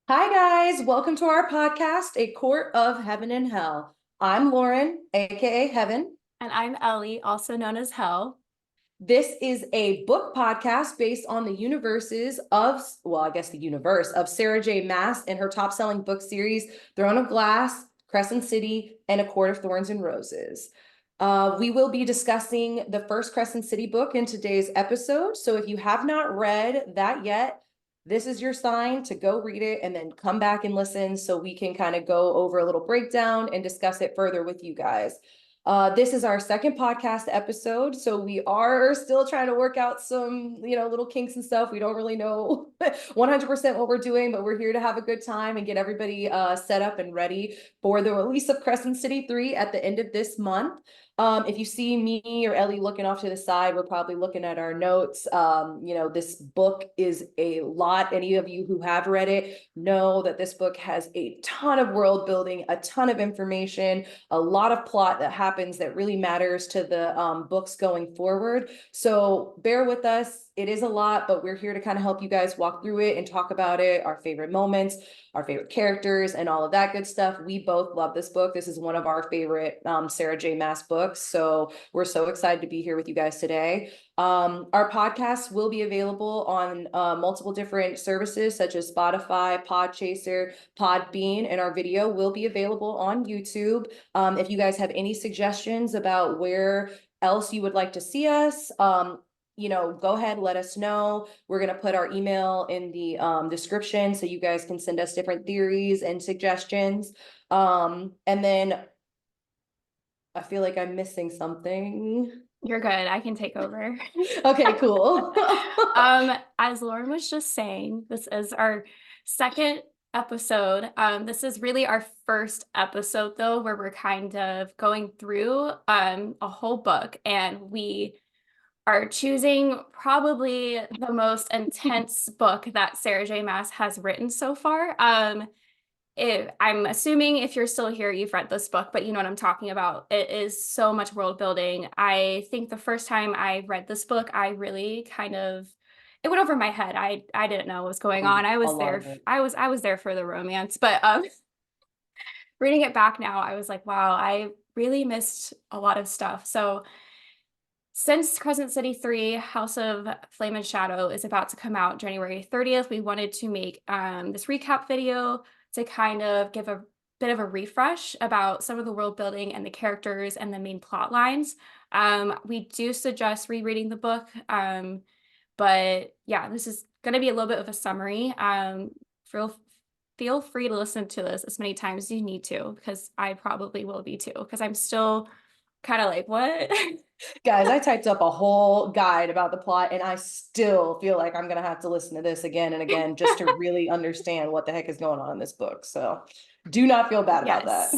Hi, guys. Welcome to our podcast, A Court of Heaven and Hell. I'm Lauren, aka Heaven. And I'm Ellie, also known as Hel. This is a book podcast based on the universes of, well, I guess the universe of Sarah J. Maas and her top selling book series, Throne of Glass, Crescent City, and A Court of Thorns and Roses. We will be discussing the first Crescent City book in today's episode. So if you have not read that yet, this is your sign to go read it and then come back and listen so we can kind of go over a little breakdown and discuss it further with you guys. This is our second podcast episode, so we are still trying to work out some, little kinks and stuff. We don't really know 100% what we're doing, but we're here to have a good time and get everybody set up and ready for the release of Crescent City 3 at the end of this month. If you see me or Ellie looking off to the side, we're probably looking at our notes. This book is a lot. Any of you who have read it know that this book has a ton of world building, a ton of information, a lot of plot that happens that really matters to the books going forward. So bear with us. It is a lot, but we're here to kind of help you guys walk through it and talk about it, our favorite moments, our favorite characters, and all of that good stuff. We both love this book. This is one of our favorite Sarah J. Maas books. So we're so excited to be here with you guys today. Our podcast will be available on multiple different services such as Spotify, Podchaser, Podbean, and our video will be available on YouTube. If you guys have any suggestions about where else you would like to see us, go ahead, let us know. We're going to put our email in the description so you guys can send us different theories and suggestions. And then I feel like I'm missing something. You're good. I can take over. Okay, cool. As Lauren was just saying, this is our second episode. This is really our first episode, though, where we're kind of going through a whole book, and we are choosing probably the most intense book that Sarah J. Maas has written so far. I'm assuming if you're still here, you've read this book, but you know what I'm talking about. It is so much world building. I think the first time I read this book, I really it went over my head. I didn't know what was going on. I A was lot there. of it. I was there for the romance, but reading it back now, I was like, wow, I really missed a lot of stuff. So since Crescent City 3, House of Flame and Shadow is about to come out January 30th, we wanted to make this recap video to kind of give a bit of a refresh about some of the world building and the characters and the main plot lines. We do suggest rereading the book, but yeah, this is going to be a little bit of a summary. Feel free to listen to this as many times as you need to, because I probably will be too, because I'm still kind of like, what? Guys, I typed up a whole guide about the plot, and I still feel like I'm going to have to listen to this again and again just to really understand what the heck is going on in this book. So do not feel bad about that.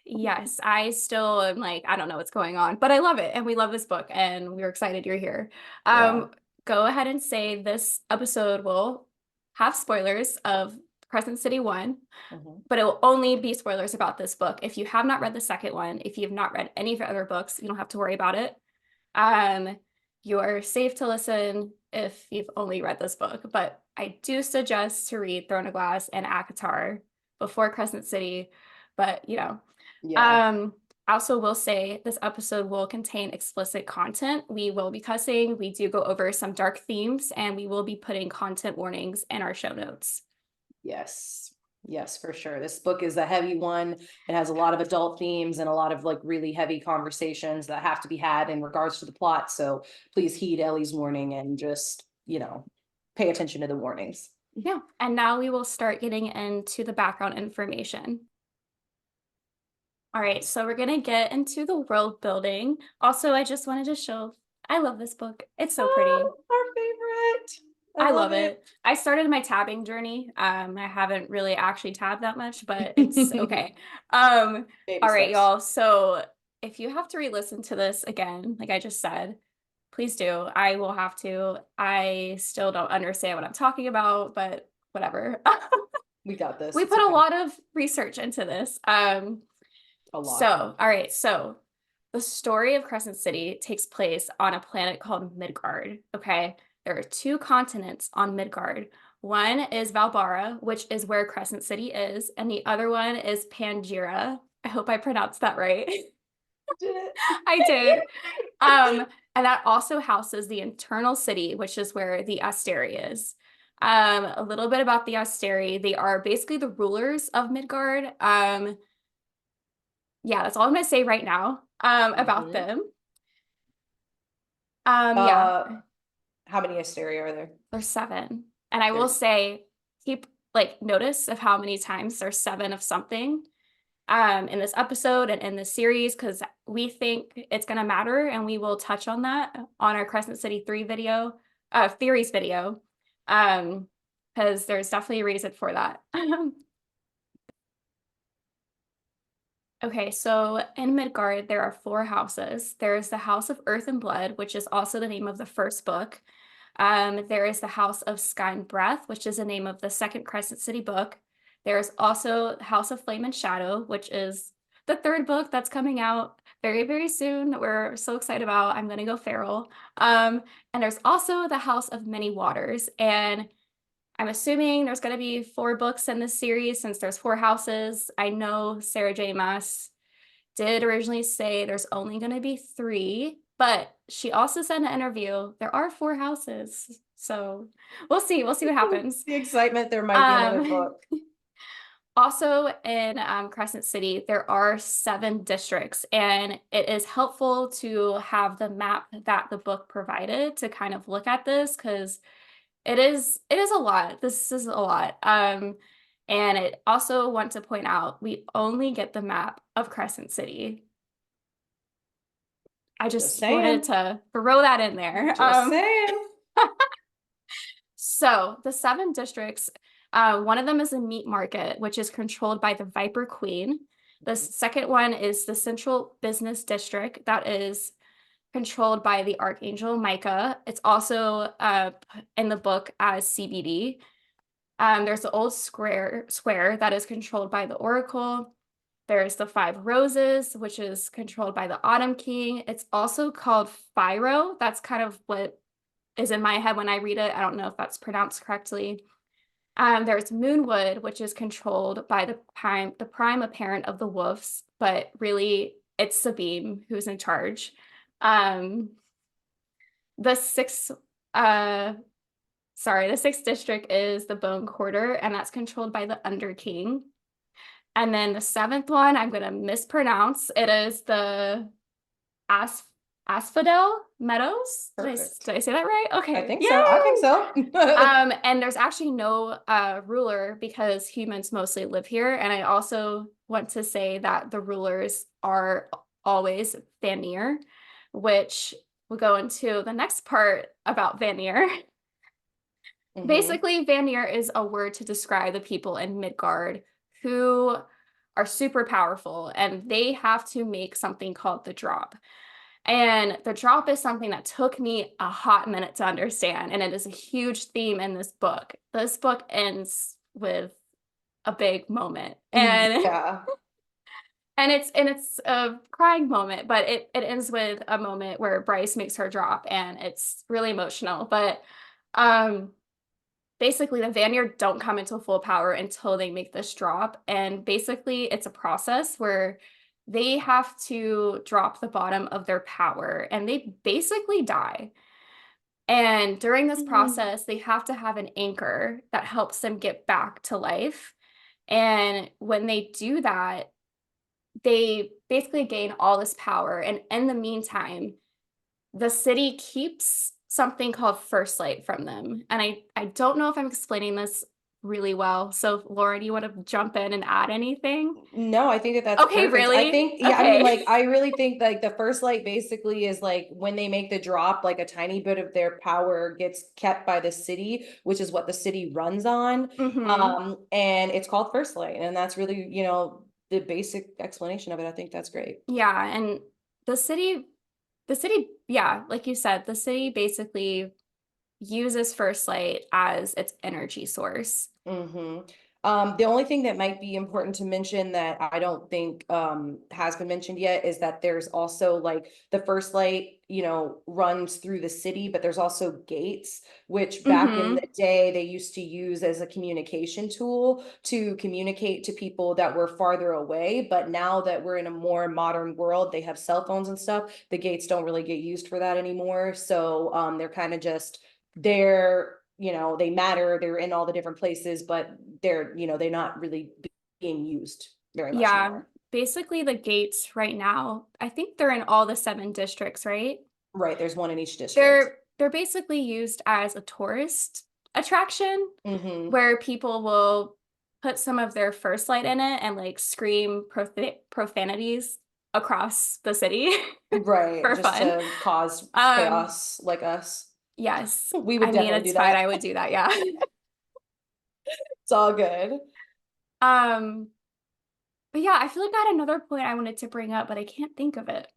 Yes, I still am like, I don't know what's going on, but I love it. And we love this book and we're excited you're here. Yeah. Go ahead and say this episode will have spoilers of Crescent City 1, but it will only be spoilers about this book. If you have not read the second one, if you have not read any of the other books, you don't have to worry about it. Um, you are safe to listen if you've only read this book, but I do suggest to read Throne of Glass and ACOTAR before Crescent City. But Yeah. I also will say this episode will contain explicit content. We will be cussing. We do go over some dark themes, and we will be putting content warnings in our show notes. Yes. Yes, for sure. This book is a heavy one. It has a lot of adult themes and a lot of like really heavy conversations that have to be had in regards to the plot. So please heed Ellie's warning and just, pay attention to the warnings. Yeah. And now we will start getting into the background information. All right, so we're gonna get into the world building. Also, I just wanted to show, I love this book. It's so pretty. Oh, our favorite. I Love love it. it. I started my tabbing journey. I haven't really actually tabbed that much, but it's okay. Baby All right, steps. y'all. So if you have to re-listen to this again, like I just said, please do. I will have to. I still don't understand what I'm talking about, but whatever. We got this. We It's put a okay. lot of research into this. A lot. So, all right, so the story of Crescent City takes place on a planet called Midgard. Okay, there are two continents on Midgard. One is Valbara, which is where Crescent City is, and the other one is Pangira. I hope I pronounced that right. Did it? I did. And that also houses the internal city, which is where the Asteri is. A little bit about the Asteri. They are basically the rulers of Midgard. Yeah, that's all I'm gonna say right now about Mhm. them. Yeah, How many Asteria are there? there's 7. And I will There's say, keep like notice of how many times there's 7 of something in this episode and in this series, because we think it's gonna matter, and we will touch on that on our Crescent City 3 video, theories video. Because there's definitely a reason for that. Okay, so in Midgard, there are 4 houses. There's the House of Earth and Blood, which is also the name of the first book. There is the House of Sky and Breath, which is the name of the second Crescent City book. There's also House of Flame and Shadow, which is the 3rd book that's coming out very, very soon. We're so excited about. I'm gonna go feral. And there's also the House of Many Waters, and I'm assuming there's going to be 4 books in this series since there's 4 houses. I know Sarah J. Maas did originally say there's only going to be 3, but she also said in an interview there are 4 houses. So we'll see. We'll see what happens. the excitement. There might be another book. Also in Crescent City, there are 7 districts, and it is helpful to have the map that the book provided to kind of look at this, because it is a lot. This is a lot. And I also want to point out we only get the map of Crescent City. I just wanted saying. to throw that in there. Just saying. So the 7 districts, one of them is a meat market, which is controlled by the Viper Queen. The second one is the Central Business District, that is controlled by the Archangel Micah. It's also in the book as CBD. There's the Old Square that is controlled by the Oracle. There's the 5 Roses, which is controlled by the Autumn King. It's also called Phiro. That's kind of what is in my head when I read it. I don't know if that's pronounced correctly. There's Moonwood, which is controlled by the prime apparent of the Wolves, but really it's Sabine who's in charge. The 6th district is the Bone Quarter, and that's controlled by the Under King. And then the 7th one, I'm gonna mispronounce. It is the Asphodel Meadows. Did I say that right? Okay. I think so. I think so. And there's actually no ruler because humans mostly live here. And I also want to say that the rulers are always Vanir, which we'll go into the next part about Vanir. Basically, Vanir is a word to describe the people in Midgard who are super powerful, and they have to make something called the drop. And the drop is something that took me a hot minute to understand, and it is a huge theme in this book. This book ends with a big moment, and yeah. and it's a crying moment, but it ends with a moment where Bryce makes her drop, and it's really emotional. But basically the Vanir don't come into full power until they make this drop, and basically it's a process where they have to drop the bottom of their power, and they basically die. And during this process, they have to have an anchor that helps them get back to life. And when they do that, they basically gain all this power. And in the meantime, the city keeps something called First Light from them. And I don't know if I'm explaining this really well. So Laura, do you want to jump in and add anything? No, I think that's okay, perfect. really? I think, yeah, okay. I mean, like, I really think like the First Light basically is like when they make the drop, like a tiny bit of their power gets kept by the city, which is what the city runs on. And it's called First Light. And that's really, the basic explanation of it. I think that's great. Yeah. And the city, yeah, like you said, the city basically uses First Light as its energy source. The only thing that might be important to mention that I don't think has been mentioned yet is that there's also like the first light, runs through the city, but there's also gates, which back in the day they used to use as a communication tool to communicate to people that were farther away. But now that we're in a more modern world, they have cell phones and stuff. The gates don't really get used for that anymore. So they're kind of just there. They matter, they're in all the different places, but they're not really being used very much Yeah, anymore. basically the gates right now, I think they're in all the 7 districts, right? Right, there's one in each district. They're basically used as a tourist attraction Mm-hmm. where people will put some of their first light in it and like scream profanities across the city Right, for just fun. to cause Um, chaos like us. yes. We I would mean, definitely do it's fine. that. I would do that, yeah. It's all good. Um, but yeah, I feel like I had another point I wanted to bring up, but I can't think of it.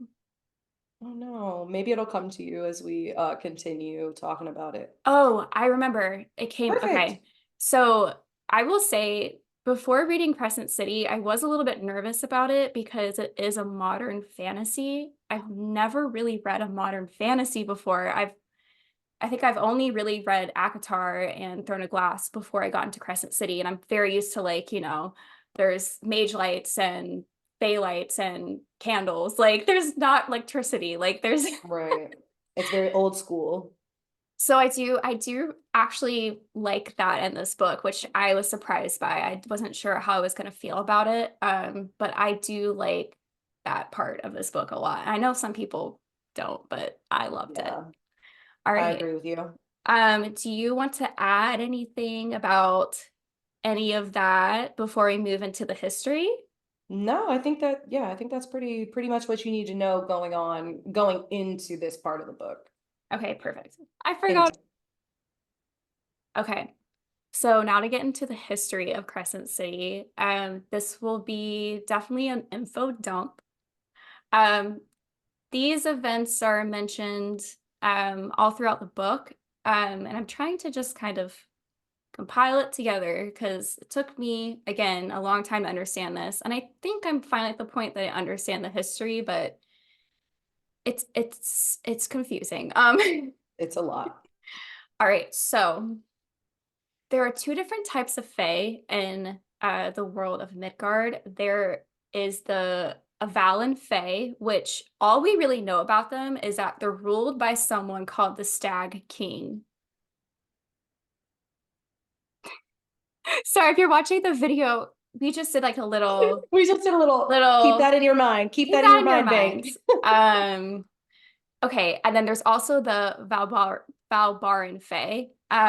Oh no, maybe it'll come to you as we continue talking about it. Oh, I remember. It came. Perfect. Okay. So I will say, before reading Crescent City, I was a little bit nervous about it because it is a modern fantasy. I've never really read a modern fantasy before. I think I've only really read ACOTAR and Throne of Glass before I got into Crescent City, and I'm very used to like, there's mage lights and fey lights and candles. Like there's not electricity. Like there's Right. It's very old school. So I do actually like that in this book, which I was surprised by. I wasn't sure how I was going to feel about it. But I do like that part of this book a lot. I know some people don't, but I loved it. Yeah, All I right. agree with you. Do you want to add anything about any of that before we move into the history? No, I think that's pretty much what you need to know going into this part of the book. Okay, perfect. I In forgot. Okay. So now to get into the history of Crescent City, this will be definitely an info dump. Um, these events are mentioned all throughout the book, and I'm trying to just kind of compile it together because it took me, again, a long time to understand this, and I think I'm finally at the point that I understand the history, but it's confusing. it's a lot. All right, so there are 2 different types of fae in the world of Midgard. There is the Avalon Fae, which all we really know about them is that they're ruled by someone called the Stag King. Sorry, if you're watching the video, we just did like a little, We just did a little keep little, that in your mind. Keep keep that in that your in your mind, bank. minds. Okay, and then there's also the Valbaran Fae,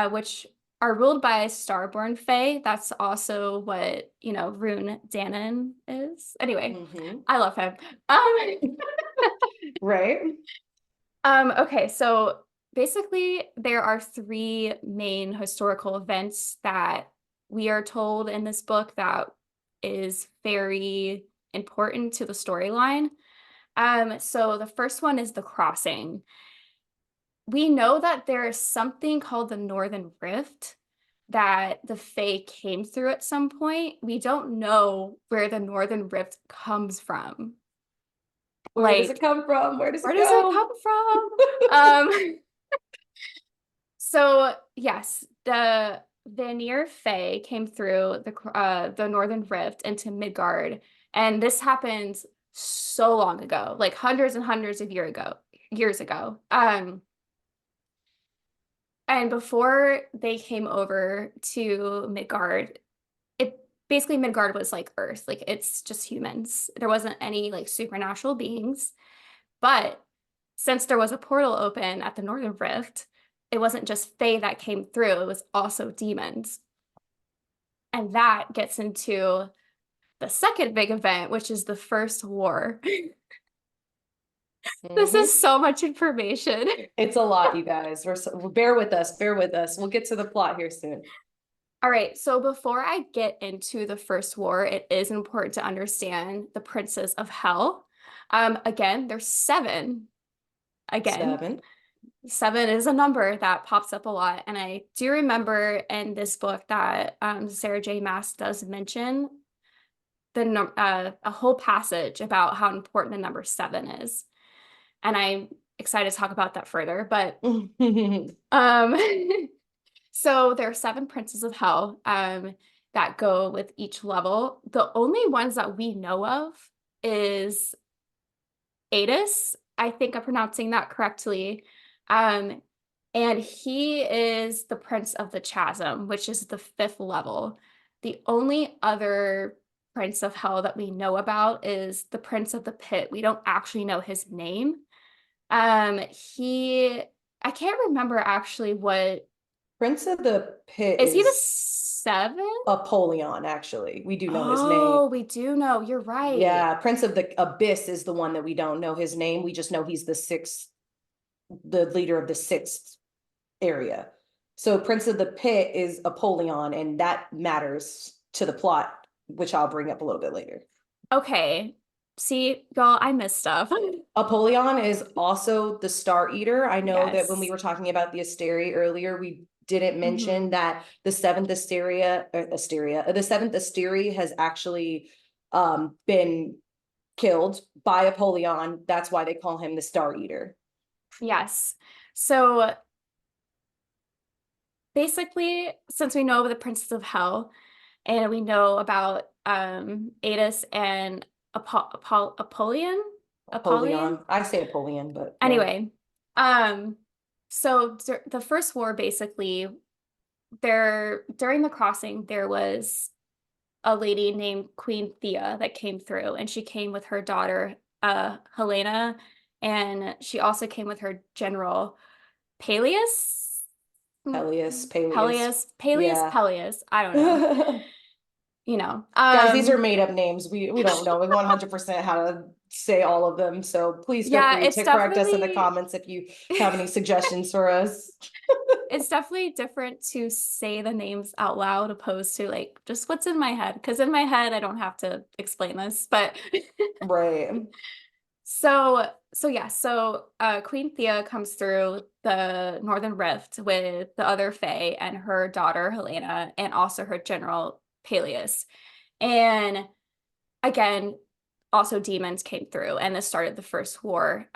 which are ruled by Starborn Fae. That's also what, Rune Danon is. Anyway, Hmm. I love him. Um, Right? okay, so basically there are 3 main historical events that we are told in this book that is very important to the storyline. So the first one is the crossing. We know that there is something called the Northern Rift that the Fae came through at some point. We don't know where the Northern Rift comes from. Where does it Like, come from? Where does where it does it go? come from? Um, so yes, the Vanir Fae came through the Northern Rift into Midgard, and this happened so long ago, like hundreds and hundreds of years ago. And before they came over to Midgard, it basically Midgard was like Earth, like it's just humans. There wasn't any like supernatural beings. But since there was a portal open at the Northern Rift, it wasn't just Fae that came through, it was also demons. And that gets into the second big event, which is the First War. This Hmm. is so much information. It's a lot, you guys. Bear with us, bear with us. We'll get to the plot here soon. All right, so before I get into the First War, it is important to understand the Princes of Hell. Again, there's 7. Again, 7. 7 is a number that pops up a lot. And I do remember in this book that Sarah J. Maas does mention a whole passage about how important the number 7 is. And I'm excited to talk about that further. But um, so there are 7 princes of hell that go with each level. The only ones that we know of is Adis. I think I'm pronouncing that correctly. Um, and he is the Prince of the Chasm, which is the 5th level. The only other Prince of Hell that we know about is the Prince of the Pit. We don't actually know his name. I can't remember actually what. Prince of the Pit Is he the is 7th? Apollyon, actually. We do know his name. Oh, we do know. You're right. Yeah, Prince of the Abyss is the one that we don't know his name. We just know he's the leader of the 6th area. So Prince of the Pit is Apollyon, and that matters to the plot, which I'll bring up a little bit later. Okay. See, y'all, I miss stuff. Apollyon is also the Star Eater. I know that when we Yes. were talking about the Asteria earlier, we didn't mention Mhm. that the 7th the 7th Asteria has actually been killed by Apollyon. That's why they call him the Star Eater. Yes. So basically, since we know the Princes of Hell and we know about Adis and Apollyon. Apollyon. I say Apollyon, but yeah. Anyway, so the first war basically during the crossing there was a lady named Queen Thea that came through, and she came with her daughter Helena, and she also came with her general Peleus. Peleus. Yeah. Peleus. I don't know. You know, Guys, these are made up names. We don't know 100% how to say all of them. So please feel yeah, free to correct us in the comments if you have any suggestions for us. It's definitely different to say the names out loud opposed to like just what's in my head. Because in my head, I don't have to explain this, but Right. So Queen Thea comes through the Northern Rift with the other Fae and her daughter Helena, and also her general Peleus. And again, also demons came through, and this started the first war.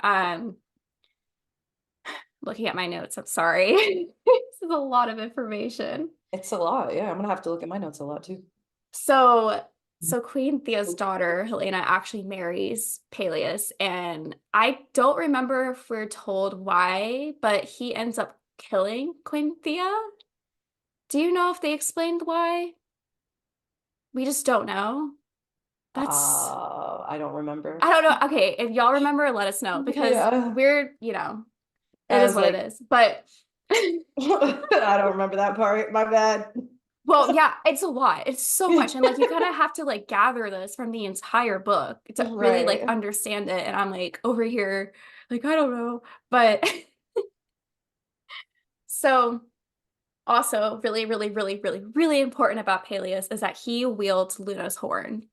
Looking at my notes, I'm sorry. This is a lot of information. It's a lot. Yeah, I'm gonna have to look at my notes a lot too. So Queen Thea's daughter, Helena, actually marries Peleus, and I don't remember if we're told why, but he ends up killing Queen Thea. Do you know if they explained why? We just don't know. I don't remember. I don't know. Okay, if y'all remember, let us know, because Yeah. it is As what it like is. But I don't remember that part. My bad. well, yeah, it's a lot. It's so much. And like you kind of have to like gather this from the entire book to really like Right. understand it. And I'm like over here, like, I don't know. But so also really, really, really, really, really important about Peleus is that he wields Luna's horn,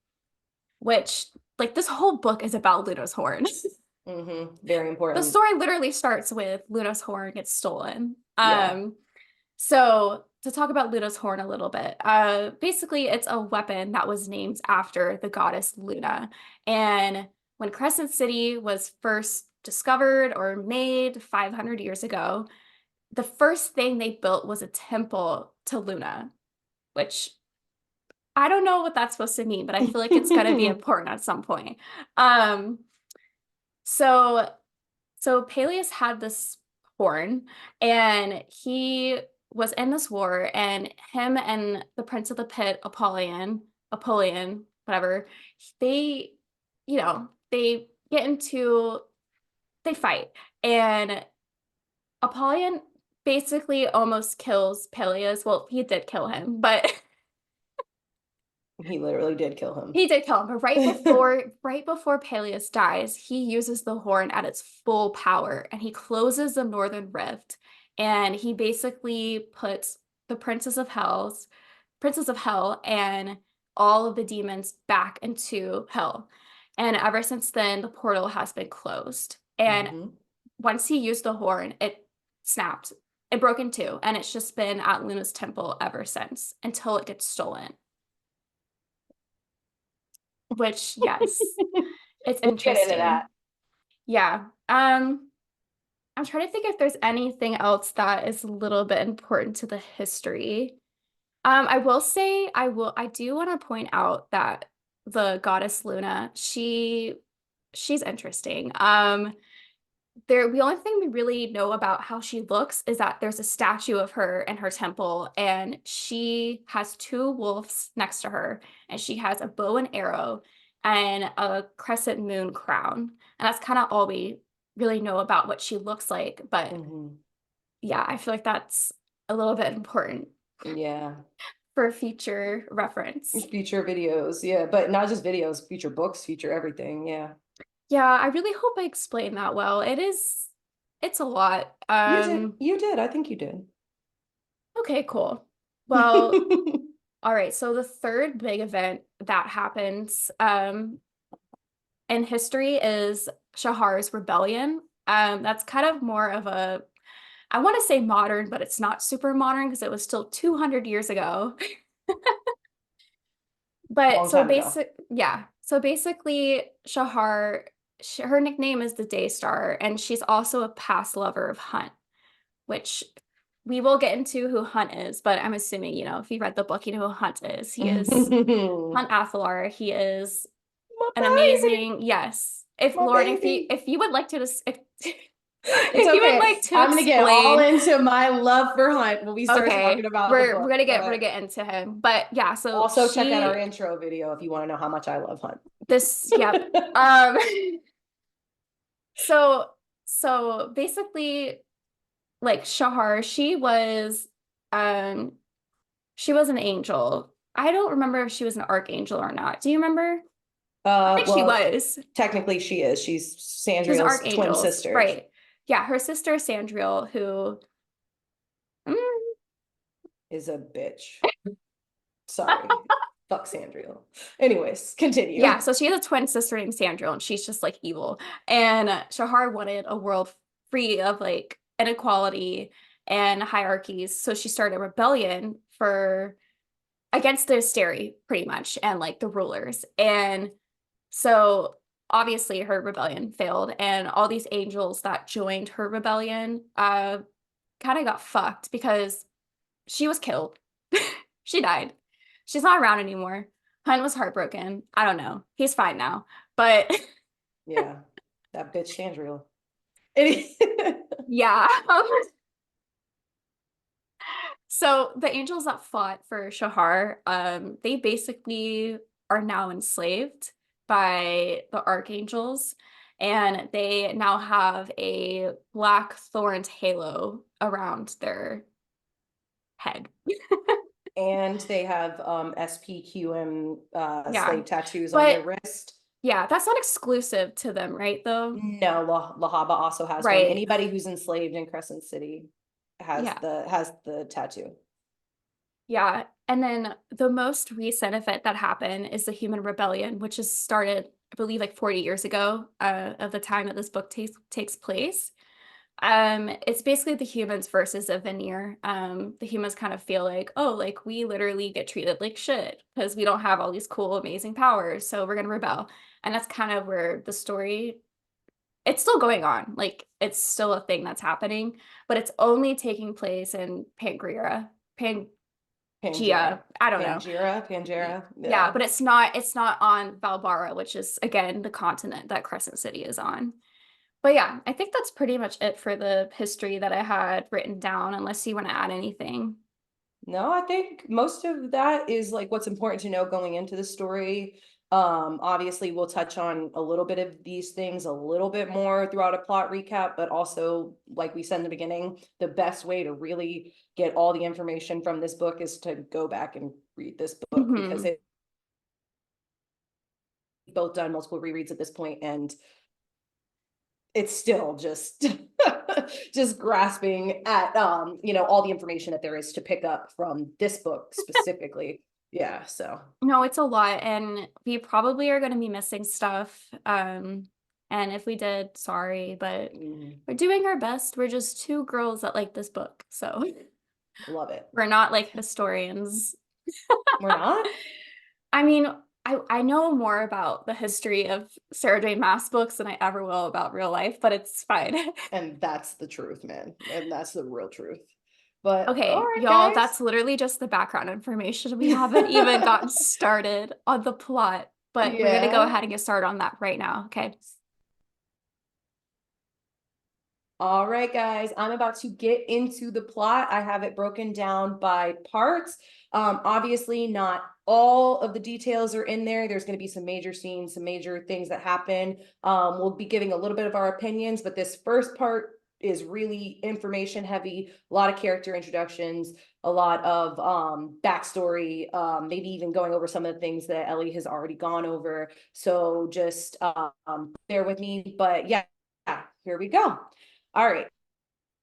which like this whole book is about Luna's horn. Very The important. story literally starts with Luna's horn gets stolen. Yeah. So to talk about Luna's horn a little bit, basically it's a weapon that was named after the goddess Luna. And when Crescent City was first discovered or made 500 years ago, the first thing they built was a temple to Luna, which I don't know what that's supposed to mean, but I feel like it's going to be important at some point. Um, so So Peleus had this horn, and he was in this war, and him and the Prince of the Pit, Apollyon, whatever, they, they get into, they fight, and Apollyon basically almost kills Peleus. Well, he did kill him, but He literally did kill him. he did kill him, but right before Peleus dies, he uses the horn at its full power, and he closes the Northern Rift, and he basically puts the Princes of Hell and all of the demons back into hell. And ever since then, the portal has been closed. And once he used the horn, it snapped. It broke in two, and it's just been at Luna's temple ever since until it gets stolen. Which, yes, it's We'll get into interesting. that. Yeah. I'm trying to think if there's anything else that is a little bit important to the history. I will say I do want to point out that the goddess Luna, she's interesting. The only thing we really know about how she looks is that there's a statue of her in her temple, and she has two wolves next to her, and she has a bow and arrow and a crescent moon crown. And that's kind of all we really know about what she looks like. But yeah, I feel like that's a little bit important. Yeah. For future reference. Future videos, yeah, but not just videos, future books, future everything, yeah. Yeah, I really hope I explained that well. It's a lot. You did, I think you did. Okay, cool. Well, all right, so the third big event that happens in history is Shahar's rebellion. That's kind of more of a, I want to say modern, but it's not super modern because it was still 200 years ago. But Long time ago. so basically Shahar, her nickname is the Day Star, and she's also a past lover of Hunt, which we will get into who Hunt is, but I'm assuming, you know, if you read the book, you know who Hunt is. He is Hunt Athalar. He is My an baby, amazing, yes. If my Lauren, baby. if you would like to It's if you would okay. like to I'm gonna get all explain, into my love for Hunt when we start talking okay, about the we're book. gonna get But into him. But yeah, so also check out our intro video if you want to know how much I love Hunt. yep. Um so basically, like Shahar, she was an angel. I don't remember if she was an archangel or not. Do you remember? I think she Well, was. technically she is. She's She was an Sandriel's twin archangel, sister. right? Yeah, her sister Sandriel, who Is a bitch. Sorry. Fuck Sandriel. Anyways, continue. yeah, so she has a twin sister named Sandriel, and she's just like evil. And Shahar wanted a world free of like inequality and hierarchies, so she started a rebellion for against the Asteri, pretty much, and like the rulers. And so obviously her rebellion failed, and all these angels that joined her rebellion kind of got fucked because she was killed. She died. She's not around anymore. Hunt was heartbroken. I don't know. He's fine now. But Yeah, that bitch Sandriel. yeah. So the angels that fought for Shahar, they basically are now enslaved by the archangels, and they now have a black thorned halo around their head. And they have SPQM Yeah. slave tattoos on their wrist. Yeah, that's not exclusive to them, right, though? No, Lahaba also has one. Right. Anybody who's enslaved in Crescent City has Yeah. the tattoo. Yeah. And then the most recent event that happened is the Human Rebellion, which has started, I believe, like 40 years ago, of the time that this book takes place. It's basically the humans versus a veneer. The humans kind of feel like, oh, like we literally get treated like shit because we don't have all these cool, amazing powers, so we're gonna rebel. And that's kind of where the story, it's still going on. Like it's still a thing that's happening, but it's only taking place in Pangea. Pangea. I don't know. Pangea. Yeah, but it's not on Valbara, which is again the continent that Crescent City is on. But yeah, I think that's pretty much it for the history that I had written down, unless you want to add anything. No, I think most of that is like what's important to know going into the story. Obviously we'll touch on a little bit of these things a little bit more throughout a plot recap, but also, like we said in the beginning, the best way to really get all the information from this book is to go back and read this book because it both done multiple rereads at this point, and it's still just just grasping at all the information that there is to pick up from this book specifically. Yeah, so No, it's a lot, and we probably are going to be missing stuff. And if we did, sorry, but Mhm. we're doing our best. We're just two girls that like this book. So Love it. we're not like historians. We're not? I mean, I know more about the history of Sarah J. Maas books than I ever will about real life, but it's fine. And that's the truth, man. And that's the real truth. But all Okay, right, y'all, guys. that's literally just the background information. We haven't even gotten started on the plot, but we're gonna go Yeah. ahead and get started on that right now. Okay. All right, guys, I'm about to get into the plot. I have it broken down by parts. Obviously, not all of the details are in there. There's going to be some major scenes, some major things that happen. We'll be giving a little bit of our opinions, but this first part is really information heavy, a lot of character introductions, a lot of backstory, maybe even going over some of the things that Ellie has already gone over. So just bear with me. But yeah, here we go. All right.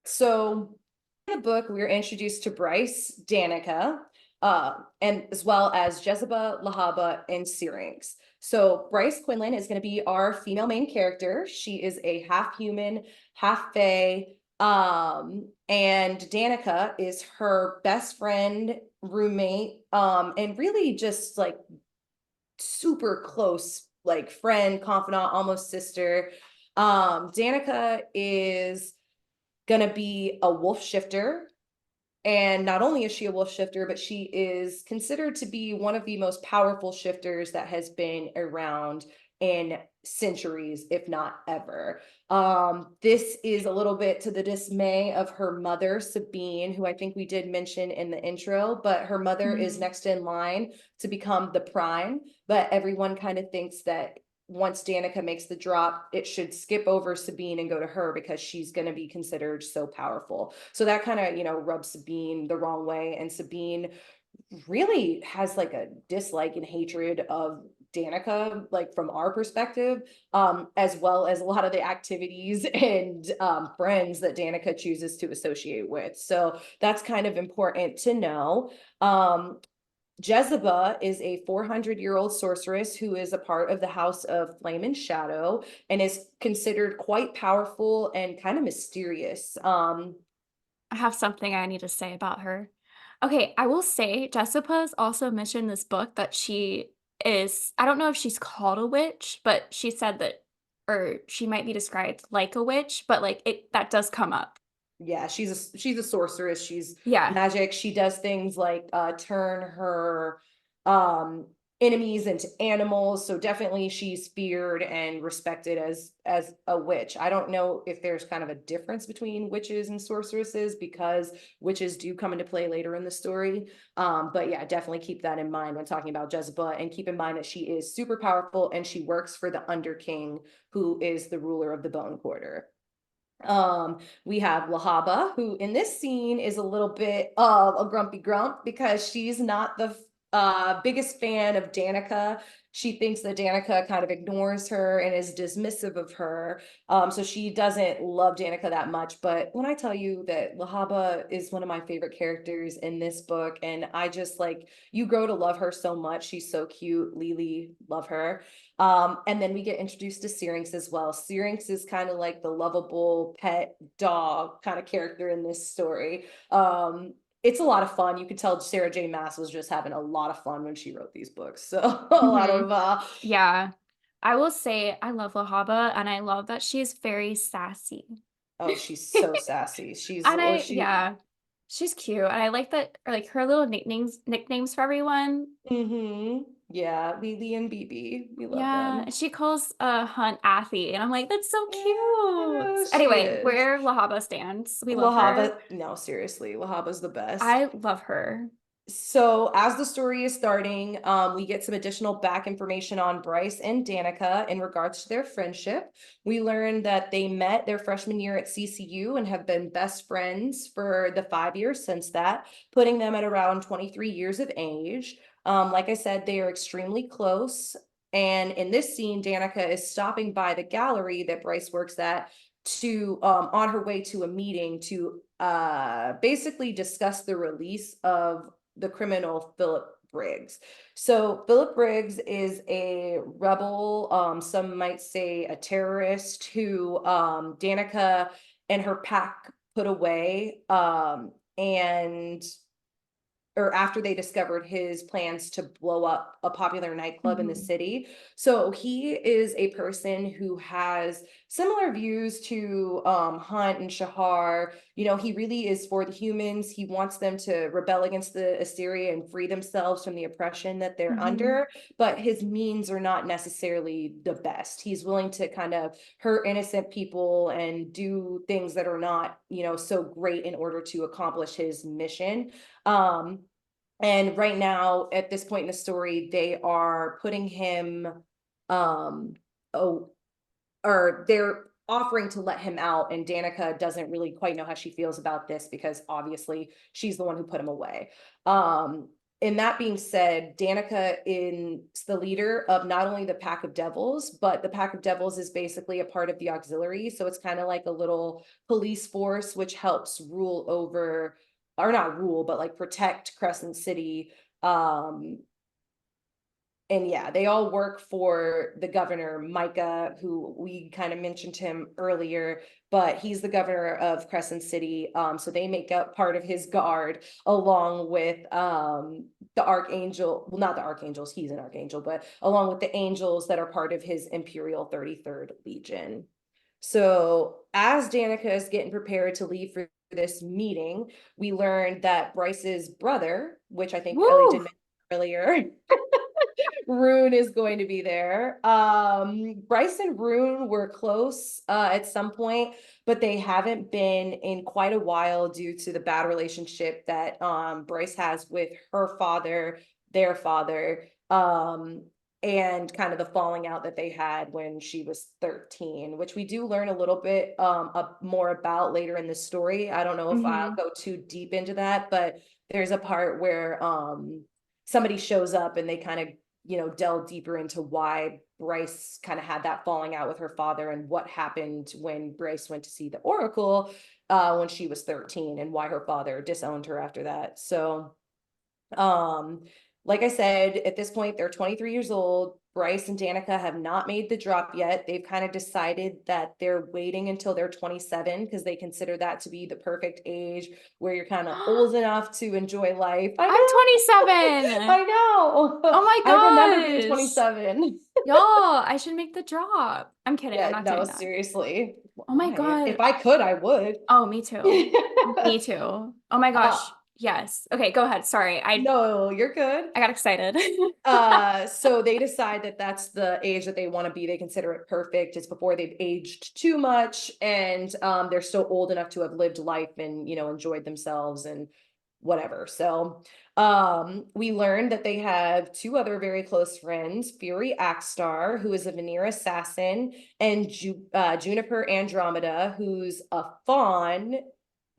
So in the book, we are introduced to Bryce, Danica, and as well as Jezebel, Lahaba, and Syrinx. So Bryce Quinlan is going to be our female main character. She is a half human, half fae. And Danica is her best friend, roommate, and really just like super close, like friend, confidant, almost sister. Danica is gonna be a wolf shifter. And not only is she a wolf shifter, but she is considered to be one of the most powerful shifters that has been around in centuries, if not ever. This is a little bit to the dismay of her mother, Sabine, who I think we did mention in the intro, but her mother is next in line to become the prime. But everyone kind of thinks that once Danica makes the drop, it should skip over Sabine and go to her because she's going to be considered so powerful. So that kind of, rubs Sabine the wrong way. And Sabine really has like a dislike and hatred of Danica, like from our perspective, as well as a lot of the activities and friends that Danica chooses to associate with. So that's kind of important to know. Jezebel is a 400-year-old sorceress who is a part of the House of Flame and Shadow and is considered quite powerful and kind of mysterious. I have something I need to say about her. Okay, I will say Jessica's also mentioned in this book that she is, I don't know if she's called a witch, but she said that, or she might be described like a witch, but like it, that does come up. Yeah, she's a sorceress. She's Yeah. magic. She does things like turn her um enemies into animals. So definitely she's feared and respected as a witch. I don't know if there's kind of a difference between witches and sorceresses because witches do come into play later in the story. But yeah, definitely keep that in mind when talking about Jezebel, and keep in mind that she is super powerful and she works for the Under King, who is the ruler of the Bone Quarter. We have Lahaba, who in this scene is a little bit of a grumpy grump because she's not the biggest fan of Danica. She thinks that Danica kind of ignores her and is dismissive of her. So she doesn't love Danica that much. But when I tell you that Lahaba is one of my favorite characters in this book, and I just like, you grow to love her so much. She's so cute. Lily, love her. And then we get introduced to Syrinx as well. Syrinx is kind of like the lovable pet dog kind of character in this story. It's a lot of fun. You could tell Sarah J. Maas was just having a lot of fun when she wrote these books. So a lot Mhm. of Yeah. I will say I love Lahaba and I love that she's very sassy. oh, she's so sassy. She's And or I, she yeah, she's cute. And I like that, like her little nicknames for everyone. yeah, Lily and BB. We love Yeah, them. and she calls Hunt Athy, and I'm like, that's so Yeah, cute. she Anyway, is. where Lahaba stands, we love her. Lahaba, no, seriously, Lahaba's the best. I love her. So as the story is starting, we get some additional back information on Bryce and Danica in regards to their friendship. We learn that they met their freshman year at CCU and have been best friends for the 5 years since that, putting them at around 23 years of age. Like I said, they are extremely close. And in this scene, Danica is stopping by the gallery that Bryce works at to on her way to a meeting to basically discuss the release of the criminal Philip Briggs. So Philip Briggs is a rebel, some might say a terrorist, who Danica and her pack put away, and or after they discovered his plans to blow up a popular nightclub in the city. So he is a person who has similar views to Hunt and Shahar. You know, he really is for the humans. He wants them to rebel against the Assyria and free themselves from the oppression that they're under, but his means are not necessarily the best. He's willing to kind of hurt innocent people and do things that are not, you know, so great in order to accomplish his mission. And right now, at this point in the story, they are putting him, oh, or they're offering to let him out, and Danica doesn't really quite know how she feels about this because obviously she's the one who put him away. And that being said, Danica is the leader of not only the Pack of Devils, but the Pack of Devils is basically a part of the auxiliary. So it's kind of like a little police force, which helps rule over, or not rule, but like protect Crescent City. And yeah, they all work for the governor, Micah, who we kind of mentioned him earlier, but he's the governor of Crescent City. So they make up part of his guard along with the archangel, well, not the archangels, he's an archangel, but along with the angels that are part of his Imperial 33rd Legion. So as Danica is getting prepared to leave for this meeting, we learned that Bryce's brother, which I think Ellie did mention earlier, Rune is going to be there. Bryce and Rune were close at some point, but they haven't been in quite a while due to the bad relationship that Bryce has with her father, their father, and kind of the falling out that they had when she was 13, which we do learn a little bit more about later in the story. I don't know if I'll go too deep into that, but there's a part where somebody shows up and they kind of, you know, delve deeper into why Bryce kind of had that falling out with her father and what happened when Bryce went to see the Oracle when she was 13 and why her father disowned her after that. So, like I said, at this point, they're 23 years old. Bryce and Danica have not made the drop yet. They've kind of decided that they're waiting until they're 27 because they consider that to be the perfect age where you're kind of old enough to enjoy life. I'm 27. I know. Oh my I remember being gosh. 27. Y'all, I should make the drop. I'm kidding. I'm Yeah, not no, doing that. seriously. Oh my Why? God. If I could, I would. Oh, me too. Me too. Oh my gosh. Yes. Okay, go ahead. Sorry. No, you're good. I got excited. So they decide that that's the age that they want to be. They consider it perfect. It's before they've aged too much, and they're still old enough to have lived life and, you know, enjoyed themselves and whatever. So we learned that they have two other very close friends, Fury Axstar, who is a Veneer assassin, and Juniper Andromeda, who's a fawn,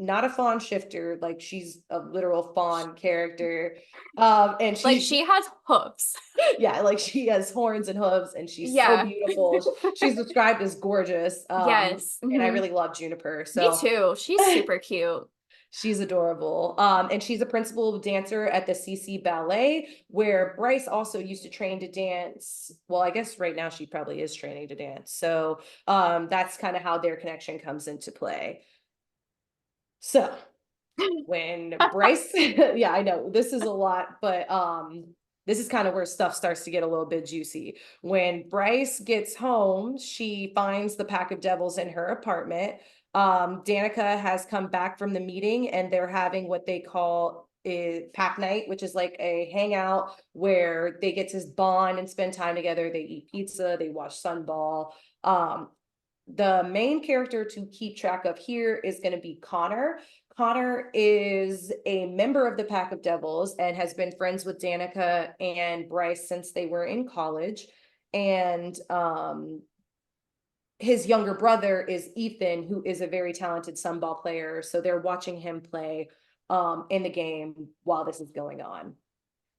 not a fawn shifter, like she's a literal fawn character. And she's like she has hooves. Yeah, like she has horns and hooves, and she's so beautiful. She's described as gorgeous. Yes. And I really love Juniper. Me So too. She's super cute. she's adorable. And she's a principal dancer at the CC Ballet, where Bryce also used to train to dance. Well, I guess right now she probably is training to dance. So that's kind of how their connection comes into play. So when Bryce, yeah, I know this is a lot, but this is kind of where stuff starts to get a little bit juicy. When Bryce gets home, she finds the Pack of Devils in her apartment. Danica has come back from the meeting and they're having what they call a pack night, which is like a hangout where they get to bond and spend time together. They eat pizza, they watch Sunball. The main character to keep track of here is going to be Connor. Connor is a member of the Pack of Devils and has been friends with Danica and Bryce since they were in college. And his younger brother is Ethan, who is a very talented Sunball player. So they're watching him play in the game while this is going on.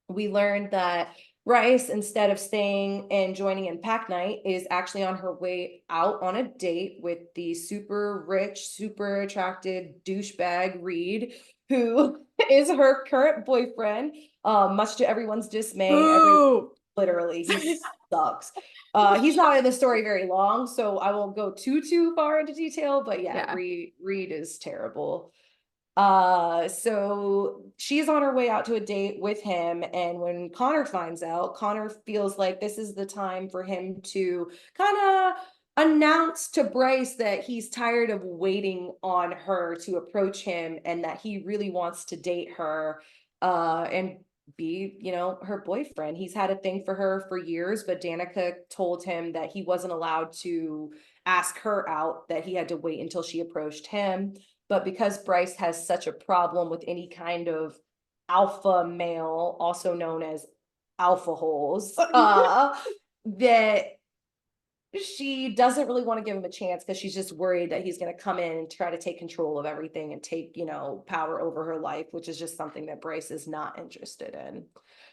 we learned that Bryce, instead of staying and joining in pack night, is actually on her way out on a date with the super rich, super attractive douchebag Reed, who is her current boyfriend. Much to everyone's dismay, literally, he sucks. He's not in the story very long, so I won't go too far into detail, but yeah. Reed is terrible. So she's on her way out to a date with him, and when Connor finds out, Connor feels like this is the time for him to kind of announce to Bryce that he's tired of waiting on her to approach him, and that he really wants to date her and be, her boyfriend. He's had a thing for her for years, but Danica told him that he wasn't allowed to ask her out, that he had to wait until she approached him. But because Bryce has such a problem with any kind of alpha male, also known as alpha holes, that she doesn't really want to give him a chance, because she's just worried that he's going to come in and try to take control of everything and take, power over her life, which is just something that Bryce is not interested in.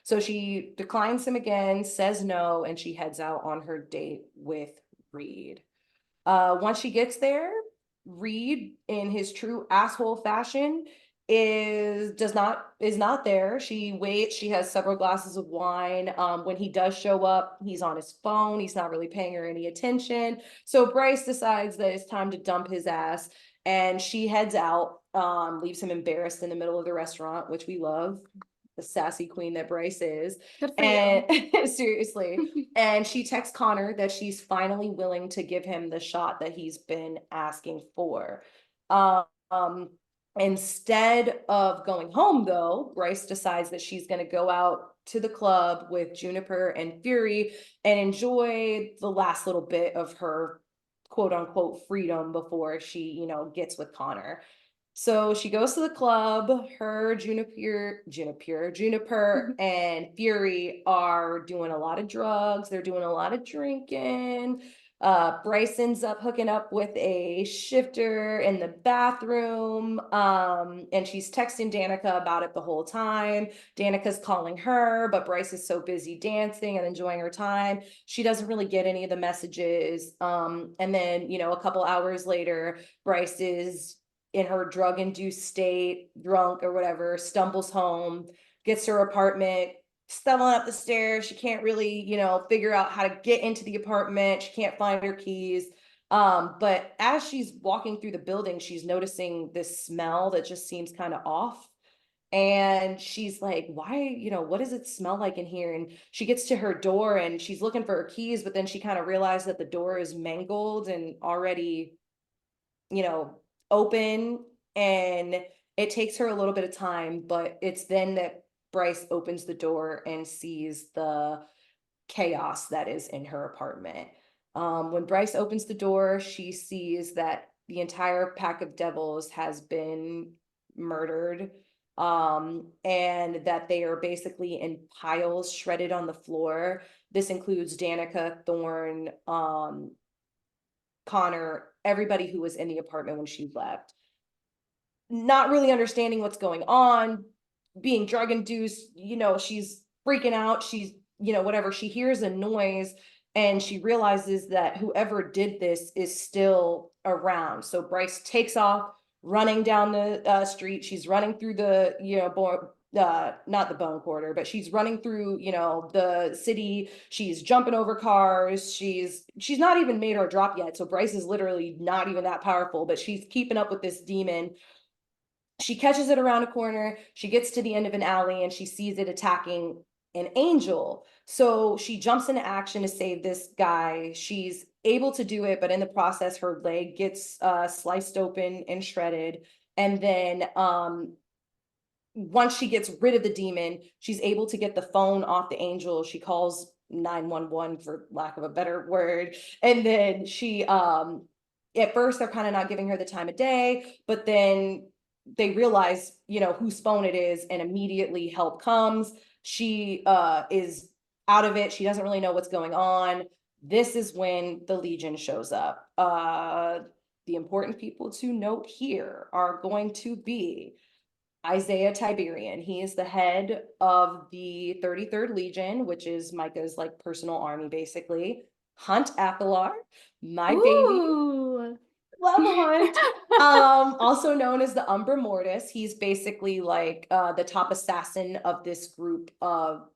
So she declines him again, says no, and she heads out on her date with Reed. Once she gets there, Reed, in his true asshole fashion, is not there. She waits. She has several glasses of wine. When he does show up, he's on his phone. He's not really paying her any attention. So Bryce decides that it's time to dump his ass, and she heads out, leaves him embarrassed in the middle of the restaurant, which we love. The sassy queen that Bryce is. Good for you. Seriously. And she texts Connor that she's finally willing to give him the shot that he's been asking for. Instead of going home, though, Bryce decides that she's going to go out to the club with Juniper and Fury and enjoy the last little bit of her quote unquote freedom before she, gets with Connor. So she goes to the club. Her, Juniper, and Fury are doing a lot of drugs. They're doing a lot of drinking. Bryce ends up hooking up with a shifter in the bathroom. And she's texting Danica about it the whole time. Danica's calling her, but Bryce is so busy dancing and enjoying her time, she doesn't really get any of the messages. And then, a couple hours later, Bryce is in her drug-induced state, drunk or whatever, stumbles home, gets to her apartment, stumbling up the stairs. She can't really, figure out how to get into the apartment. She can't find her keys. But as she's walking through the building, she's noticing this smell that just seems kind of off. And she's like, why, what does it smell like in here? And she gets to her door and she's looking for her keys, but then she kind of realized that the door is mangled and already, open, and it takes her a little bit of time, but it's then that Bryce opens the door and sees the chaos that is in her apartment. When Bryce opens the door, she sees that the entire pack of devils has been murdered, and that they are basically in piles shredded on the floor. This includes Danica, Thorne, Connor, everybody who was in the apartment when she left. Not really understanding what's going on, being drug induced, she's freaking out. She's, whatever. She hears a noise and she realizes that whoever did this is still around. So Bryce takes off, running down the street. She's running through the, not the bone quarter, but she's running through, the city. She's jumping over cars. She's not even made her drop yet. So Bryce is literally not even that powerful, but she's keeping up with this demon. She catches it around a corner. She gets to the end of an alley and she sees it attacking an angel. So she jumps into action to save this guy. She's able to do it, but in the process, her leg gets sliced open and shredded. And then once she gets rid of the demon, she's able to get the phone off the angel. She calls 911 for lack of a better word. And then she, at first they're kind of not giving her the time of day, but then they realize, whose phone it is, and immediately help comes. She is out of it. She doesn't really know what's going on. This is when the Legion shows up. The important people to note here are going to be Isaiah Tiberian. He is the head of the 33rd Legion, which is Micah's like personal army, basically. Hunt Athalar, my baby. Ooh. Love Hunt. Also known as the Umbra Mortis. He's basically like the top assassin of this group of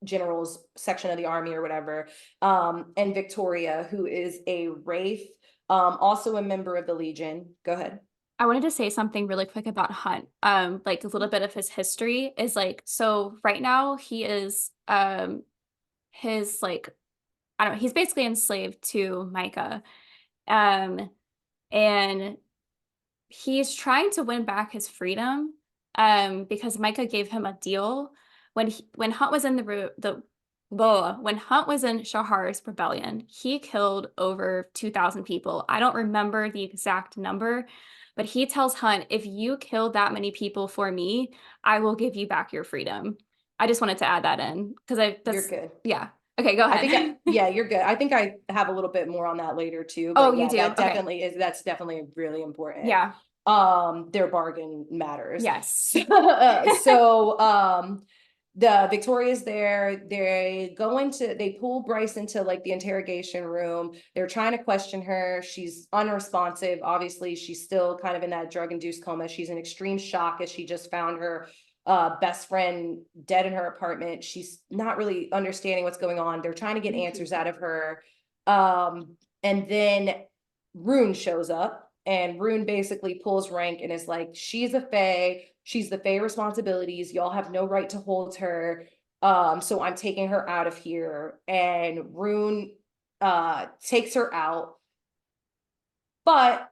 generals section of the army or whatever. And Victoria, who is a Wraith, also a member of the Legion. Go ahead. I wanted to say something really quick about Hunt. Like a little bit of his history is like, so right now he is his like, I don't know, he's basically enslaved to Micah. And he's trying to win back his freedom because Micah gave him a deal when Hunt was in when Hunt was in Shahar's rebellion. He killed over 2,000 people. I don't remember the exact number, but he tells Hunt, if you kill that many people for me, I will give you back your freedom. I just wanted to add that in because You're good. yeah. Okay, go ahead. Yeah, you're good. I think I have a little bit more on that later too, Oh, but you yeah, do? Okay. that's definitely really important. Yeah. Their bargain matters. Yes. So the Victoria's there, they pull Bryce into like the interrogation room. They're trying to question her. She's unresponsive. Obviously, she's still kind of in that drug-induced coma. She's in extreme shock as she just found her best friend dead in her apartment. She's not really understanding what's going on. They're trying to get answers out of her. And then Rune shows up, and Rune basically pulls rank and is like, she's a Fae. She's the Fae responsibilities. Y'all have no right to hold her. So I'm taking her out of here. And Rune takes her out. But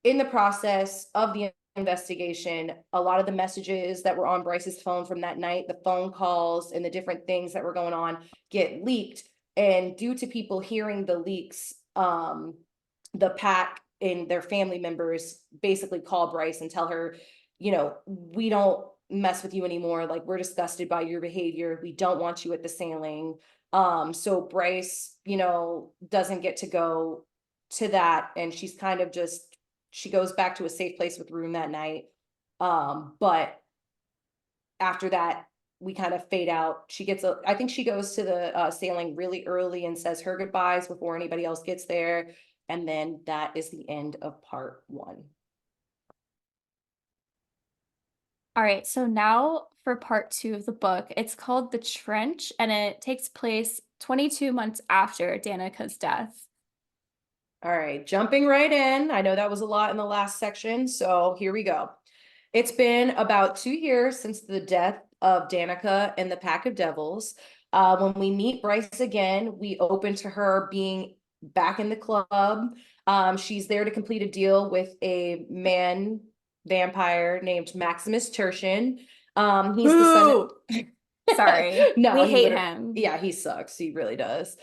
in the process of the investigation, a lot of the messages that were on Bryce's phone from that night, the phone calls and the different things that were going on get leaked. And due to people hearing the leaks, the pack and their family members basically call Bryce and tell her, we don't mess with you anymore. Like, we're disgusted by your behavior. We don't want you at the sailing. So Bryce, doesn't get to go to that. And she's kind of she goes back to a safe place with Rune that night. But after that, we kind of fade out. I think she goes to the sailing really early and says her goodbyes before anybody else gets there. And then that is the end of part 1. All right, so now for part 2 of the book. It's called The Trench, and it takes place 22 months after Danica's death. All right, jumping right in. I know that was a lot in the last section, so here we go. It's been about 2 years since the death of Danica and the Pack of Devils. When we meet Bryce again, we open to her being back in the club. She's there to complete a deal with a man vampire named Maximus Tertian. He's the son of Sorry. No, we hate him. Yeah, he sucks. He really does.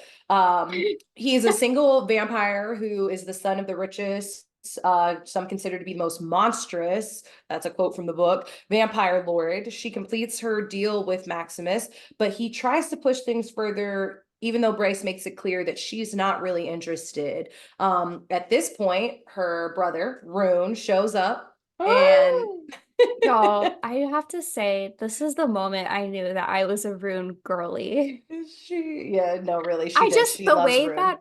He's a single vampire who is the son of the richest, some consider to be the most monstrous, that's a quote from the book, vampire lord. She completes her deal with Maximus, but he tries to push things further, even though Bryce makes it clear that she's not really interested. At this point, her brother, Rune, shows up and Y'all, I have to say, this is the moment I knew that I was a Rune girly. Yeah, no, really, she the loves way Rune. that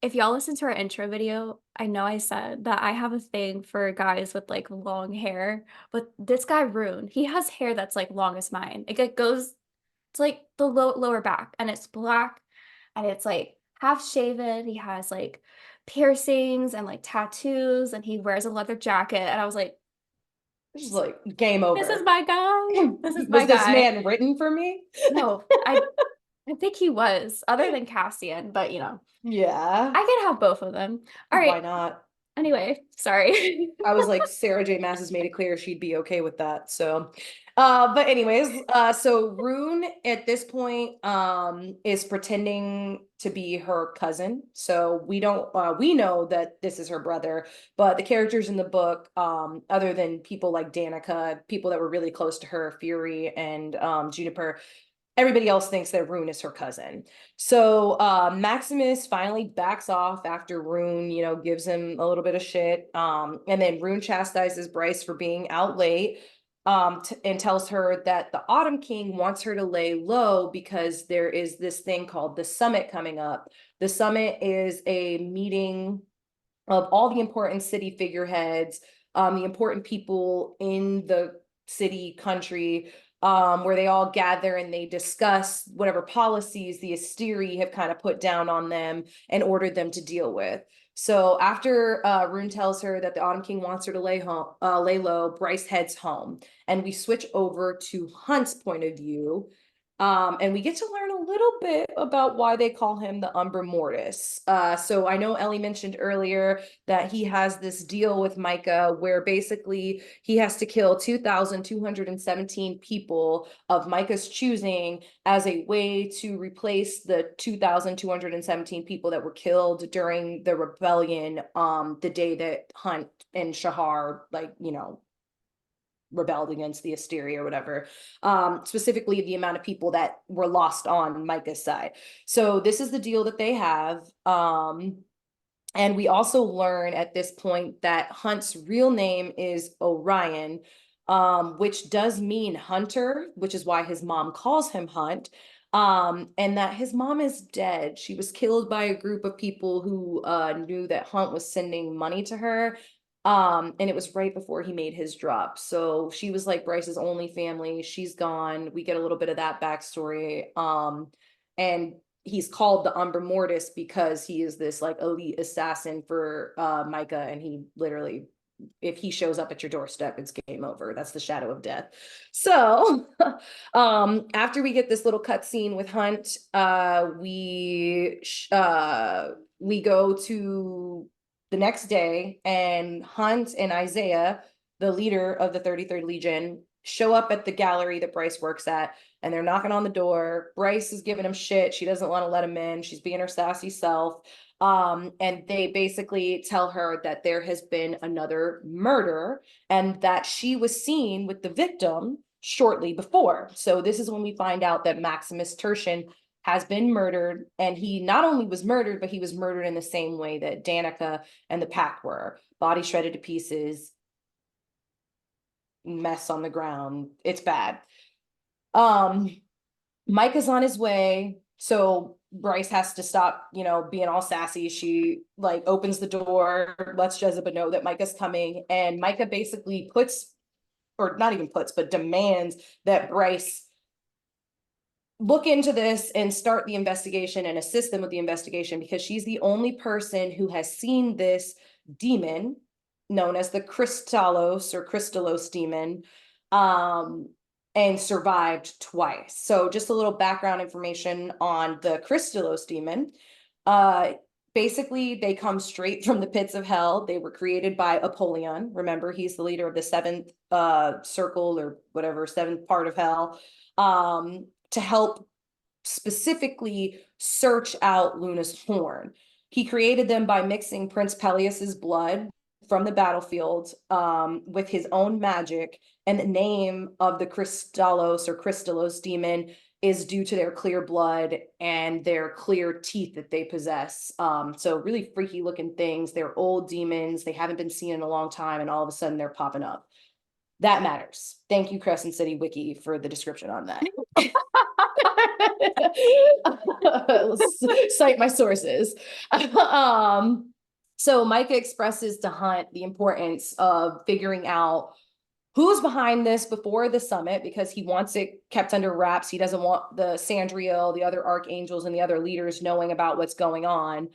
if y'all listen to our intro video, I know I said that I have a thing for guys with like long hair, but this guy Rune, he has hair that's like long as mine. It goes, it's like the lower back, and it's black, and it's like half shaven. He has like piercings and like tattoos, and he wears a leather jacket. And I was like, She's like, game over. this is my guy. This is my Was this guy. man written for me? No, I think he was, other than Cassian, but Yeah. I could have both of them. All right. Why not? Anyway, sorry. I was like, Sarah J. Maas has made it clear she'd be okay with that. So, but anyways, so Rune at this point, is pretending to be her cousin. So we don't, we know that this is her brother, but the characters in the book, other than people like Danica, people that were really close to her, Fury and, Juniper, everybody else thinks that Rune is her cousin. So Maximus finally backs off after Rune, gives him a little bit of shit. And then Rune chastises Bryce for being out late, and tells her that the Autumn King wants her to lay low because there is this thing called the Summit coming up. The Summit is a meeting of all the important city figureheads, the important people in the city, country, where they all gather and they discuss whatever policies the Asteri have kind of put down on them and ordered them to deal with. So after Rune tells her that the Autumn King wants her to lay low, Bryce heads home, and we switch over to Hunt's point of view. And we get to learn a little bit about why they call him the Umbra Mortis. So I know Ellie mentioned earlier that he has this deal with Micah where basically he has to kill 2,217 people of Micah's choosing as a way to replace the 2,217 people that were killed during the rebellion, the day that Hunt and Shahar, rebelled against the Asteri or whatever, specifically the amount of people that were lost on Micah's side. So this is the deal that they have. And we also learn at this point that Hunt's real name is Orion, which does mean hunter, which is why his mom calls him Hunt. And that his mom is dead. She was killed by a group of people who knew that Hunt was sending money to her. And it was right before he made his drop. So she was like Bryce's only family. She's gone. We get a little bit of that backstory. And he's called the Umbra Mortis because he is this like elite assassin for Micah. And he literally, if he shows up at your doorstep, it's game over. That's the shadow of death. So after we get this little cutscene with Hunt, we go to the next day, and Hunt and Isaiah, the leader of the 33rd Legion, show up at the gallery that Bryce works at, and they're knocking on the door. Bryce is giving him shit. She doesn't want to let him in. She's being her sassy self. And they basically tell her that there has been another murder and that she was seen with the victim shortly before. So this is when we find out that Maximus Tertian has been murdered, and he not only was murdered, but he was murdered in the same way that Danica and the pack were. Body shredded to pieces, mess on the ground. It's bad. Micah's on his way, so Bryce has to stop, being all sassy. She opens the door, lets Jezebel know that Micah's coming, and Micah basically demands that Bryce look into this and start the investigation and assist them with the investigation, because she's the only person who has seen this demon known as the Crystallos demon, and survived twice. So just a little background information on the Crystallos demon. Basically, they come straight from the pits of hell. They were created by Apollyon. Remember, he's the leader of the seventh circle, or whatever, seventh part of hell, to help specifically search out Luna's horn. He created them by mixing Prince Peleus's blood from the battlefield with his own magic, and the name of the Crystallos demon is due to their clear blood and their clear teeth that they possess. So really freaky looking things. They're old demons. They haven't been seen in a long time, and all of a sudden they're popping up. That matters. Thank you, Crescent City Wiki, for the description on that. Cite my sources. So Micah expresses to Hunt the importance of figuring out who's behind this before the summit, because he wants it kept under wraps. He doesn't want the Sandriel, the other archangels, and the other leaders knowing about what's going on.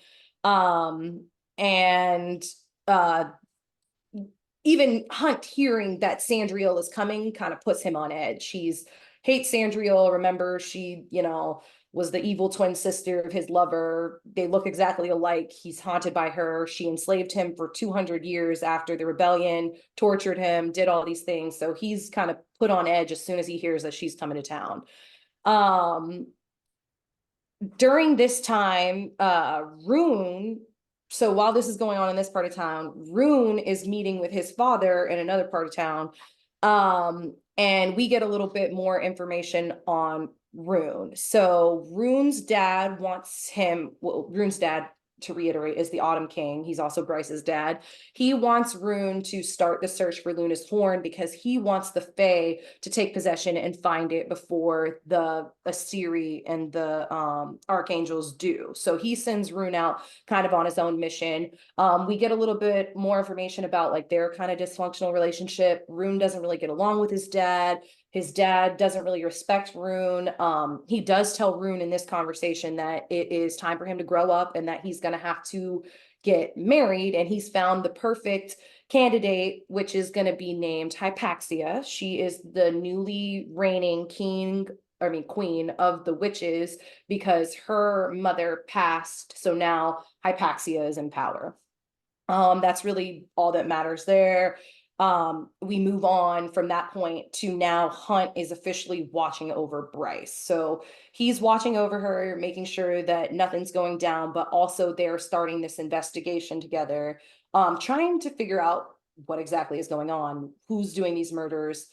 Even Hunt hearing that Sandriel is coming kind of puts him on edge. He's hates Sandriel. Remember, she, was the evil twin sister of his lover. They look exactly alike. He's haunted by her. She enslaved him for 200 years after the rebellion, tortured him, did all these things. So he's kind of put on edge as soon as he hears that she's coming to town. During this time, Rune, so while this is going on in this part of town, Rune is meeting with his father in another part of town. And we get a little bit more information on Rune. So Rune's dad wants him, well, Rune's dad, to reiterate, is the Autumn King. He's also Bryce's dad. He wants Rune to start the search for Luna's horn because he wants the Fae to take possession and find it before the Asiri and the archangels do. So he sends Rune out kind of on his own mission. We get a little bit more information about like their kind of dysfunctional relationship. Rune doesn't really get along with his dad. His dad doesn't really respect Rune. He does tell Rune in this conversation that it is time for him to grow up and that he's going to have to get married. And he's found the perfect candidate, which is going to be named Hypaxia. She is the newly reigning queen of the witches because her mother passed. So now Hypaxia is in power. That's really all that matters there. We move on from that point to now Hunt is officially watching over Bryce. So he's watching over her, making sure that nothing's going down, but also they're starting this investigation together, trying to figure out what exactly is going on, who's doing these murders,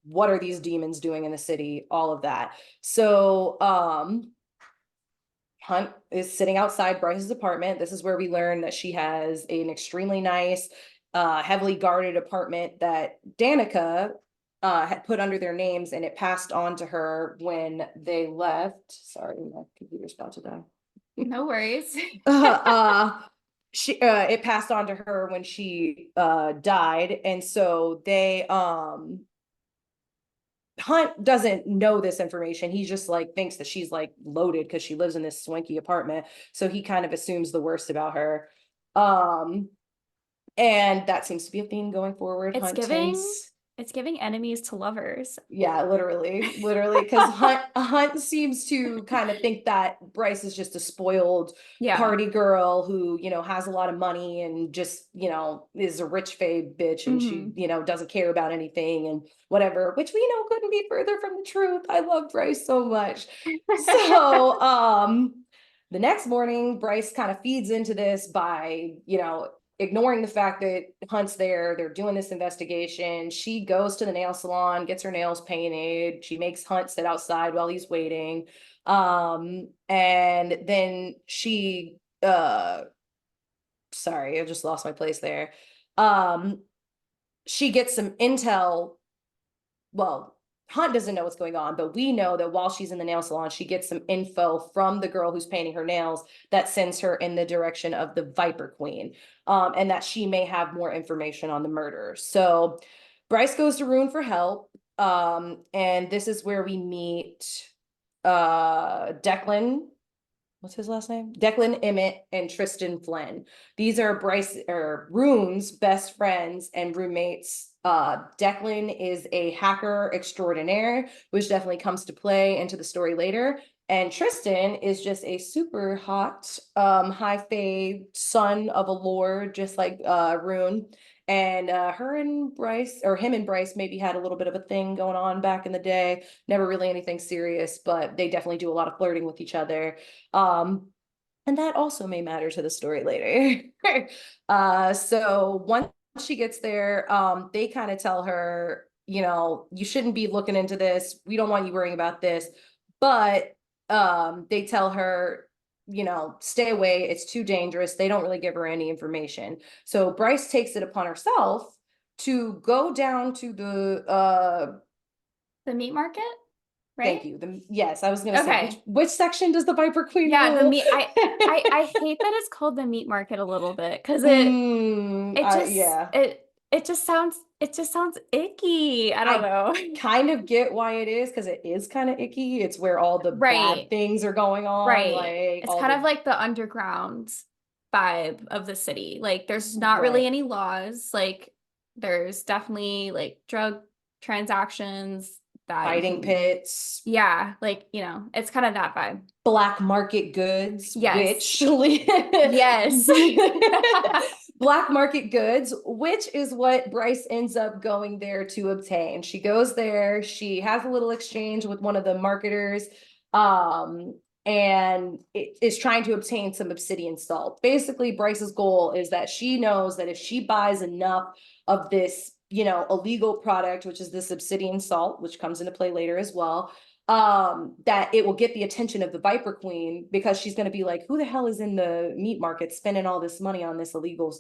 what are these demons doing in the city, all of that. So, Hunt is sitting outside Bryce's apartment. This is where we learn that she has an extremely nice, heavily guarded apartment that Danica had put under their names, and it passed on to her when they left. Sorry, my computer's about to die. No worries. It passed on to her when she died, and so they Hunt doesn't know this information. He just like thinks that she's like loaded because she lives in this swanky apartment. So he kind of assumes the worst about her. And that seems to be a theme going forward. It's giving enemies to lovers. Yeah, literally, because Hunt seems to kind of think that Bryce is just a spoiled party girl who, has a lot of money and just, is a rich fae bitch, and she, doesn't care about anything and whatever, which we know couldn't be further from the truth. I love Bryce so much. So, the next morning, Bryce kind of feeds into this by, ignoring the fact that Hunt's there. They're doing this investigation. She goes to the nail salon, gets her nails painted. She makes Hunt sit outside while he's waiting. And then she, sorry, I just lost my place there. She gets some intel. Well, Hunt doesn't know what's going on, but we know that while she's in the nail salon, she gets some info from the girl who's painting her nails that sends her in the direction of the Viper Queen, and that she may have more information on the murder. So Bryce goes to Rune for help, and this is where we meet Declan. What's his last name? Declan Emmett and Tristan Flynn. These are Rune's best friends and roommates. Declan is a hacker extraordinaire, which definitely comes to play into the story later. And Tristan is just a super hot, high fae son of a lord, just like Rune. And him and Bryce maybe had a little bit of a thing going on back in the day. Never really anything serious, but they definitely do a lot of flirting with each other. And that also may matter to the story later. So once she gets there, they kind of tell her, you shouldn't be looking into this. We don't want you worrying about this. But they tell her, stay away. It's too dangerous. They don't really give her any information. So Bryce takes it upon herself to go down to the meat market, right? Thank you. Yes, I was gonna say which section does the Viper Queen rule? The meat. I hate that it's called the meat market a little bit because it just sounds icky. I don't know. Kind of get why it is, because it is kind of icky. It's where all the bad things are going on. Right. Like it's kind of like the underground vibe of the city. Like there's not really any laws. Like there's definitely like drug transactions, hiding pits. Yeah, like, it's kind of that vibe. Black market goods. Yes. Yes. Black market goods, which is what Bryce ends up going there to obtain. She goes there, she has a little exchange with one of the marketers, and it is trying to obtain some obsidian salt. Basically, Bryce's goal is that she knows that if she buys enough of this, illegal product, which is this obsidian salt, which comes into play later as well, that it will get the attention of the Viper Queen, because she's going to be like, who the hell is in the meat market spending all this money on this illegal,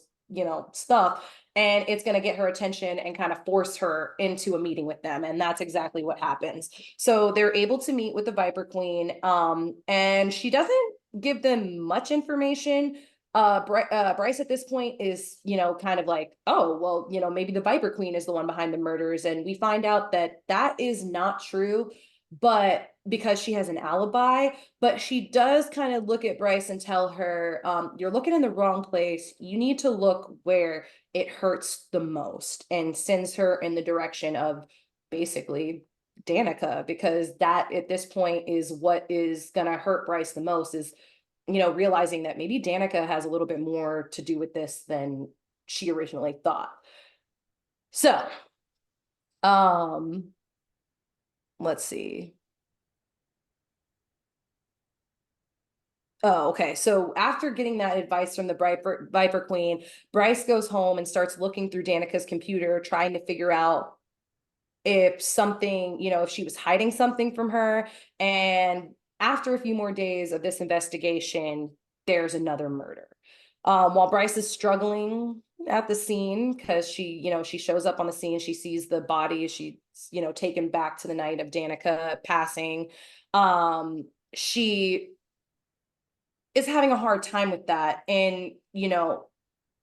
stuff? And it's going to get her attention and kind of force her into a meeting with them. And that's exactly what happens. So they're able to meet with the Viper Queen, and she doesn't give them much information. Bryce at this point is, kind of like, oh, well, maybe the Viper Queen is the one behind the murders. And we find out that that is not true, but because she has an alibi. But she does kind of look at Bryce and tell her, you're looking in the wrong place. You need to look where it hurts the most, and sends her in the direction of basically Danica, because that at this point is what is going to hurt Bryce the most, is realizing that maybe Danica has a little bit more to do with this than she originally thought. So, let's see. Oh, okay. So after getting that advice from the Viper Queen, Bryce goes home and starts looking through Danica's computer, trying to figure out if something, if she was hiding something from her. And after a few more days of this investigation, there's another murder. While Bryce is struggling at the scene, because she shows up on the scene, she sees the body, she's, taken back to the night of Danica passing. She is having a hard time with that. And,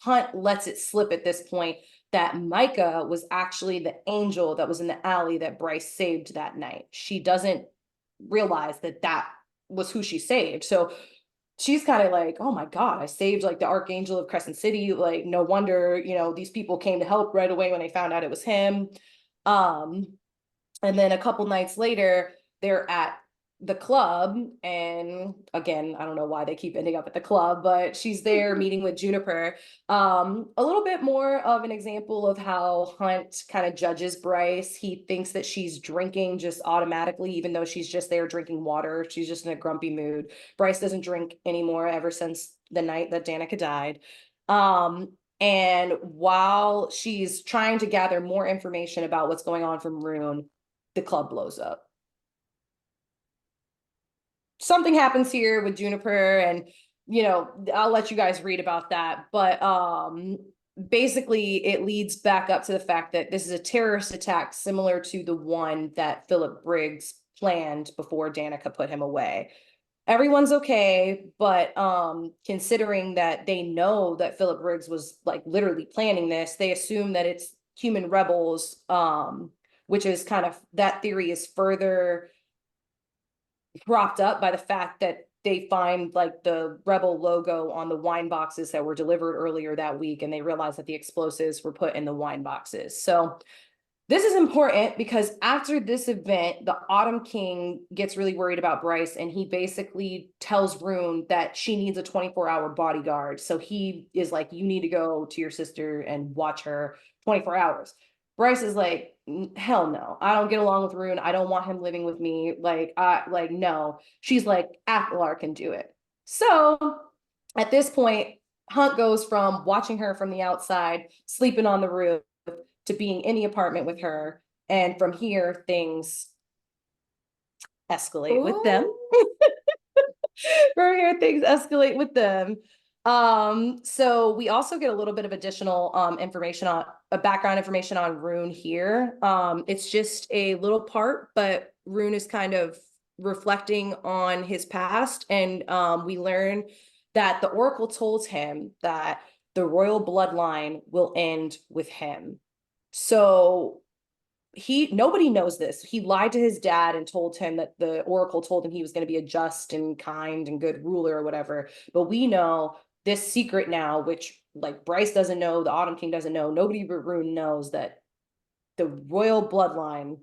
Hunt lets it slip at this point that Micah was actually the angel that was in the alley that Bryce saved that night. She doesn't realize that that was who she saved. So she's kind of like, oh my God, I saved like the Archangel of Crescent City. Like, no wonder, these people came to help right away when they found out it was him. And then a couple nights later, they're at the club, and again, I don't know why they keep ending up at the club, but she's there meeting with Juniper. A little bit more of an example of how Hunt kind of judges Bryce. He thinks that she's drinking just automatically, even though she's just there drinking water. She's just in a grumpy mood. Bryce doesn't drink anymore ever since the night that Danica died. And while she's trying to gather more information about what's going on from Rune, the club blows up. Something happens here with Juniper, and I'll let you guys read about that, but basically it leads back up to the fact that this is a terrorist attack similar to the one that Philip Briggs planned before Danica put him away. Everyone's okay, but considering that they know that Philip Briggs was like literally planning this, they assume that it's human rebels, which is kind of, that theory is further propped up by the fact that they find like the rebel logo on the wine boxes that were delivered earlier that week, and they realize that the explosives were put in the wine boxes. So this is important because after this event, the Autumn King gets really worried about Bryce, and he basically tells Rune that she needs a 24-hour bodyguard. So he is like, you need to go to your sister and watch her 24 hours. Bryce is like, hell no, I don't get along with Rune. I don't want him living with me. No. She's like, Aquilar can do it. So at this point, Hunt goes from watching her from the outside, sleeping on the roof, to being in the apartment with her. And from here, things escalate with them. From here, things escalate with them. So we also get a little bit of additional information on background information on Rune here. It's just a little part, but Rune is kind of reflecting on his past, and we learn that the Oracle told him that the royal bloodline will end with him. So nobody knows this. He lied to his dad and told him that the Oracle told him he was going to be a just and kind and good ruler or whatever. But we know this secret now, which like Bryce doesn't know, the Autumn King doesn't know, nobody but Rune knows, that the royal bloodline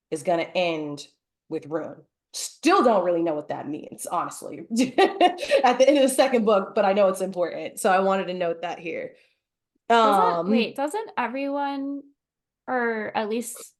is going to end with Rune. Still don't really know what that means, honestly, at the end of the second book, but I know it's important. So I wanted to note that here. Doesn't everyone, or at least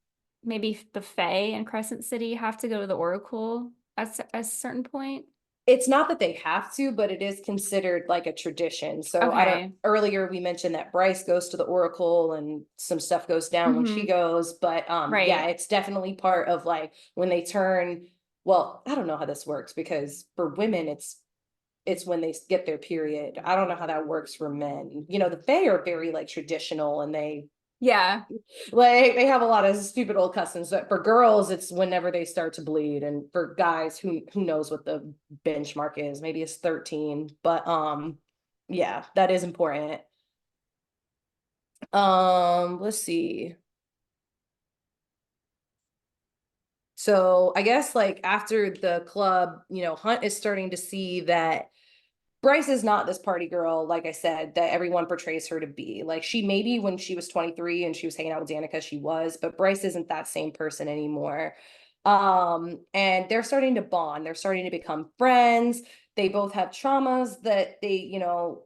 maybe the Fae in Crescent City, have to go to the Oracle at a certain point? It's not that they have to, but it is considered like a tradition. So Okay. Earlier we mentioned that Bryce goes to the Oracle and some stuff goes down when she goes, but Right. yeah, it's definitely part of like when they turn well, I don't know how this works because for women, it's when they get their period. I don't know how that works for men. You know, the Fae are very like traditional and Yeah. they have a lot of stupid old customs. But for girls, it's whenever they start to bleed. And for guys, who knows what the benchmark is? Maybe it's 13. But yeah, that is important. Let's see. So I guess like after the club, Hunt is starting to see that Bryce is not this party girl, like I said, that everyone portrays her to be. Like she maybe when she was 23 and she was hanging out with Danica, she was, but Bryce isn't that same person anymore. And they're starting to bond, they're starting to become friends. They both have traumas that they,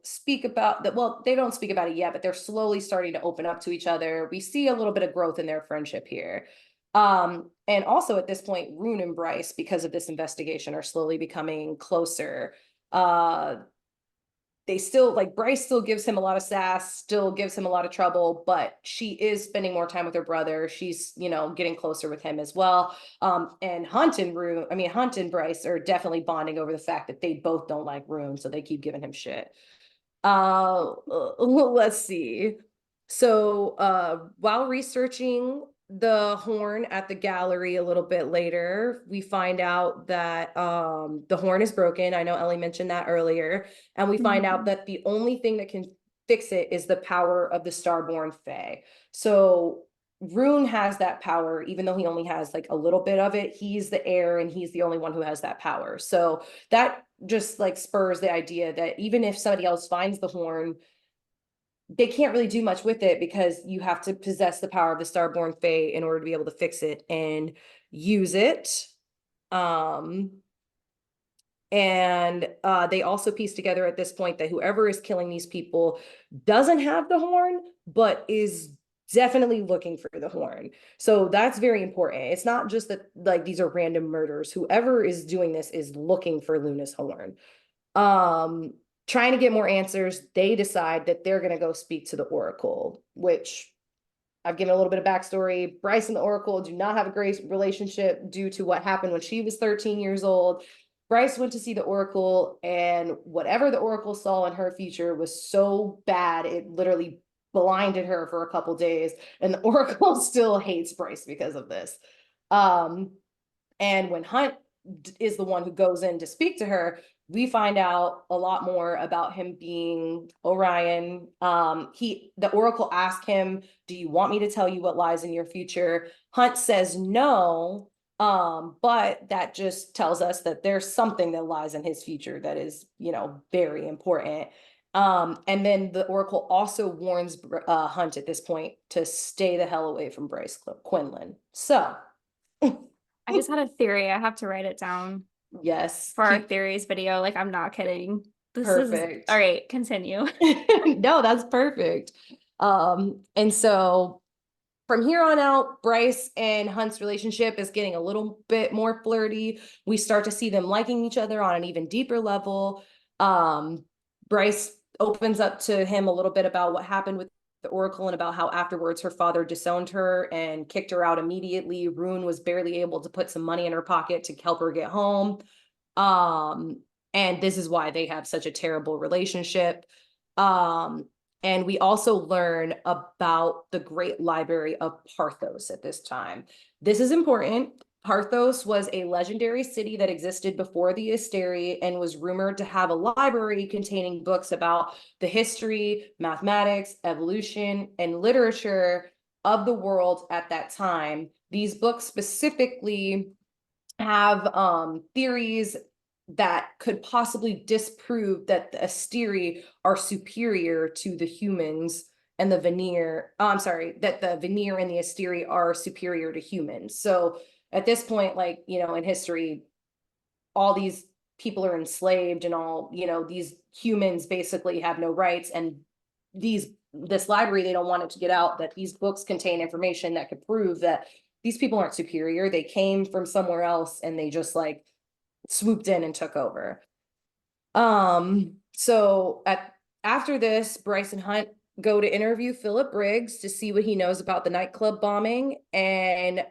speak about that. Well, they don't speak about it yet, but they're slowly starting to open up to each other. We see a little bit of growth in their friendship here. And also at this point, Rune and Bryce, because of this investigation, are slowly becoming closer. They still like Bryce still gives him a lot of sass, still gives him a lot of trouble, but she is spending more time with her brother. She's, getting closer with him as well. And Hunt and Bryce are definitely bonding over the fact that they both don't like Rune, so they keep giving him shit. Let's see. So, while researching the horn at the gallery a little bit later, we find out that the horn is broken. I know Ellie mentioned that earlier. And we find out that the only thing that can fix it is the power of the Starborn Fae. So Rune has that power, even though he only has like a little bit of it. He's the heir and he's the only one who has that power. So that just like spurs the idea that even if somebody else finds the horn, they can't really do much with it because you have to possess the power of the Starborn Fae in order to be able to fix it and use it. And they also piece together at this point that whoever is killing these people doesn't have the horn, but is definitely looking for the horn. So that's very important. It's not just that like these are random murders. Whoever is doing this is looking for Luna's horn. Trying to get more answers, they decide that they're going to go speak to the Oracle, which I've given a little bit of backstory. Bryce and the Oracle do not have a great relationship due to what happened when she was 13 years old. Bryce went to see the Oracle, and whatever the Oracle saw in her future was so bad, it literally blinded her for a couple days. And the Oracle still hates Bryce because of this. And when Hunt is the one who goes in to speak to her, we find out a lot more about him being Orion. The Oracle asked him, "Do you want me to tell you what lies in your future?" Hunt says no, but that just tells us that there's something that lies in his future that is, very important. And then the Oracle also warns Hunt at this point to stay the hell away from Bryce Quinlan. So I just had a theory. I have to write it down yes, for our theories video. Like, I'm not kidding. This is perfect. all right. Continue. No, that's perfect. And so from here on out, Bryce and Hunt's relationship is getting a little bit more flirty. We start to see them liking each other on an even deeper level. Bryce opens up to him a little bit about what happened with the Oracle and about how afterwards her father disowned her and kicked her out immediately. Rune was barely able to put some money in her pocket to help her get home. And this is why they have such a terrible relationship. And we also learn about the Great Library of Parthos at this time. This is important. Parthos was a legendary city that existed before the Asteri and was rumored to have a library containing books about the history, mathematics, evolution, and literature of the world at that time. These books specifically have theories that could possibly disprove that the Asteri are superior to the humans and the Veneer. I'm sorry, that the Veneer and the Asteri are superior to humans. So at this point, like, in history, all these people are enslaved and all, these humans basically have no rights. And this library, they don't want it to get out that these books contain information that could prove that these people aren't superior. They came from somewhere else and they just like swooped in and took over. So after this, Bryce and Hunt go to interview Philip Briggs to see what he knows about the nightclub bombing. And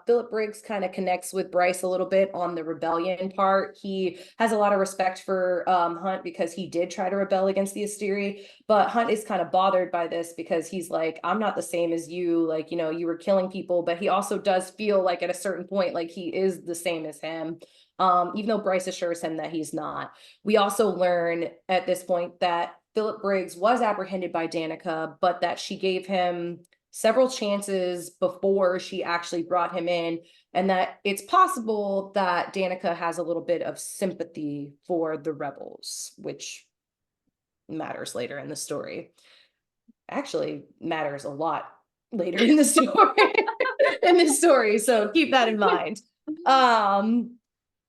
Philip Briggs kind of connects with Bryce a little bit on the rebellion part. He has a lot of respect for Hunt because he did try to rebel against the Asteri, but Hunt is kind of bothered by this because he's like, I'm not the same as you. Like, you know, you were killing people, but he also does feel like at a certain point, like he is the same as him. Even though Bryce assures him that he's not. We also learn at this point that Philip Briggs was apprehended by Danica, but that she gave him several chances before she actually brought him in, and that it's possible that Danica has a little bit of sympathy for the rebels, which matters later in the story. Actually matters a lot later in the story. So keep that in mind.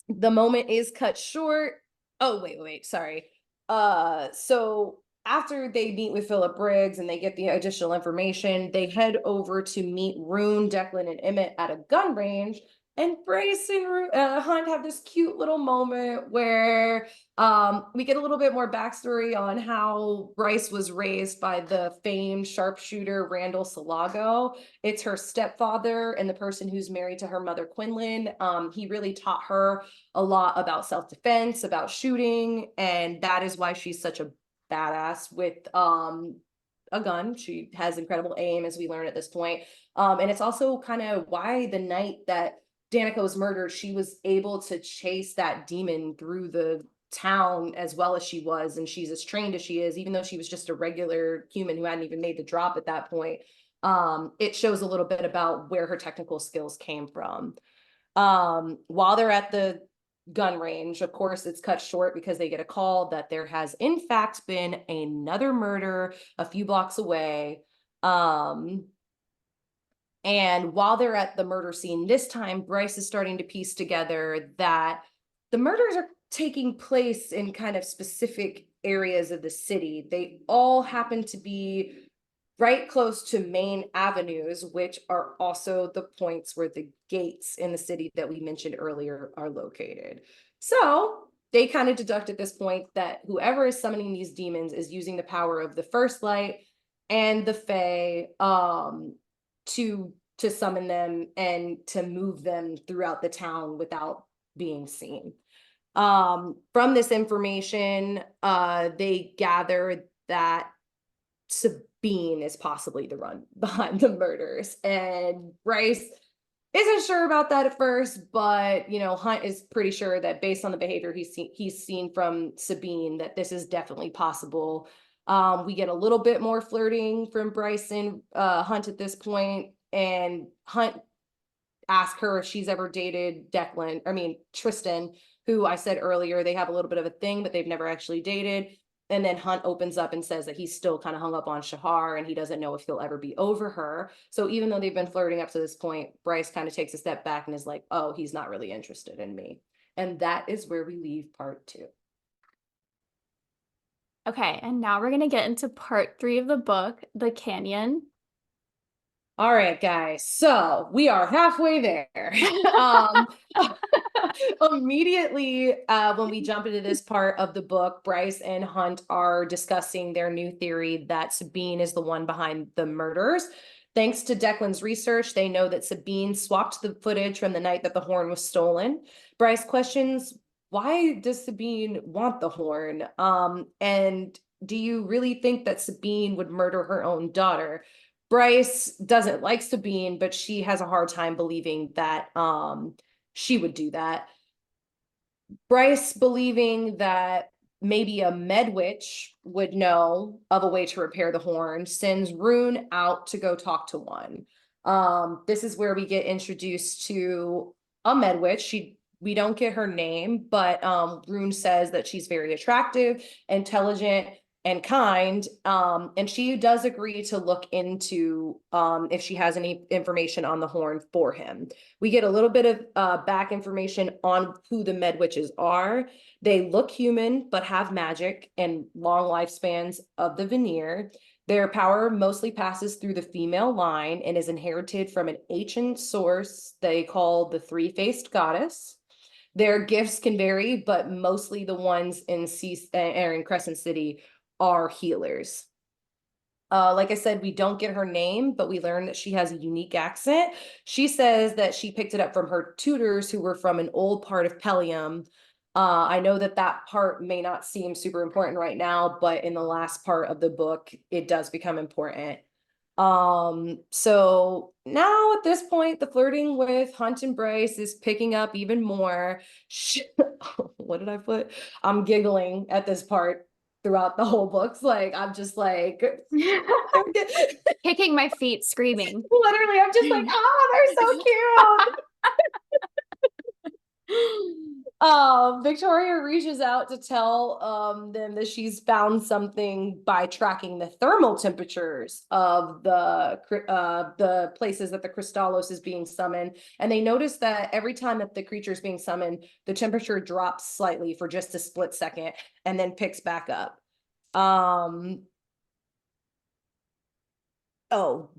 The moment is cut short. Oh, wait, sorry. So after they meet with Philip Briggs and they get the additional information, they head over to meet Rune, Declan, and Emmett at a gun range. And Bryce and Hunt have this cute little moment where we get a little bit more backstory on how Bryce was raised by the famed sharpshooter Randall Salago. It's her stepfather and the person who's married to her mother, Quinlan. He really taught her a lot about self-defense, about shooting, and that is why she's such a badass with a gun. She has incredible aim, as we learn at this point. And it's also kind of why the night that Danica was murdered, she was able to chase that demon through the town as well as she was, and she's as trained as she is, even though she was just a regular human who hadn't even made the drop at that point. It shows a little bit about where her technical skills came from. While they're at the gun range, of course, it's cut short because they get a call that there has in fact been another murder a few blocks away. And while they're at the murder scene this time, Bryce is starting to piece together that the murders are taking place in kind of specific areas of the city. They all happen to be right close to main avenues, which are also the points where the gates in the city that we mentioned earlier are located. So they kind of deduct at this point that whoever is summoning these demons is using the power of the First Light and the Fae to summon them and to move them throughout the town without being seen. From this information, they gather that Sabine is possibly the one behind the murders, and Bryce isn't sure about that at first, but you know, Hunt is pretty sure that based on the behavior he's seen from Sabine, that this is definitely possible. We get a little bit more flirting from Bryce and Hunt at this point, and Hunt asks her if she's ever dated Tristan, who I said earlier, they have a little bit of a thing, but they've never actually dated. And then Hunt opens up and says that he's still kind of hung up on Shahar and he doesn't know if he'll ever be over her. So even though they've been flirting up to this point, Bryce kind of takes a step back and is like, oh, he's not really interested in me. And that is where we leave part 2. Okay, and now we're going to get into part 3 of the book, The Canyon. All right, guys. So we are halfway there. Immediately, when we jump into this part of the book, Bryce and Hunt are discussing their new theory that Sabine is the one behind the murders. Thanks to Declan's research, they know that Sabine swapped the footage from the night that the horn was stolen. Bryce questions, why does Sabine want the horn? And do you really think that Sabine would murder her own daughter? Bryce doesn't like Sabine, but she has a hard time believing that she would do that. Bryce, believing that maybe a med witch would know of a way to repair the horn, sends Rune out to go talk to one. This is where we get introduced to a med witch. We don't get her name, but Rune says that she's very attractive, intelligent, and kind, and she does agree to look into if she has any information on the horn for him. We get a little bit of back information on who the med witches are. They look human, but have magic and long lifespans of the veneer. Their power mostly passes through the female line and is inherited from an ancient source they call the three-faced goddess. Their gifts can vary, but mostly the ones in Crescent City are healers. Like I said, we don't get her name, but we learn that she has a unique accent. She says that she picked it up from her tutors who were from an old part of Pelium. I know that that part may not seem super important right now, but in the last part of the book, it does become important. So now at this point, the flirting with Hunt and Bryce is picking up even more. What did I put? I'm giggling at this part throughout the whole books. Like, I'm just like, Kicking my feet, screaming. literally, I'm just like, oh, they're so cute. Victoria reaches out to tell them that she's found something by tracking the thermal temperatures of the places that the Crystallos is being summoned, and they notice that every time that the creature is being summoned, the temperature drops slightly for just a split second and then picks back up. Oh,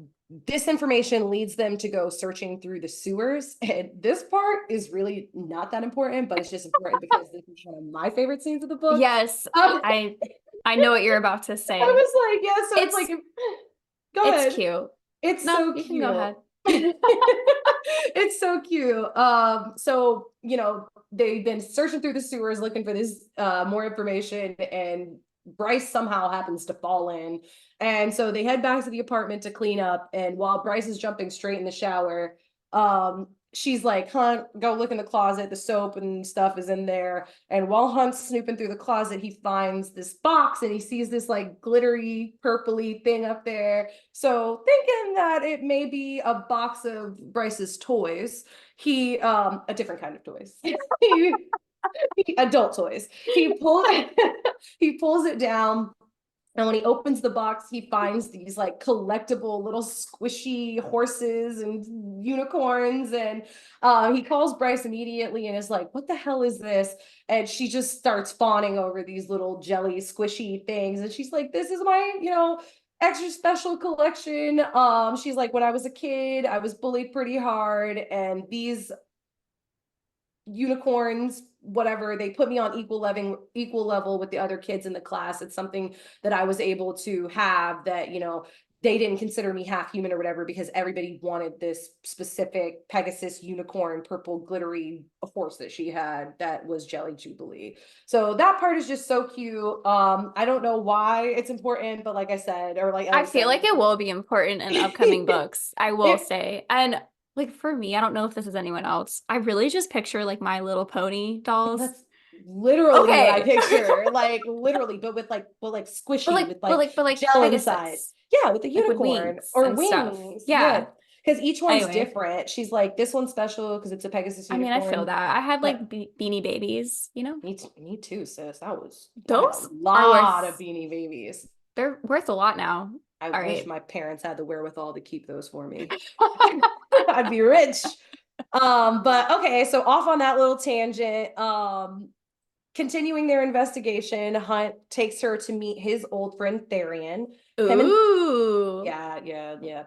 this information leads them to go searching through the sewers. And this part is really not that important, but it's just important because this is one of my favorite scenes of the book. Yes, I know what you're about to say. I was like, yeah, so it's like, go ahead. It's cute. It's No, so you cute. can go ahead. It's so cute. So, you know, they've been searching through the sewers looking for this more information, and Bryce somehow happens to fall in. And so they head back to the apartment to clean up. And while Bryce is jumping straight in the shower, she's like, Hunt, go look in the closet. The soap and stuff is in there. And while Hunt's snooping through the closet, he finds this box and he sees this like glittery, purpley thing up there. So thinking that it may be a box of Bryce's toys, he, a different kind of toys. Adult toys. He pulls he pulls it down, and when he opens the box, he finds these like collectible little squishy horses and unicorns. And he calls Bryce immediately and is like, what the hell is this? And she just starts fawning over these little jelly squishy things. And she's like, this is my, you know, extra special collection. She's like, when I was a kid, I was bullied pretty hard. And these unicorns, whatever, they put me on equal level with the other kids in the class. It's something that I was able to have, that, you know, they didn't consider me half human or whatever, because everybody wanted this specific Pegasus unicorn purple glittery horse that she had that was Jelly Jubilee. So that part is just so cute. I don't know why it's important, but like I said, or like Ellie I feel said, like it will be important in upcoming books, I will say. And like for me, I don't know if this is anyone else. I really just picture like My Little Pony dolls. that's literally what I Okay. picture, like literally, but like squishy, with like gel inside. Pegasus. Yeah, with the Like with unicorn wings or and stuff. wings. Yeah, Yeah. because each one's Anyway, different. She's like, this one's special because it's a Pegasus I mean, I feel unicorn. that. I had But like Beanie Babies, you know? me too, sis. I had a Those are lot of worth, Beanie Babies. they're worth a lot now. I All wish right. my parents had the wherewithal to keep those for me. I'd be rich. But okay, so off on that little tangent. Continuing their investigation, Hunt takes her to meet his old friend Therian. Him and Ooh. yeah.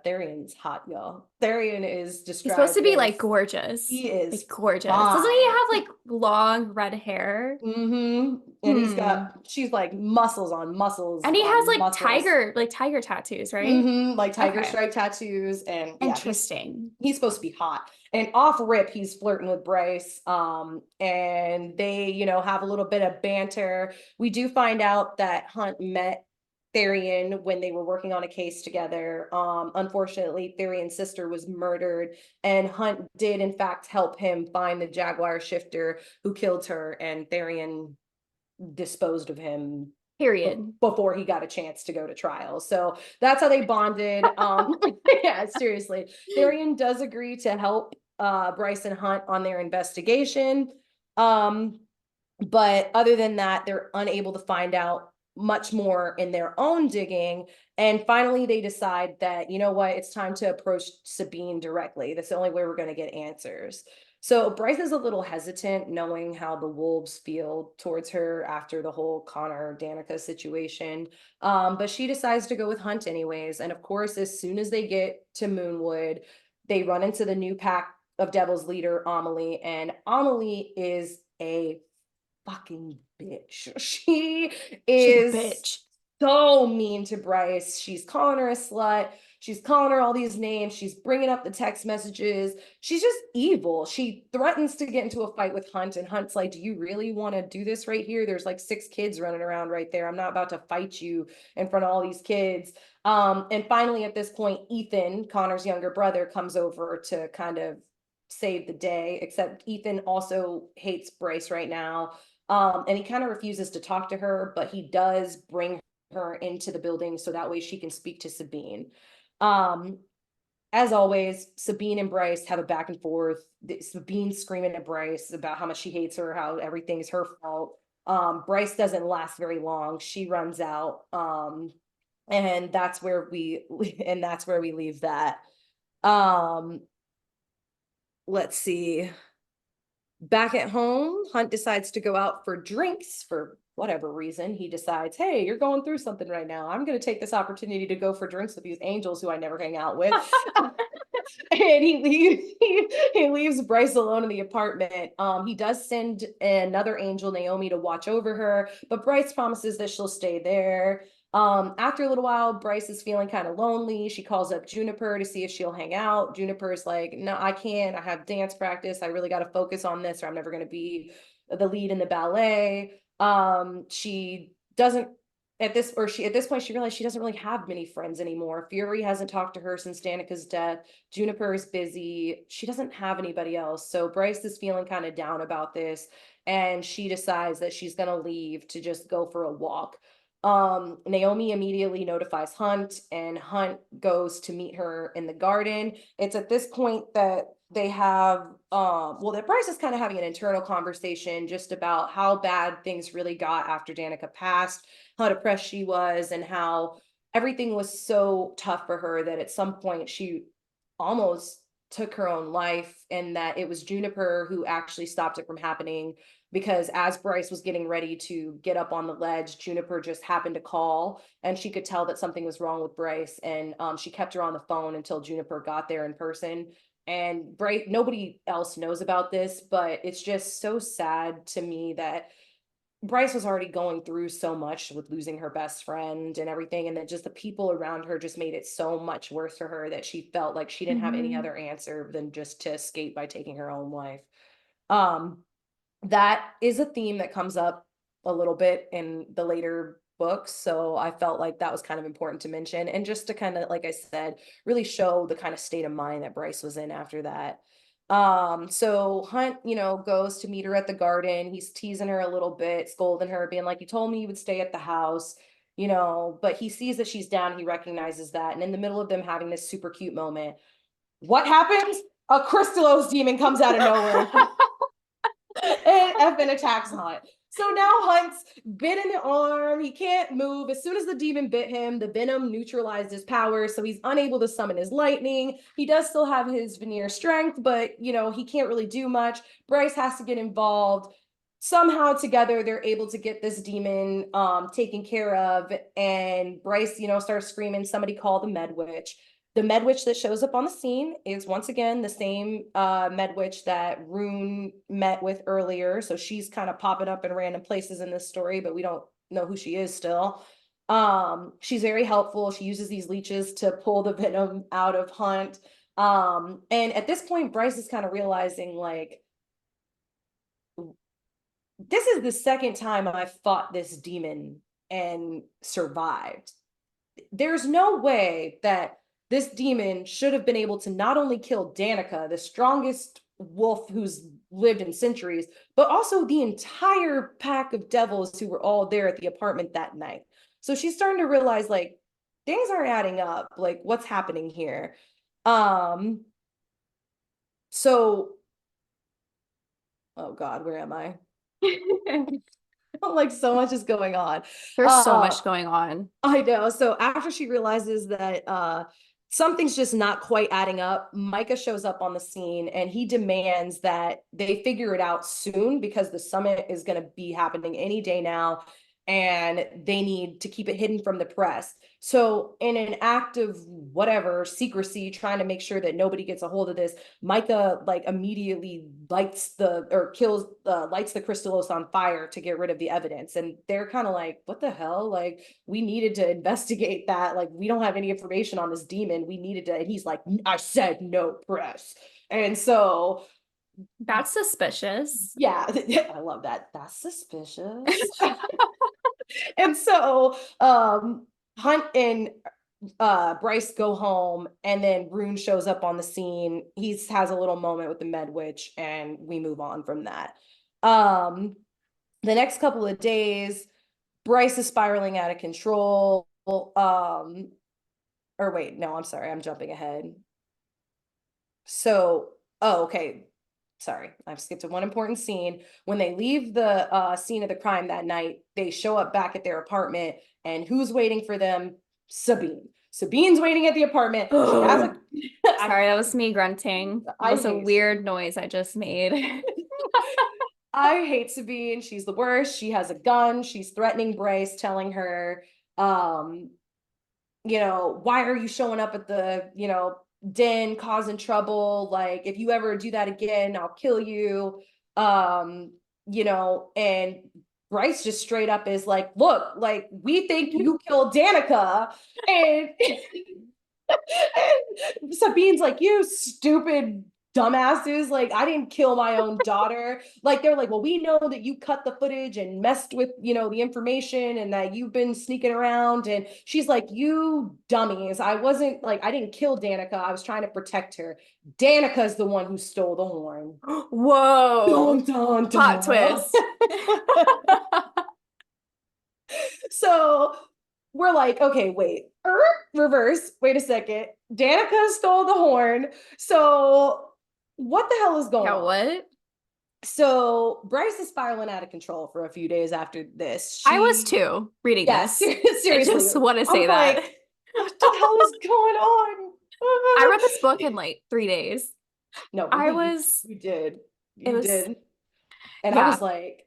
Therian's hot, y'all. Therian is He's supposed to described be as, like gorgeous. he is Like gorgeous. Doesn't he fine. have like long red hair? Mm-hmm. And Hmm. she's like muscles on muscles And he has on muscles. like tiger tattoos, right? Mm-hmm. Like tiger Okay. stripe tattoos, and yeah, Interesting. he's supposed to be hot. And off rip, he's flirting with Bryce. And they, you know, have a little bit of banter. We do find out that Hunt met Therian when they were working on a case together. Unfortunately, Therian's sister was murdered, and Hunt did in fact help him find the Jaguar shifter who killed her, and Therian disposed of him Period. before he got a chance to go to trial. So that's how they bonded. Yeah, seriously. Therian does agree to help Bryce and Hunt on their investigation. But other than that, they're unable to find out much more in their own digging. And finally, they decide that, you know what, it's time to approach Sabine directly. That's the only way we're going to get answers. So Bryce is a little hesitant, knowing how the wolves feel towards her after the whole Connor Danica situation. But she decides to go with Hunt anyways. And of course, as soon as they get to Moonwood, they run into the new pack of Devil's leader, Amelie. And Amelie is a fucking bitch. She She's a is bitch. so mean to Bryce. She's calling her a slut. She's calling her all these names. She's bringing up the text messages. She's just evil. She threatens to get into a fight with Hunt, and Hunt's like, do you really want to do this right here? There's like 6 kids running around right there. I'm not about to fight you in front of all these kids. And finally, at this point, Ethan, Connor's younger brother, comes over to kind of save the day, except Ethan also hates Bryce right now. And he kind of refuses to talk to her, but he does bring her into the building so that way she can speak to Sabine. Um, as always, Sabine and Bryce have a back and forth. Sabine screaming at Bryce about how much she hates her, how everything's her fault. Bryce doesn't last very long. She runs out. And that's where we leave that. Let's see. Back at home, Hunt decides to go out for drinks for whatever reason. He decides, hey, you're going through something right now. I'm going to take this opportunity to go for drinks with these angels who I never hang out with. And he leaves Bryce alone in the apartment. He does send another angel, Naomi, to watch over her, but Bryce promises that she'll stay there. After a little while, Bryce is feeling kind of lonely. She calls up Juniper to see if she'll hang out. Juniper's like, no, I can't. I have dance practice. I really got to focus on this, or I'm never going to be the lead in the ballet. She doesn't at this point she realized she doesn't really have many friends anymore. Fury hasn't talked to her since Danica's death. Juniper is busy. She doesn't have anybody else. So Bryce is feeling kind of down about this, and she decides that she's going to leave to just go for a walk. Naomi immediately notifies Hunt, and Hunt goes to meet her in the garden. It's at this point that they have that Bryce is kind of having an internal conversation just about how bad things really got after Danica passed, how depressed she was, and how everything was so tough for her that at some point she almost took her own life, and that it was Juniper who actually stopped it from happening, because as Bryce was getting ready to get up on the ledge, Juniper just happened to call, and she could tell that something was wrong with Bryce, and she kept her on the phone until Juniper got there in person. And Bryce, nobody else knows about this, but it's just so sad to me that Bryce was already going through so much with losing her best friend and everything, and that just the people around her just made it so much worse for her that she felt like she didn't have any other answer than just to escape by taking her own life. That is a theme that comes up a little bit in the later books, so I felt like that was kind of important to mention, and just to kind of, like I said, really show the kind of state of mind that Bryce was in after that. So Hunt, goes to meet her at the garden. He's teasing her a little bit, scolding her, being like, you told me you would stay at the house, but he sees that she's down. He recognizes that. And in the middle of them having this super cute moment, what happens? A Crystallos demon comes out of nowhere and effing attacks Hunt. So now Hunt's bit in the arm. He can't move. As soon as the demon bit him, the venom neutralized his power, so he's unable to summon his lightning. He does still have his veneer strength, but, he can't really do much. Bryce has to get involved. Somehow together, they're able to get this demon taken care of, and Bryce, starts screaming, somebody call the Med Witch. The Med Witch that shows up on the scene is once again the same Med Witch that Rune met with earlier. So she's kind of popping up in random places in this story, but we don't know who she is still. She's very helpful. She uses these leeches to pull the venom out of Hunt. And at this point, Bryce is kind of realizing, like, this is the second time I've fought this demon and survived. There's no way that this demon should have been able to not only kill Danica, the strongest wolf who's lived in centuries, but also the entire pack of devils who were all there at the apartment that night. So she's starting to realize, like, things aren't adding up. Like, what's happening here? So, oh God, where am I? Like, so much is going on. There's so much going on. I know. So after she realizes that something's just not quite adding up, Micah shows up on the scene, and he demands that they figure it out soon, because the summit is going to be happening any day now. and they need to keep it hidden from the press. So in an act of whatever secrecy, trying to make sure that nobody gets a hold of this, Micah like immediately lights the crystallos on fire to get rid of the evidence. And they're kind of like, what the hell? Like, we needed to investigate that. Like, we don't have any information on this demon. We needed to. And he's like, I said no press. And so That's suspicious. yeah, I love that. That's suspicious. And so Hunt and Bryce go home, and then Rune shows up on the scene. He has a little moment with the Med Witch, and we move on from that. The next couple of days, Bryce is spiraling out of control. Or wait, no, I'm sorry, I'm jumping ahead. So, oh, okay. Sorry, I've skipped to one important scene. When they leave the scene of the crime that night, they show up back at their apartment, and who's waiting for them? Sabine. Sabine's waiting at the apartment. She has a Sorry, that was me grunting. That was a weird noise I just made. I hate Sabine. She's the worst. She has a gun. She's threatening Bryce, telling her, why are you showing up at the, den causing trouble? Like, if you ever do that again, I'll kill you. And Bryce just straight up is like, look, like, we think you killed Danica. And Sabine's like, you stupid dumbasses, like, I didn't kill my own daughter. Like, they're like, well, we know that you cut the footage and messed with the information, and that you've been sneaking around. And she's like, you dummies, I didn't kill Danica, I was trying to protect her. Danica's the one who stole the horn. Whoa. Dun, dun, dun. Plot twist. So we're like, okay, wait, reverse, wait a second. Danica stole the horn. So what the hell is going on? What? So Bryce is spiraling out of control for a few days after this. I was too reading this. Seriously. I just want to say that. Like, what the hell is going on? I read this book in like 3 days. No, you did. You did. And yeah. I was like,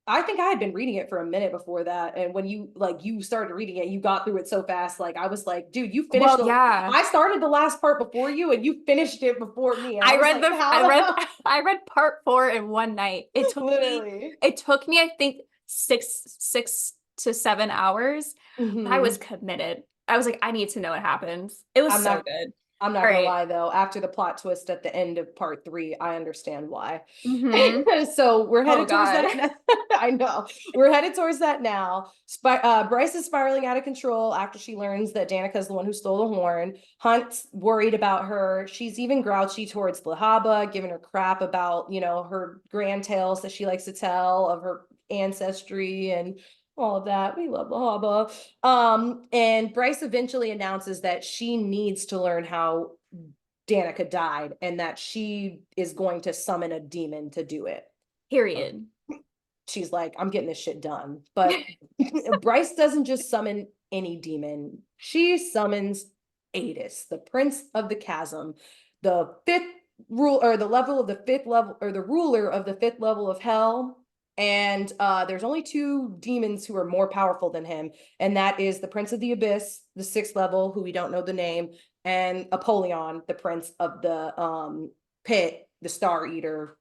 I think I had been reading it for a minute before that. And when you started reading it, you got through it so fast. Like, I was like, dude, you finished I started the last part before you, and you finished it before me. And I read part 4 in one night. It took me, I think 6 to 7 hours. Mm-hmm. I was committed. I was like, I need to know what happens. It was so good. I'm not gonna lie though, after the plot twist at the end of part 3, I understand why. Mm-hmm. So we're headed towards that. I know. We're headed towards that now. Bryce is spiraling out of control after she learns that Danica's the one who stole the horn. Hunt's worried about her. She's even grouchy towards Lahaba, giving her crap about, her grand tales that she likes to tell of her ancestry and all of that. We love Lahaba. And Bryce eventually announces that she needs to learn how Danica died, and that she is going to summon a demon to do it. Period. She's like, I'm getting this shit done. But Bryce doesn't just summon any demon. She summons Adis, the Prince of the Chasm, the ruler of the 5th level of hell. And there's only 2 demons who are more powerful than him, and that is the Prince of the Abyss, the 6th level, who we don't know the name, and Apollyon, the Prince of the Pit, the Star Eater,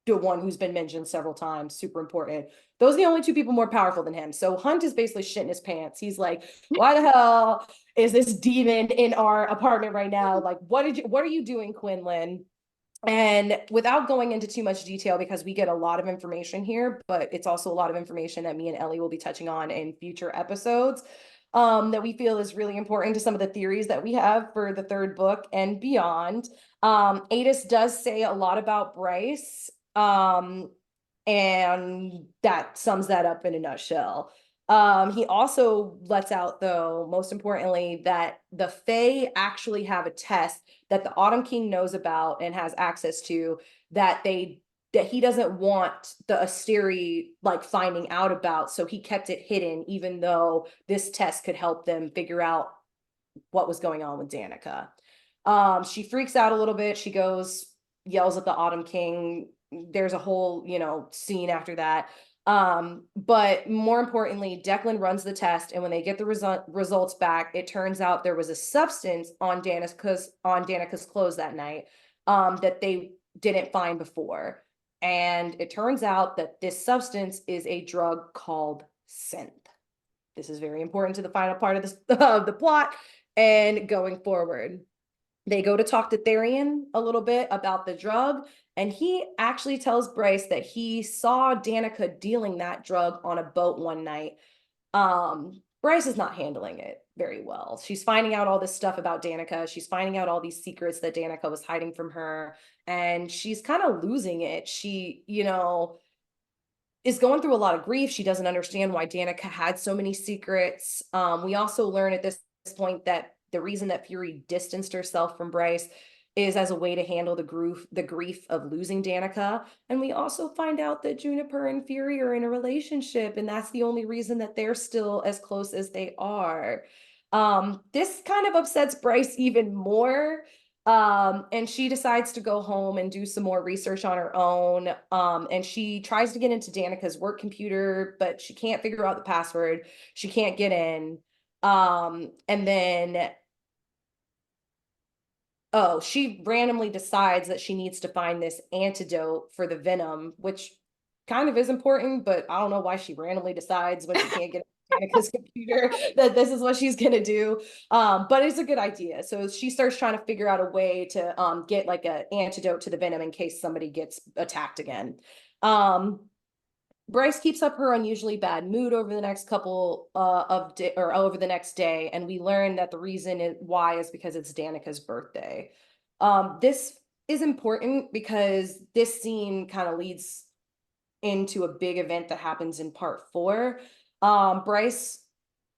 the one who's been mentioned several times, super important. Those are the only 2 people more powerful than him. So Hunt is basically shitting his pants. He's like, why the hell is this demon in our apartment right now? Like, what are you doing, Quinlan? And without going into too much detail, because we get a lot of information here, but it's also a lot of information that me and Ellie will be touching on in future episodes, that we feel is really important to some of the theories that we have for the 3rd book and beyond. Adis does say a lot about Bryce, and that sums that up in a nutshell. He also lets out, though, most importantly, that the Fae actually have a test that the Autumn King knows about and has access to, that he doesn't want the Asteri finding out about, so he kept it hidden, even though this test could help them figure out what was going on with Danica. She freaks out a little bit. She goes, yells at the Autumn King. There's a whole, scene after that. But more importantly, Declan runs the test, and when they get the results back, it turns out there was a substance on Danica's clothes that night that they didn't find before. And it turns out that this substance is a drug called synth. This is very important to the final part of this of the plot and going forward. They go to talk to Therian a little bit about the drug, and he actually tells Bryce that he saw Danica dealing that drug on a boat one night. Bryce is not handling it very well. She's finding out all this stuff about Danica. She's finding out all these secrets that Danica was hiding from her, and she's kind of losing it. She, is going through a lot of grief. She doesn't understand why Danica had so many secrets. We also learn at this point that the reason that Fury distanced herself from Bryce is as a way to handle the grief of losing Danica. And we also find out that Juniper and Fury are in a relationship, and that's the only reason that they're still as close as they are. This kind of upsets Bryce even more. And she decides to go home and do some more research on her own. And she tries to get into Danica's work computer, but she can't figure out the password. She can't get in. And then, she randomly decides that she needs to find this antidote for the venom, which kind of is important, but I don't know why she randomly decides when she can't get Danica's computer that this is what she's gonna do. But it's a good idea. So she starts trying to figure out a way to get like an antidote to the venom in case somebody gets attacked again. Bryce keeps up her unusually bad mood over the next couple or over the next day, and we learn that the reason why is because it's Danica's birthday. This is important because this scene kind of leads into a big event that happens in part 4. Bryce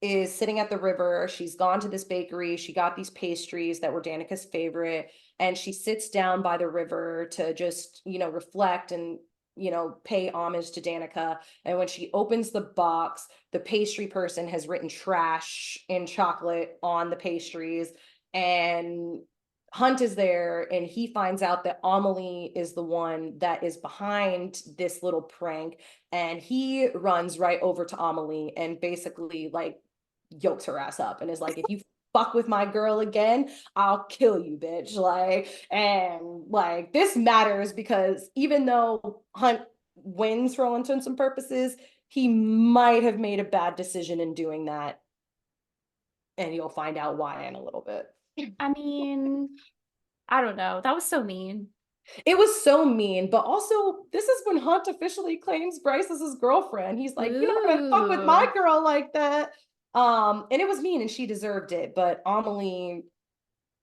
is sitting at the river. She's gone to this bakery. She got these pastries that were Danica's favorite, and she sits down by the river to just, reflect and pay homage to Danica. And when she opens the box, the pastry person has written trash in chocolate on the pastries. And Hunt is there, and he finds out that Amelie is the one that is behind this little prank. And he runs right over to Amelie and basically like yokes her ass up and is like, if you fuck with my girl again, I'll kill you, bitch. This matters because even though Hunt wins for all intents and purposes, he might have made a bad decision in doing that. And you'll find out why in a little bit. I mean, I don't know. That was so mean. It was so mean, but also this is when Hunt officially claims Bryce as his girlfriend. He's like, you're not gonna fuck with my girl like that. And it was mean and she deserved it, but Amelie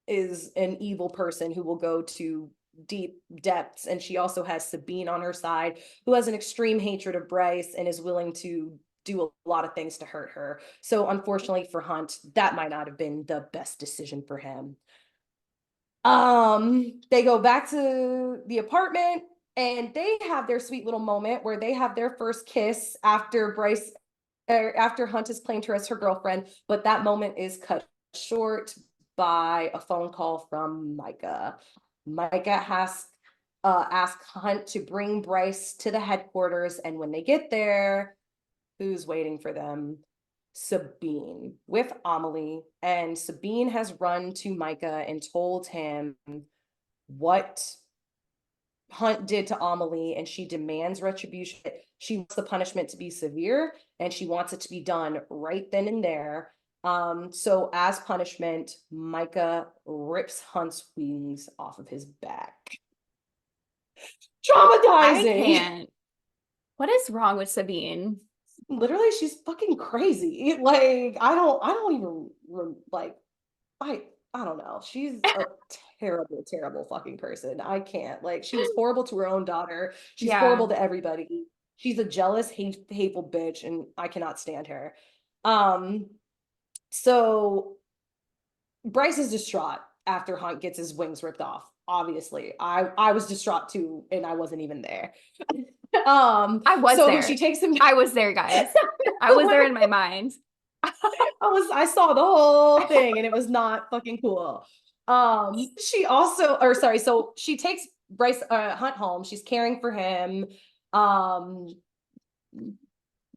is an evil person who will go to deep depths, and she also has Sabine on her side, who has an extreme hatred of Bryce and is willing to do a lot of things to hurt her. So unfortunately for Hunt, that might not have been the best decision for him. They go back to the apartment and they have their sweet little moment where they have their first kiss after Hunt has claimed her as her girlfriend, but that moment is cut short by a phone call from Micah. Micah has asked Hunt to bring Bryce to the headquarters, and when they get there, who's waiting for them? Sabine with Amelie, and Sabine has run to Micah and told him what Hunt did to Amelie, and she demands retribution. She wants the punishment to be severe, and she wants it to be done right then and there. So as punishment, Micah rips Hunt's wings off of his back. Traumatizing. I can't. What is wrong with Sabine? Literally, she's fucking crazy. Like, I don't even like, I don't know. She's a terrible, terrible fucking person. I can't. Like, she was horrible to her own daughter. She's horrible to everybody. She's a jealous, hateful bitch, and I cannot stand her. So Bryce is distraught after Hunt gets his wings ripped off. Obviously, I was distraught too, and I wasn't even there. I was so there. She takes him. I was there, guys. I was there in my mind. I saw the whole thing, and it was not fucking cool. She also, so she takes Bryce Hunt home. She's caring for him.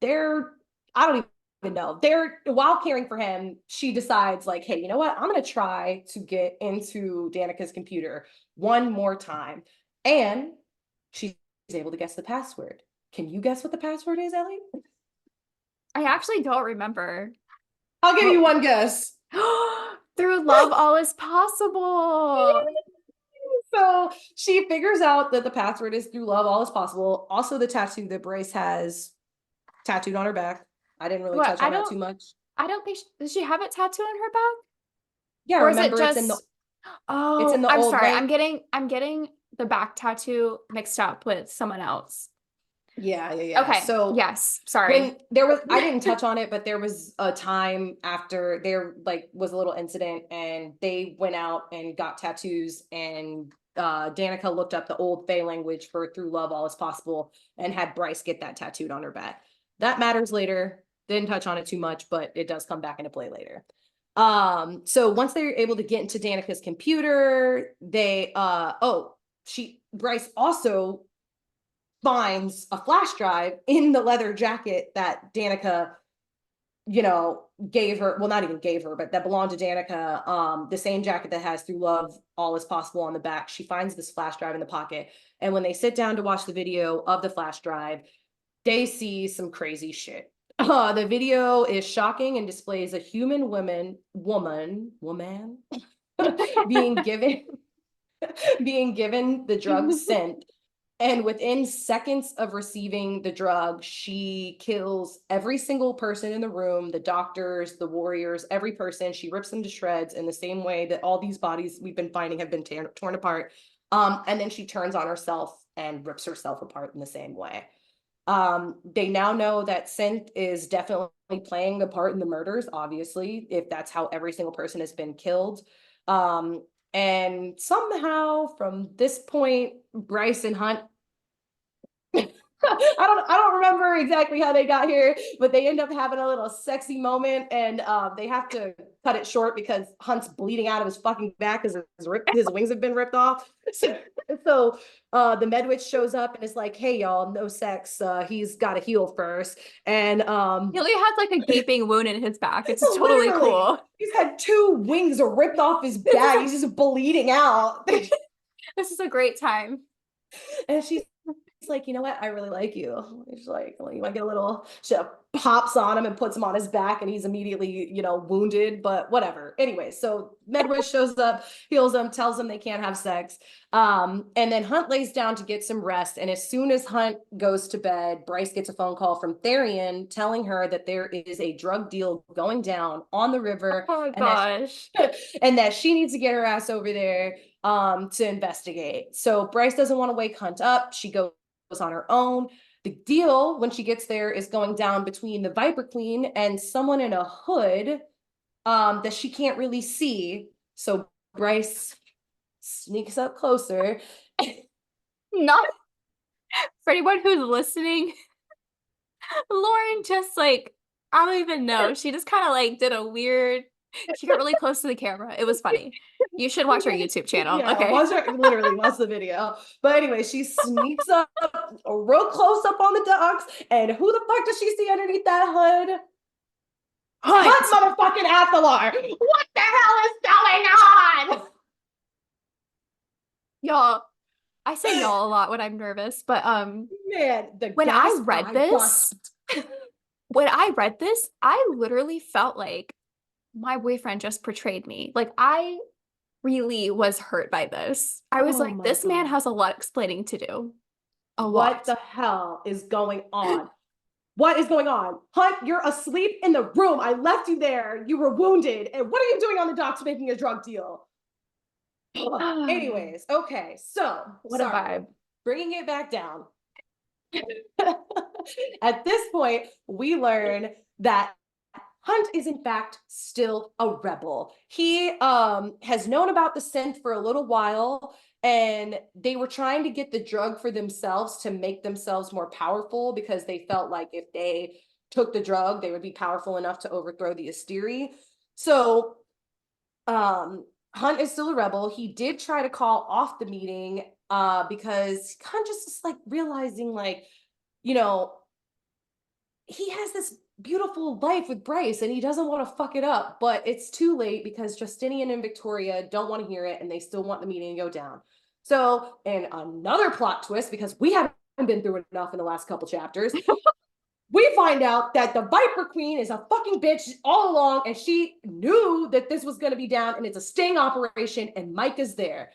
I don't even know. While caring for him, she decides like, hey, you know what? I'm going to try to get into Danica's computer one more time. And she's able to guess the password. Can you guess what the password is, Ellie? I actually don't remember. I'll give you one guess. Through love, all is possible. So she figures out that the password is through love, all is possible. Also, the tattoo that Bryce has tattooed on her back. I didn't really touch on that too much. I don't think does she have it tattooed on her back? Yeah, Or is it remember just it's in the I'm old sorry. like I'm getting the back tattoo mixed up with someone else. yeah. Okay. So yes, sorry. when I didn't touch on it, but there was a time after there like was a little incident and they went out and got tattoos and Danica looked up the old Fey language for through love all is possible and had Bryce get that tattooed on her back. That matters later. Didn't touch on it too much, but it does come back into play later. So once they're able to get into Danica's computer, they Bryce also finds a flash drive in the leather jacket that Danica, gave her, well, not even gave her, but that belonged to Danica, the same jacket that has through love, all is possible on the back. She finds this flash drive in the pocket. And when they sit down to watch the video of the flash drive, they see some crazy shit. The video is shocking and displays a human woman being given the drug scent. And within seconds of receiving the drug, she kills every single person in the room, the doctors, the warriors, every person. She rips them to shreds in the same way that all these bodies we've been finding have been torn apart. And then she turns on herself and rips herself apart in the same way. They now know that synth is definitely playing the part in the murders, obviously, if that's how every single person has been killed. And somehow from this point, Bryce and Hunt I don't remember exactly how they got here, but they end up having a little sexy moment and they have to cut it short because Hunt's bleeding out of his fucking back because his wings have been ripped off. So the Medwitch shows up and is like, hey y'all, no sex. He's got to heal first. And He only has like a gaping wound in his back. It's totally literally, cool. He's had 2 wings ripped off his back. He's just bleeding out. This is a great time. And she's like, you know what? I really like you. She's like, well, you want to get a little, she pops on him and puts him on his back and he's immediately, wounded, but whatever. Anyway, so Medwitch shows up, heals him, tells them they can't have sex. And then Hunt lays down to get some rest. And as soon as Hunt goes to bed, Bryce gets a phone call from Therian telling her that there is a drug deal going down on the river. Oh gosh. And that she needs to get her ass over there to investigate. So Bryce doesn't want to wake Hunt up. She goes on her own. The deal when she gets there is going down between the Viper Queen and someone in a hood that she can't really see. So Bryce sneaks up closer. Not for anyone who's listening, Lauren just like, I don't even know. She just kind of like did a weird, she got really close to the camera. It was funny. You should watch our YouTube channel. Yeah, okay. Literally watch the video. But anyway, she sneaks up real close up on the ducks. And who the fuck does she see underneath that hood? Hunt motherfucking Athalar. What the hell is going on? Y'all, I say y'all a lot when I'm nervous, but man, when I read this, I literally felt like my boyfriend just betrayed me. Like I really was hurt by this. I was like, this man has a lot explaining to do. What the hell is going on? What is going on? Hunt, you're asleep in the room. I left you there. You were wounded. And what are you doing on the docks making a drug deal? Anyways, okay. So, what a vibe. Bringing it back down. At this point, we learn that Hunt is in fact still a rebel. He has known about the synth for a little while, and they were trying to get the drug for themselves to make themselves more powerful because they felt like if they took the drug, they would be powerful enough to overthrow the Asteri. So Hunt is still a rebel. He did try to call off the meeting because Hunt just is like realizing like, he has this beautiful life with Bryce and he doesn't want to fuck it up, but it's too late because Justinian and Victoria don't want to hear it and they still want the meeting to go down. So, and another plot twist, because we haven't been through enough in the last couple chapters, we find out that the Viper Queen is a fucking bitch all along and she knew that this was going to be down and it's a sting operation and Mike is there.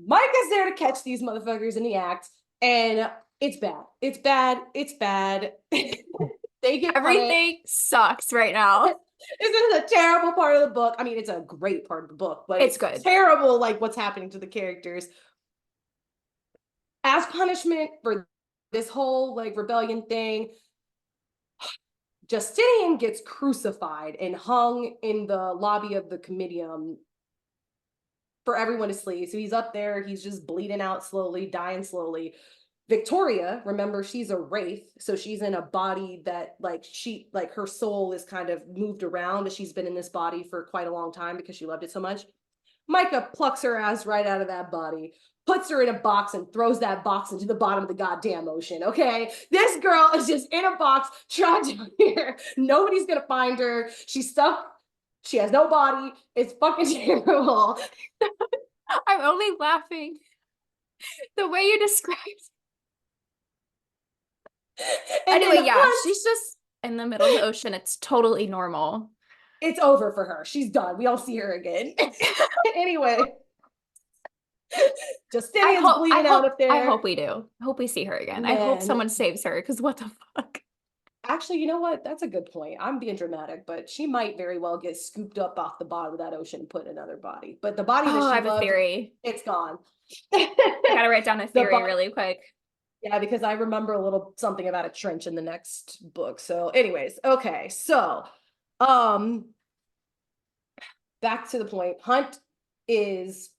Mike is there to catch these motherfuckers in the act and it's bad. It's bad. It's bad. They get Everything sucks right now. This is a terrible part of the book. I mean, it's a great part of the book, but It's good. Terrible, like what's happening to the characters. As punishment for this whole like rebellion thing, Justinian gets crucified and hung in the lobby of the Comitium for everyone to see. So he's up there, he's just bleeding out slowly, dying slowly. Victoria, remember, she's a wraith, so she's in a body that like her soul is kind of moved around as she's been in this body for quite a long time because she loved it so much. Micah plucks her ass right out of that body, puts her in a box and throws that box into the bottom of the goddamn ocean, okay? This girl is just in a box, trapped here. Nobody's gonna find her. She's stuck. She has no body. It's fucking terrible. I'm only laughing the way you described. Anyway, yeah, she's just in the middle of the ocean. It's totally normal. It's over for her. She's done. We don't see her again. Anyway, Justinian's bleeding out up there. I hope we do. I hope we see her again. Man. I hope someone saves her, because what the fuck? Actually, you know what? That's a good point. I'm being dramatic, but she might very well get scooped up off the bottom of that ocean and put in another body. But the body that she I have loved, a theory. It's gone. I gotta write down a theory really quick. Yeah, because I remember a little something about a trench in the next book. So anyways, okay. So, back to the point. Hunt is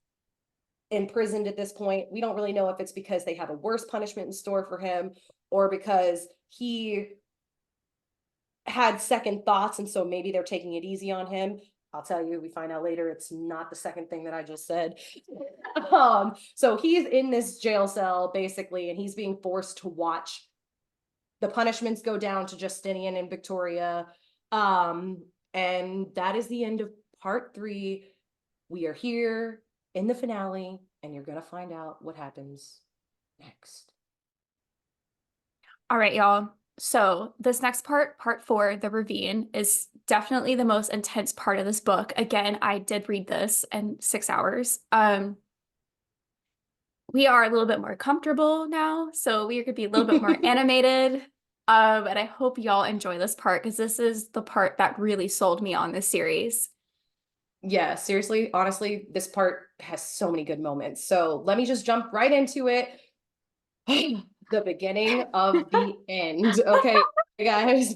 imprisoned at this point. We don't really know if it's because they have a worse punishment in store for him or because he had second thoughts and so maybe they're taking it easy on him. I'll tell you, we find out later it's not the second thing that I just said. So he's in this jail cell basically, and he's being forced to watch the punishments go down to Justinian and Victoria. And that is the end of part 3. We are here in the finale, and you're gonna find out what happens next. All right, y'all. So this next part, part 4, the ravine, is definitely the most intense part of this book. Again, I did read this in 6 hours. We are a little bit more comfortable now, so we could be a little bit more animated. And I hope y'all enjoy this part because this is the part that really sold me on this series. Yeah, seriously, honestly, this part has so many good moments. So let me just jump right into it. The beginning of the end. Okay, guys.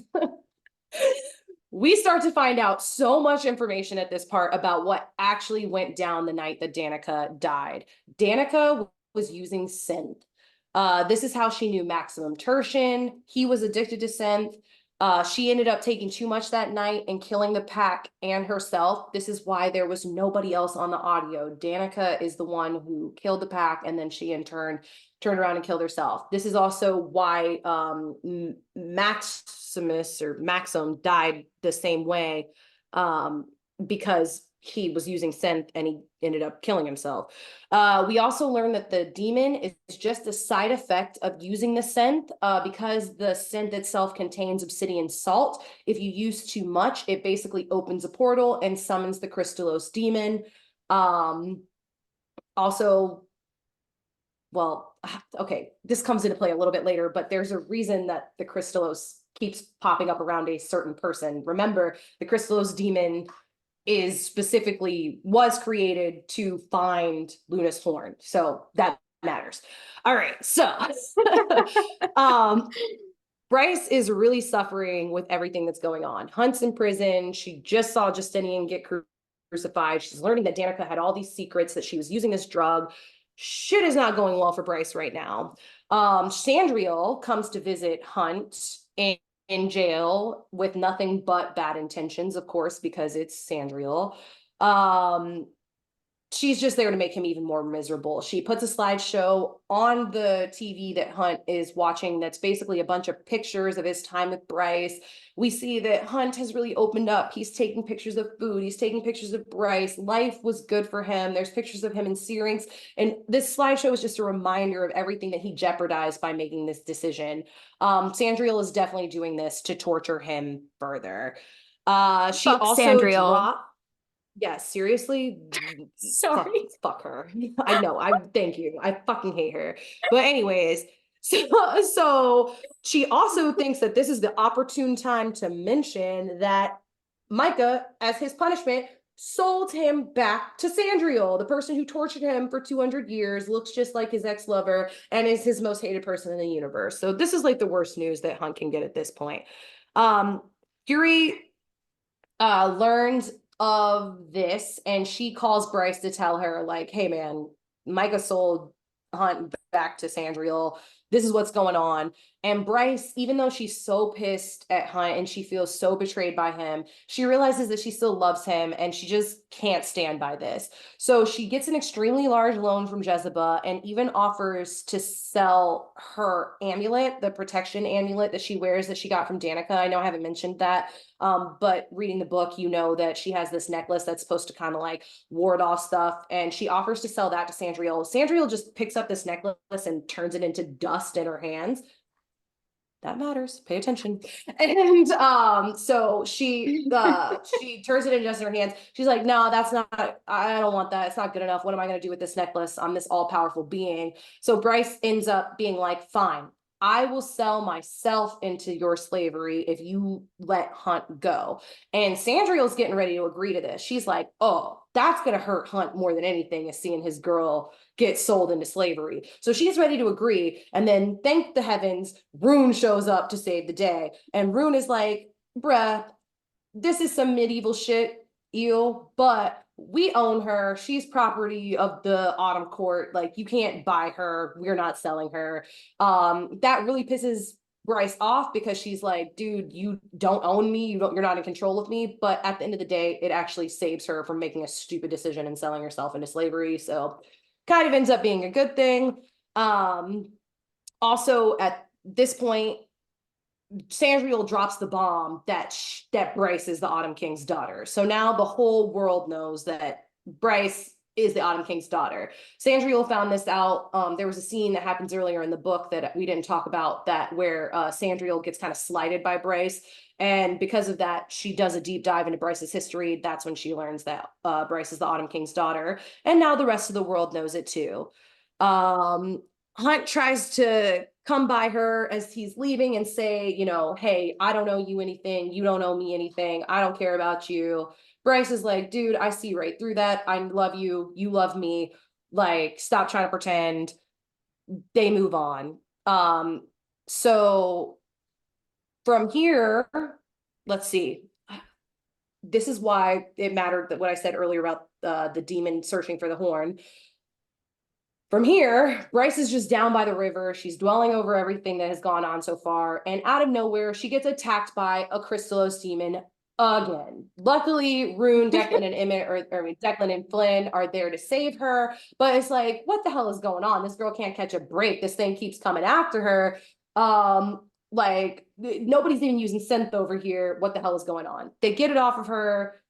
We start to find out so much information at this part about what actually went down the night that Danica died. Danica was using synth. This is how she knew Maximum Tertian. He was addicted to synth. She ended up taking too much that night and killing the pack and herself. This is why there was nobody else on the audio. Danica is the one who killed the pack, and then she in turn turned around and killed herself. This is also why Maxim died the same way, because he was using synth and he ended up killing himself. We also learned that the demon is just a side effect of using the synth, because the synth itself contains obsidian salt. If you use too much, it basically opens a portal and summons the crystallos demon. Also, well, okay, this comes into play a little bit later, but there's a reason that the crystallos keeps popping up around a certain person. Remember, the crystallos demon was created to find Luna's horn. So that matters. All right. So Bryce is really suffering with everything that's going on. Hunt's in prison. She just saw Justinian get crucified. She's learning that Danica had all these secrets, that she was using this drug. Shit is not going well for Bryce right now. Sandriel comes to visit Hunt in jail with nothing but bad intentions, of course, because it's Sandriel. she's just there to make him even more miserable. She puts a slideshow on the TV that Hunt is watching that's basically a bunch of pictures of his time with Bryce. We see that Hunt has really opened up. He's taking pictures of food. He's taking pictures of Bryce. Life was good for him. There's pictures of him in Syrinx. And this slideshow is just a reminder of everything that he jeopardized by making this decision. Sandriel is definitely doing this to torture him further. She Fuck also Sandriel. dropped. Yeah, seriously, fuck, Sorry. fuck her. I know. I thank you. I fucking hate her. But anyways, so she also thinks that this is the opportune time to mention that Micah, as his punishment, sold him back to Sandriel, the person who tortured him for 200 years, looks just like his ex-lover, and is his most hated person in the universe. So this is like the worst news that Hunt can get at this point. Fury learns of this, and she calls Bryce to tell her, like, hey man, Micah sold Hunt back to Sandriel. This is what's going on. And Bryce, even though she's so pissed at Hunt and she feels so betrayed by him, she realizes that she still loves him and she just can't stand by this. So she gets an extremely large loan from Jezebel and even offers to sell her amulet, the protection amulet that she wears that she got from Danica. I know I haven't mentioned that, but reading the book, you know that she has this necklace that's supposed to kind of like ward off stuff, and she offers to sell that to Sandriel. Sandriel just picks up this necklace and turns it into dust in her hands. That matters. Pay attention. And so she turns it into dust in her hands. She's like, no, that's not, I don't want that. It's not good enough. What am I going to do with this necklace? I'm this all-powerful being. So Bryce ends up being like, fine, I will sell myself into your slavery if you let Hunt go. And Sandriel's getting ready to agree to this. She's like, oh, that's going to hurt Hunt more than anything, is seeing his girl get sold into slavery. So she's ready to agree. And then, thank the heavens, Rune shows up to save the day. And Rune is like, bruh, this is some medieval shit, eel, but we own her. She's property of the Autumn Court. Like, you can't buy her. We're not selling her. That really pisses Bryce off because she's like, dude, you don't own me. You're not in control of me. But at the end of the day, it actually saves her from making a stupid decision and selling herself into slavery. So kind of ends up being a good thing. Also at this point, Sandriel drops the bomb that Bryce is the Autumn King's daughter. So now the whole world knows that Bryce is the Autumn King's daughter. Sandriel found this out. There was a scene that happens earlier in the book that we didn't talk about, that where Sandriel gets kind of slighted by Bryce. And because of that, she does a deep dive into Bryce's history. That's when she learns that Bryce is the Autumn King's daughter. And now the rest of the world knows it too. Hunt tries to come by her as he's leaving and say, you know, hey, I don't owe you anything. You don't owe me anything. I don't care about you. Bryce is like, dude, I see right through that. I love you. You love me. Like, stop trying to pretend. They move on. So from here, let's see. This is why it mattered that what I said earlier about the demon searching for the horn. From here, Bryce is just down by the river. She's dwelling over everything that has gone on so far. And out of nowhere, she gets attacked by a Crystallos demon again. Luckily, Rune, Declan, and Emmett, Declan and Flynn are there to save her. But it's like, what the hell is going on? This girl can't catch a break. This thing keeps coming after her. Like, nobody's even using synth over here. What the hell is going on? They get it off of her.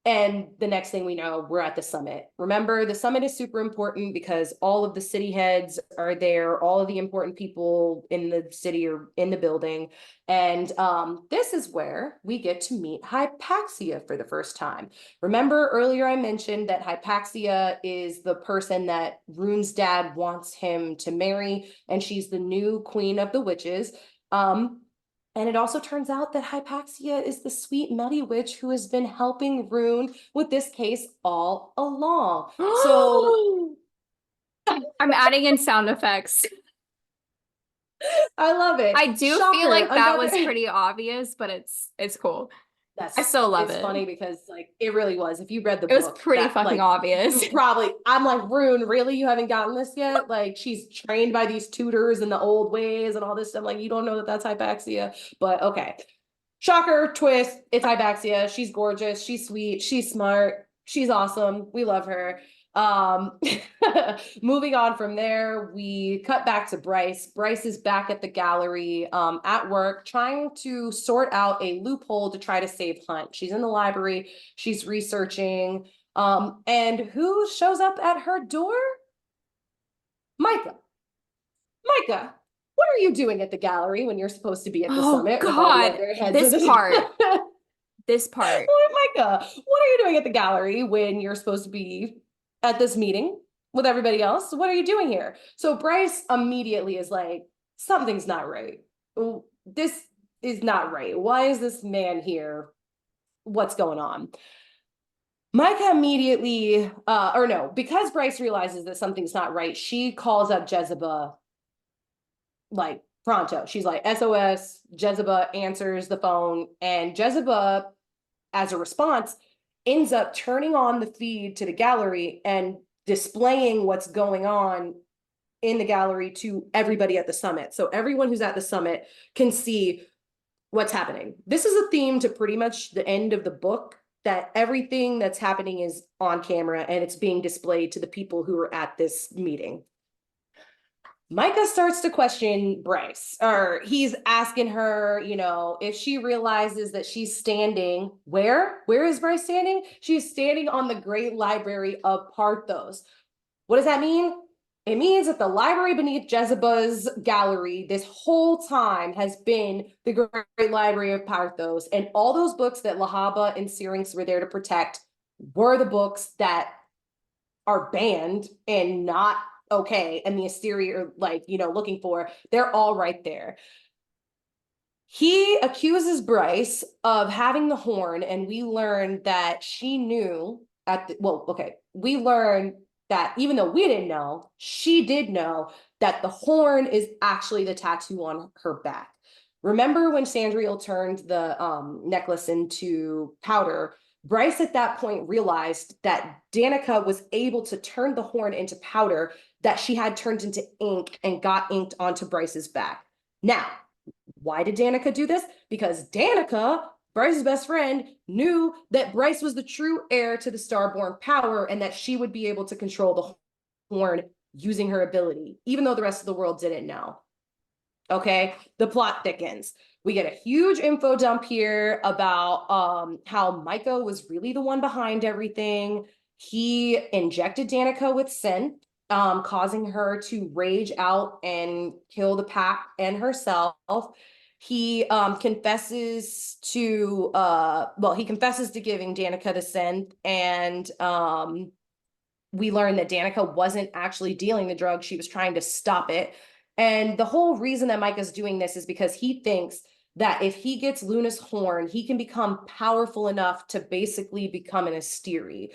And the next thing we know, we're at the summit. Remember, the summit is super important because all of the city heads are there. All of the important people in the city are in the building. And this is where we get to meet Hypaxia for the first time. Remember earlier I mentioned that Hypaxia is the person that Rune's dad wants him to marry, and she's the new queen of the witches. And it also turns out that Hypaxia is the sweet Melody witch who has been helping Rune with this case all along. So I'm adding in sound effects. I love it. I do feel like that was pretty obvious, but it's cool. I still love it. It's funny because like it really was. If you read the book, it was pretty fucking obvious. Probably. I'm like, Rune, really? You haven't gotten this yet? Like, she's trained by these tutors in the old ways and all this stuff. Like, you don't know that that's Hypaxia. But okay. Shocker, twist. It's Hypaxia. She's gorgeous. She's sweet. She's smart. She's awesome. We love her. Moving on from there, we cut back to Bryce. Bryce is back at the gallery, at work, trying to sort out a loophole to try to save Hunt. She's in the library, she's researching, and who shows up at her door? Micah. Micah, what are you doing at the gallery when you're supposed to be at the summit with all the other heads of this part. This part. Micah, what are you doing at the gallery when you're supposed to be at this meeting with everybody else? What are you doing here? So Bryce immediately is like, something's not right. This is not right. Why is this man here? What's going on? Micah immediately, or no, because Bryce realizes that something's not right, she calls up Jezebel like pronto. She's like, SOS. Jezebel answers the phone, and Jezebel, as a response, ends up turning on the feed to the gallery and displaying what's going on in the gallery to everybody at the summit. So everyone who's at the summit can see what's happening. This is a theme to pretty much the end of the book, that everything that's happening is on camera and it's being displayed to the people who are at this meeting. Micah starts to question Bryce, or he's asking her, you know, if she realizes that she's standing, where is Bryce standing? She's standing on the Great Library of Parthos. What does that mean? It means that the library beneath Jezebel's gallery this whole time has been the Great Library of Parthos, and all those books that Lahaba and Syrinx were there to protect were the books that are banned and not okay, and the Asteri are like, you know, looking for. They're all right there. He accuses Bryce of having the horn, and we learn that she knew at the, well, okay, we learned that even though we didn't know, she did know that the horn is actually the tattoo on her back. Remember when Sandriel turned the necklace into powder? Bryce at that point realized that Danica was able to turn the horn into powder that she had turned into ink and got inked onto Bryce's back. Now, why did Danica do this? Because Danica, Bryce's best friend, knew that Bryce was the true heir to the Starborn power and that she would be able to control the horn using her ability, even though the rest of the world didn't know. Okay, the plot thickens. We get a huge info dump here about how Micah was really the one behind everything. He injected Danica with synth, causing her to rage out and kill the pack and herself. He confesses to he confesses to giving Danica the synth, and we learn that Danica wasn't actually dealing the drug, she was trying to stop it. And the whole reason that Micah's doing this is because he thinks that if he gets Luna's horn, he can become powerful enough to basically become an Asteri.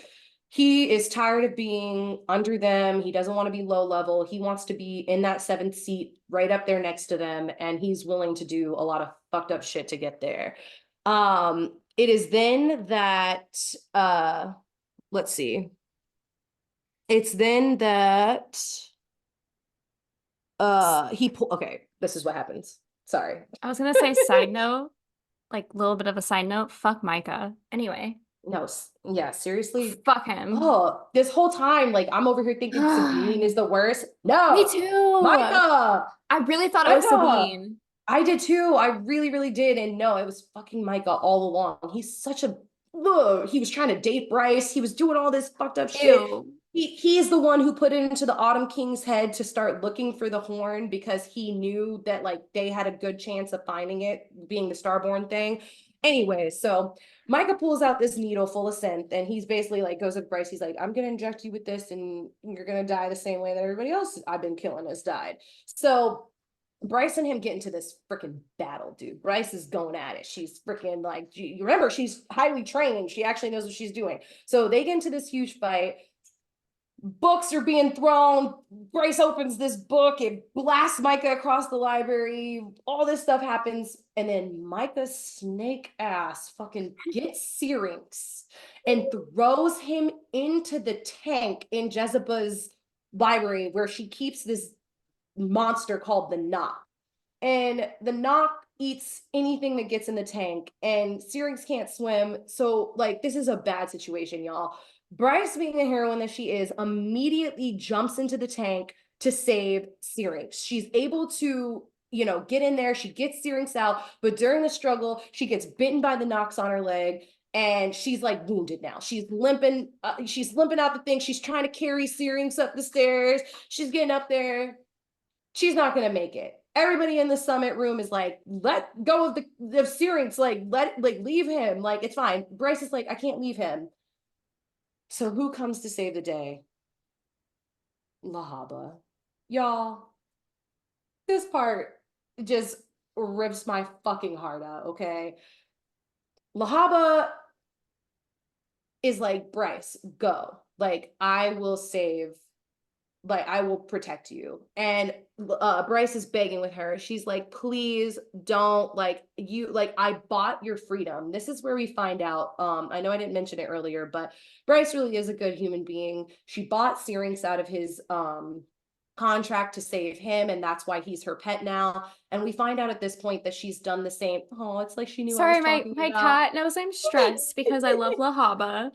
He is tired of being under them. He doesn't want to be low level. He wants to be in that 7th seat right up there next to them. And he's willing to do a lot of fucked up shit to get there. It is then that, let's see. It's then that okay, this is what happens. Sorry. I was gonna say side note, like a little bit of a side note, fuck Micah. Anyway. No, yeah, seriously. Fuck him. Oh, this whole time, like, I'm over here thinking Sabine is the worst. No. Me too. Micah. I really thought it was Sabine. I did too. I really, really did. And no, it was fucking Micah all along. He's such a, he was trying to date Bryce. He was doing all this fucked up shit. Ew. He is the one who put it into the Autumn King's head to start looking for the horn because he knew that like they had a good chance of finding it, being the Starborn thing. Anyway, so Micah pulls out this needle full of synth, and he's basically like goes with Bryce. He's like, I'm gonna inject you with this, and you're gonna die the same way that everybody else I've been killing has died. So Bryce and him get into this freaking battle, dude. Bryce is going at it. She's freaking like, you remember, she's highly trained. She actually knows what she's doing. So they get into this huge fight. Books are being thrown. Bryce opens this book. It blasts Micah across the library. All this stuff happens. And then Micah's snake ass fucking gets Syrinx and throws him into the tank in Jezebel's library where she keeps this monster called the Knock. And the Knock eats anything that gets in the tank, and Syrinx can't swim. So like, this is a bad situation, y'all. Bryce, being the heroine that she is, immediately jumps into the tank to save Syrinx. She's able to, get in there. She gets Syrinx out, but during the struggle, she gets bitten by the Nox on her leg, and she's like wounded now. She's limping. She's limping out the thing. She's trying to carry Syrinx up the stairs. She's getting up there. She's not gonna make it. Everybody in the summit room is like, let go of the Syrinx. Leave him. Like, it's fine. Bryce is like, I can't leave him. So who comes to save the day? Lahaba. Y'all, this part just rips my fucking heart out, okay? Lahaba is like, Bryce, go. Like, I will save, like, I will protect you. And Bryce is begging with her. She's like, please don't, I bought your freedom. This is where we find out. I know I didn't mention it earlier, but Bryce really is a good human being. She bought Syrinx out of his contract to save him, and that's why he's her pet now. And we find out at this point that she's done the same. Oh, it's like she knew I was Sorry, talking my about. cat knows I'm stressed because I love Lahaba.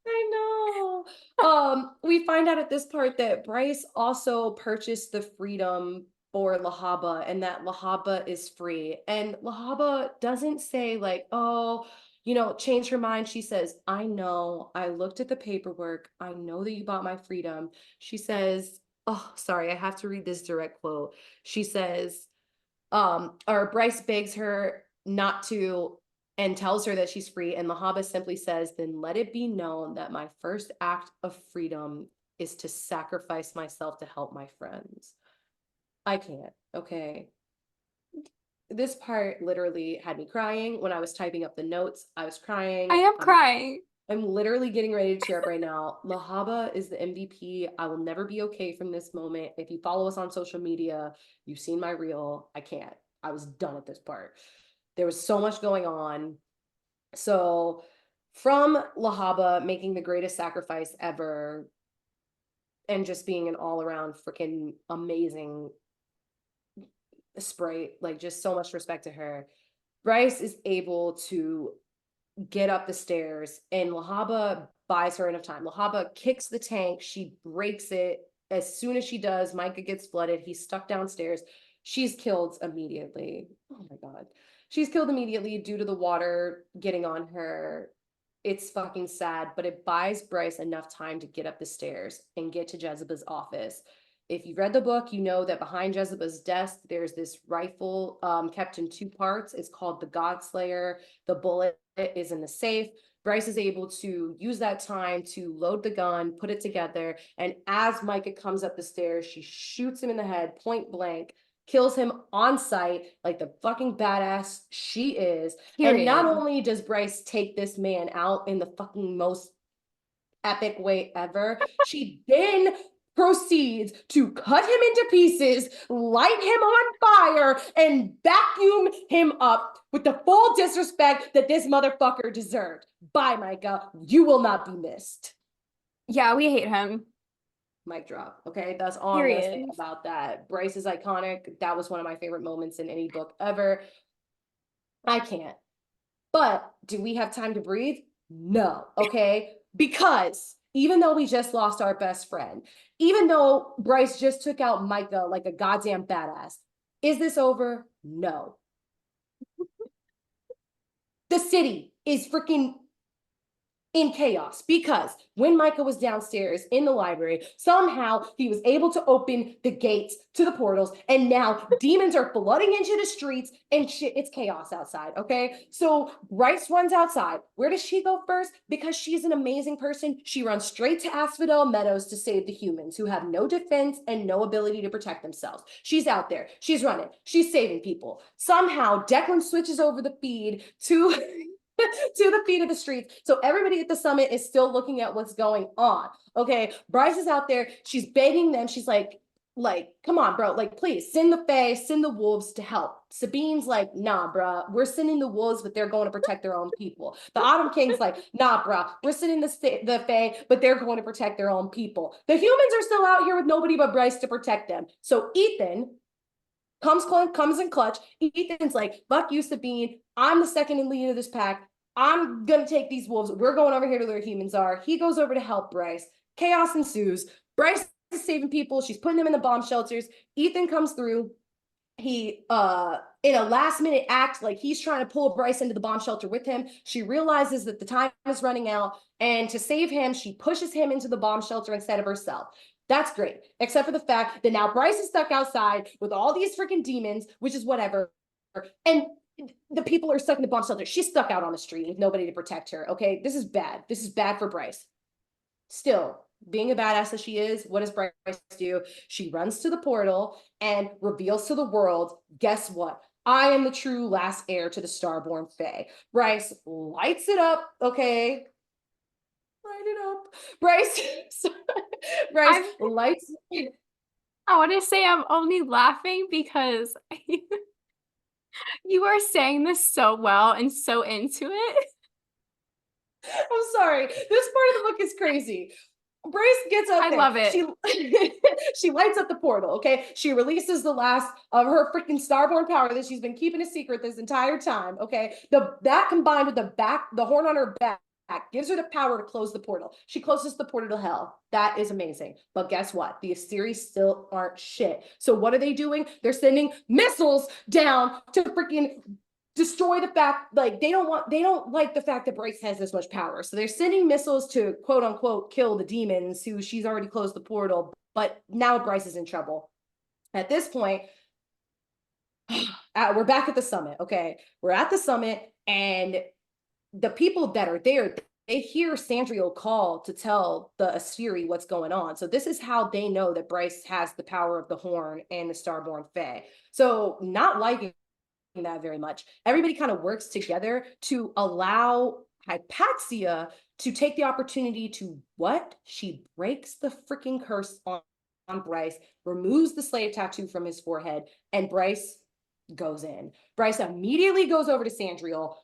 I know. We find out at this part that Bryce also purchased the freedom for Lahaba, and that Lahaba is free. And Lahaba doesn't say like, oh, change her mind. She says, I know, I looked at the paperwork. I know that you bought my freedom. She says, oh, sorry, I have to read this direct quote. She says, or Bryce begs her not to and tells her that she's free. And Lahaba simply says, then let it be known that my first act of freedom is to sacrifice myself to help my friends. I can't, okay? This part literally had me crying. When I was typing up the notes, I was crying. I am crying. I'm literally getting ready to tear up right now. Lahaba is the MVP. I will never be okay from this moment. If you follow us on social media, you've seen my reel. I can't. I was done at this part. There was so much going on. So from Lahaba making the greatest sacrifice ever and just being an all-around freaking amazing sprite, like just so much respect to her, Bryce is able to get up the stairs, and Lahaba buys her enough time. Lahaba kicks the tank. She breaks it. As soon as she does, Micah gets flooded. He's stuck downstairs. She's killed immediately. Oh my God. She's killed immediately due to the water getting on her. It's fucking sad, but it buys Bryce enough time to get up the stairs and get to Jezebel's office. If you read the book, you know that behind Jezebel's desk, there's this rifle kept in two parts. It's called the Godslayer. The bullet is in the safe. Bryce is able to use that time to load the gun, put it together, and as Micah comes up the stairs, she shoots him in the head, point blank, kills him on sight, like the fucking badass she is. Period. And not only does Bryce take this man out in the fucking most epic way ever, she then proceeds to cut him into pieces, light him on fire, and vacuum him up with the full disrespect that this motherfucker deserved. Bye, Micah. You will not be missed. Yeah, we hate him. Mic drop. Okay, that's all I'm gonna say about that. Bryce is iconic. That was one of my favorite moments in any book ever. I can't. But do we have time to breathe? No. Okay, because even though we just lost our best friend, even though Bryce just took out Micah like a goddamn badass, is this over? No. The city is freaking in chaos, because when Micah was downstairs in the library, somehow he was able to open the gates to the portals, and now demons are flooding into the streets and shit. It's chaos outside, okay? So Bryce runs outside. Where does she go first? Because she's an amazing person. She runs straight to Asphodel Meadows to save the humans who have no defense and no ability to protect themselves. She's out there. She's running. She's saving people. Somehow Declan switches over the feed to to the feet of the streets. So everybody at the summit is still looking at what's going on. Okay. Bryce is out there. She's begging them. She's like, come on, bro. Like, please send the Fae, send the wolves to help. Sabine's like, nah, bro. We're sending the wolves, but they're going to protect their own people. The Autumn King's like, nah, bro. We're sending the Fae, but they're going to protect their own people. The humans are still out here with nobody but Bryce to protect them. So Ethan comes in clutch. Ethan's like, fuck you, Sabine. I'm the second in lead of this pack. I'm gonna take these wolves. We're going over here to where humans are. He goes over to help Bryce. Chaos ensues. Bryce is saving people. She's putting them in the bomb shelters. Ethan comes through. He in a last minute act, like he's trying to pull Bryce into the bomb shelter with him. She realizes that the time is running out, and to save him, she pushes him into the bomb shelter instead of herself. That's great, except for the fact that now Bryce is stuck outside with all these freaking demons, which is whatever. And the people are stuck in the bomb shelter. She's stuck out on the street with nobody to protect her. Okay, this is bad. This is bad for Bryce. Still, being a badass as she is, what does Bryce do? She runs to the portal and reveals to the world, guess what? I am the true last heir to the Starborn Fae. Bryce lights it up, okay? Light it up. Bryce, Bryce lights. I want to say I'm only laughing because you are saying this so well and so into it. I'm sorry. This part of the book is crazy. Bryce gets up I there. love it. She lights up the portal, okay? She releases the last of her freaking starborn power that she's been keeping a secret this entire time, okay? That combined with the horn on her back gives her the power to close the portal. She closes the portal to hell. That is amazing. But guess what? The Assyrians still aren't shit. So what are they doing? They're sending missiles down to freaking destroy the fact, like they don't like the fact that Bryce has this much power. So they're sending missiles to quote unquote kill the demons who she's already closed the portal, but now Bryce is in trouble. At this point, we're back at the summit, okay? We're at the summit, and the people that are there, they hear Sandriel call to tell the Assyri what's going on. So this is how they know that Bryce has the power of the horn and the Starborn Fae. So not liking that very much. Everybody kind of works together to allow Hypatia to take the opportunity to what? She breaks the freaking curse on Bryce, removes the slave tattoo from his forehead, and Bryce goes in. Bryce immediately goes over to Sandriel,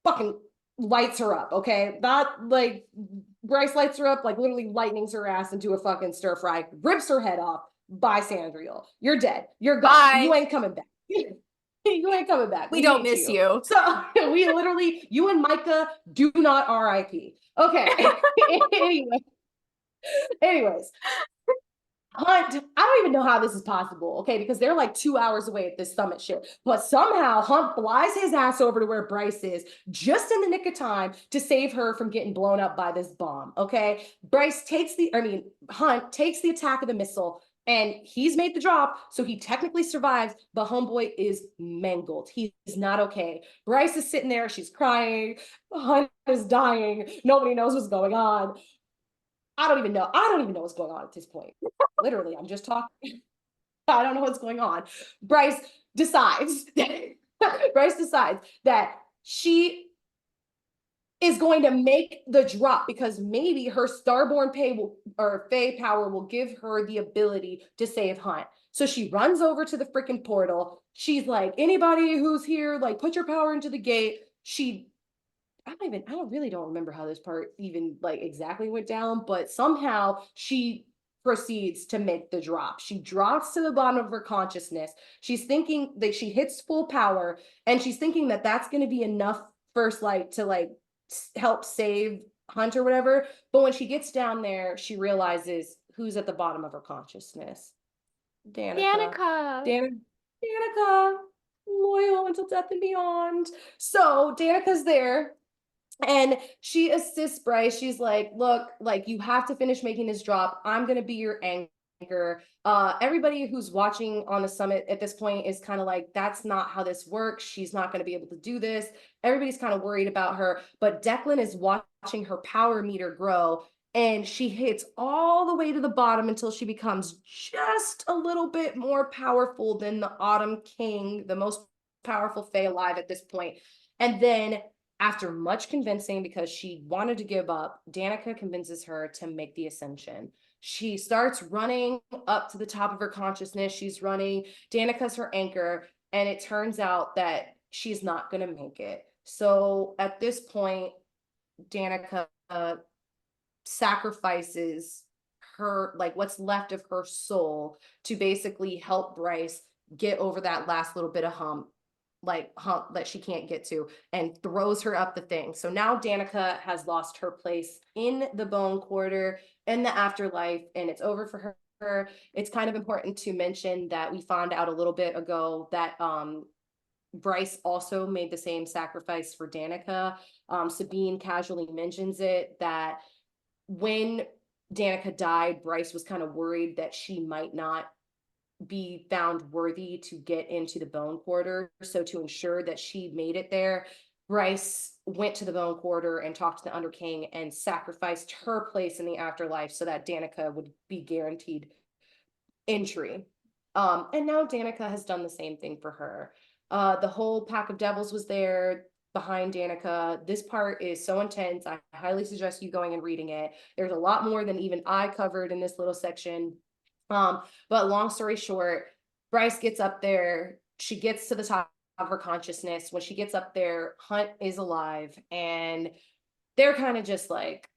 fucking lights her up, okay? Not like Bryce lights her up, like literally lightnings her ass into a fucking stir fry, rips her head off. Bye, Sandriel. You're dead. You're gone. Bye. You ain't coming back. You ain't coming back. We don't miss you. So we literally, you and Micah do not RIP. Okay. Anyways, Hunt, I don't even know how this is possible, okay? Because they're like 2 hours away at this summit ship. But somehow Hunt flies his ass over to where Bryce is just in the nick of time to save her from getting blown up by this bomb, okay? Hunt takes the attack of the missile, and he's made the drop, so he technically survives, but homeboy is mangled. He's not okay. Bryce is sitting there, she's crying, Hunt is dying, nobody knows what's going on. I don't even know what's going on at this point. Literally, I'm just talking. I don't know what's going on. Bryce decides that she is going to make the drop because maybe her Starborn Fae power will give her the ability to save Hunt. So she runs over to the freaking portal. She's like, anybody who's here, like, put your power into the gate. I really don't remember how this part even like exactly went down, but somehow she proceeds to make the drop. She drops to the bottom of her consciousness. She's thinking that she hits full power, and she's thinking that that's going to be enough first light to like help save Hunt or whatever. But when she gets down there, she realizes who's at the bottom of her consciousness. Danica, loyal until death and beyond. So Danica's there, and she assists Bryce. She's like, look, like, you have to finish making this drop. I'm going to be your anchor. Everybody who's watching on the summit at this point is kind of like, that's not how this works. She's not going to be able to do this. Everybody's kind of worried about her. But Declan is watching her power meter grow, and she hits all the way to the bottom until she becomes just a little bit more powerful than the Autumn King, the most powerful Fae alive at this point. And then after much convincing, because she wanted to give up, Danica convinces her to make the ascension. She starts running up to the top of her consciousness. She's running. Danica's her anchor, and it turns out that she's not going to make it. So at this point, Danica sacrifices her, like, what's left of her soul to basically help Bryce get over that last little bit of hump like hump that she can't get to and throws her up the thing. So now Danica has lost her place in the bone quarter in the afterlife, and it's over for her. It's kind of important to mention that we found out a little bit ago that Bryce also made the same sacrifice for Danica. Sabine casually mentions it, that when Danica died, Bryce was kind of worried that she might not be found worthy to get into the bone quarter. So to ensure that she made it there, Bryce went to the bone quarter and talked to the Under King and sacrificed her place in the afterlife so that Danica would be guaranteed entry. And now Danica has done the same thing for her. The whole pack of devils was there behind Danica. This part is so intense. I highly suggest you going and reading it. There's a lot more than even I covered in this little section. But long story short, Bryce gets up there. She gets to the top of her consciousness. When she gets up there, Hunt is alive, and they're kind of just like,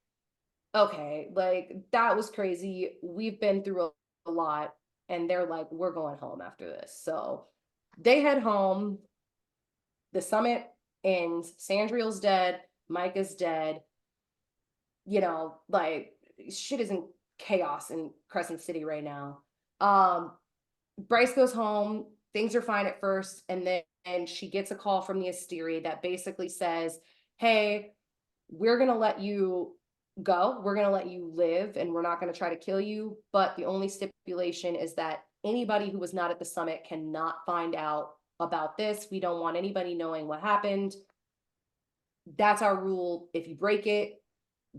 okay, like that was crazy. We've been through a lot, and they're like, we're going home after this. So they head home. The summit ends. Sandriel's dead. Micah's dead. You know, like shit is in chaos in Crescent City right now. Bryce goes home. Things are fine at first, and then she gets a call from the Asteri that basically says, hey, we're gonna let you go. We're gonna let you live, and we're not gonna try to kill you. But the only stipulation is that anybody who was not at the summit cannot find out about this. We don't want anybody knowing what happened. That's our rule. If you break it,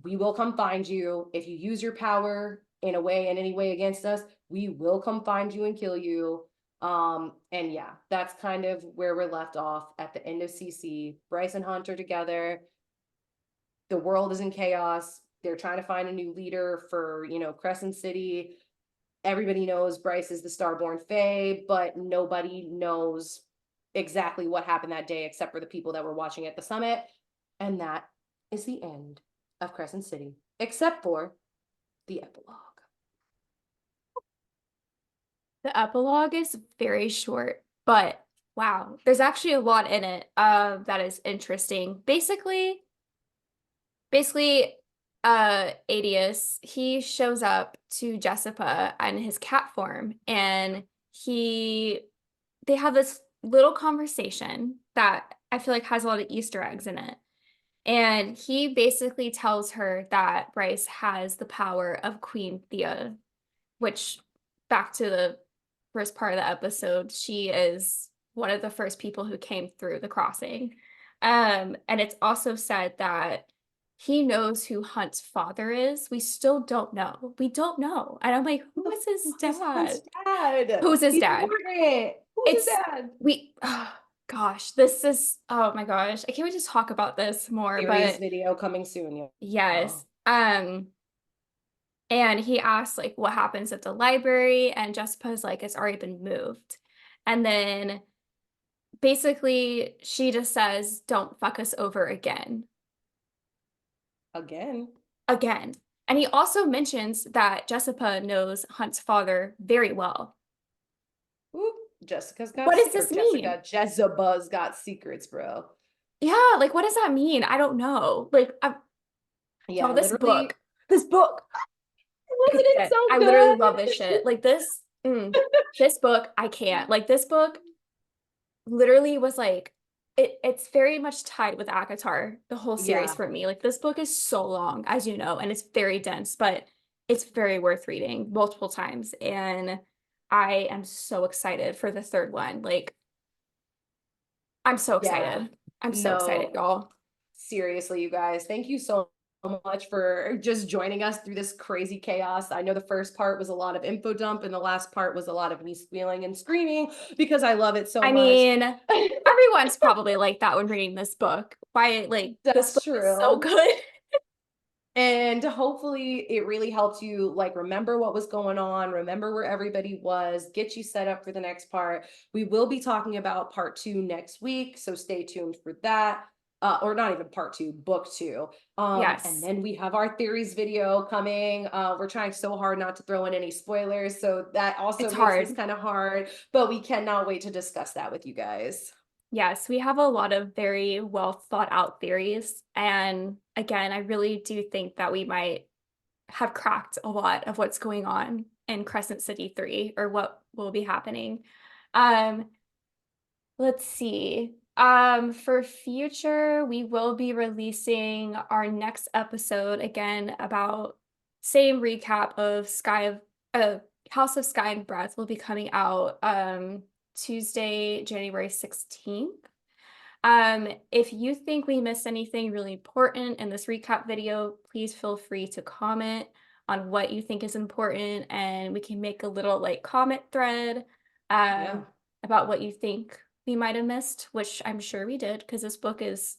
we will come find you. If you use your power in any way against us, we will come find you and kill you. And yeah, that's kind of where we're left off at the end of CC. Bryce and Hunt are together. The world is in chaos. They're trying to find a new leader for, Crescent City. Everybody knows Bryce is the Starborn Fae, but nobody knows exactly what happened that day except for the people that were watching at the summit. And that is the end of Crescent City, except for the epilogue. The epilogue is very short, but wow, there's actually a lot in it that is interesting. Basically, Adius, he shows up to Jessica in his cat form, and they have this little conversation that I feel like has a lot of Easter eggs in it. And he basically tells her that Bryce has the power of Queen Thea, which, back to the first part of the episode, she is one of the first people who came through the crossing. And it's also said that he knows who Hunt's father is. We still don't know. We don't know. And I'm like, who is his dad? Who's his dad? Who's his dad? Gosh, this is, oh my gosh. I can't wait to talk about this more. Series video coming soon. Yeah. Yes. And he asks, like, what happens at the library? And Jessica's like, it's already been moved. And then basically she just says, don't fuck us over again. Again. And he also mentions that Jessica knows Hunt's father very well. Ooh, Jessica's got what does this mean? Jezebel's got secrets, bro. Yeah, like, what does that mean? I don't know. Like, yeah, this book. Wasn't it so good? I literally love this shit. Like, this book, I can't. Like, this book literally was like, it's very much tied with ACOTAR, the whole series for me. Like, this book is so long, as you know, and it's very dense, but it's very worth reading multiple times. And I am so excited for the third one. Like, I'm so excited. I'm so excited, y'all. Seriously, you guys, thank you so much for just joining us through this crazy chaos. I know the first part was a lot of info dump, and the last part was a lot of me squealing and screaming because I love it so much. I mean, everyone's probably like that when reading this book. Why, like, this book is so good. And hopefully it really helped you, like, remember what was going on, remember where everybody was, get you set up for the next part. We will be talking about part 2 next week, so stay tuned for that. Or not even part 2, book 2. Yes. And then we have our theories video coming. We're trying so hard not to throw in any spoilers, so that also makes this kind of hard, but we cannot wait to discuss that with you guys. Yes, we have a lot of very well thought out theories. And again, I really do think that we might have cracked a lot of what's going on in Crescent City 3 or what will be happening. Um, let's see. For future, we will be releasing our next episode again about same recap of House of Sky and Breath will be coming out Tuesday, January 16th. If you think we missed anything really important in this recap video, please feel free to comment on what you think is important, and we can make a little like comment thread Yeah. about what you think we might have missed, which I'm sure we did because this book is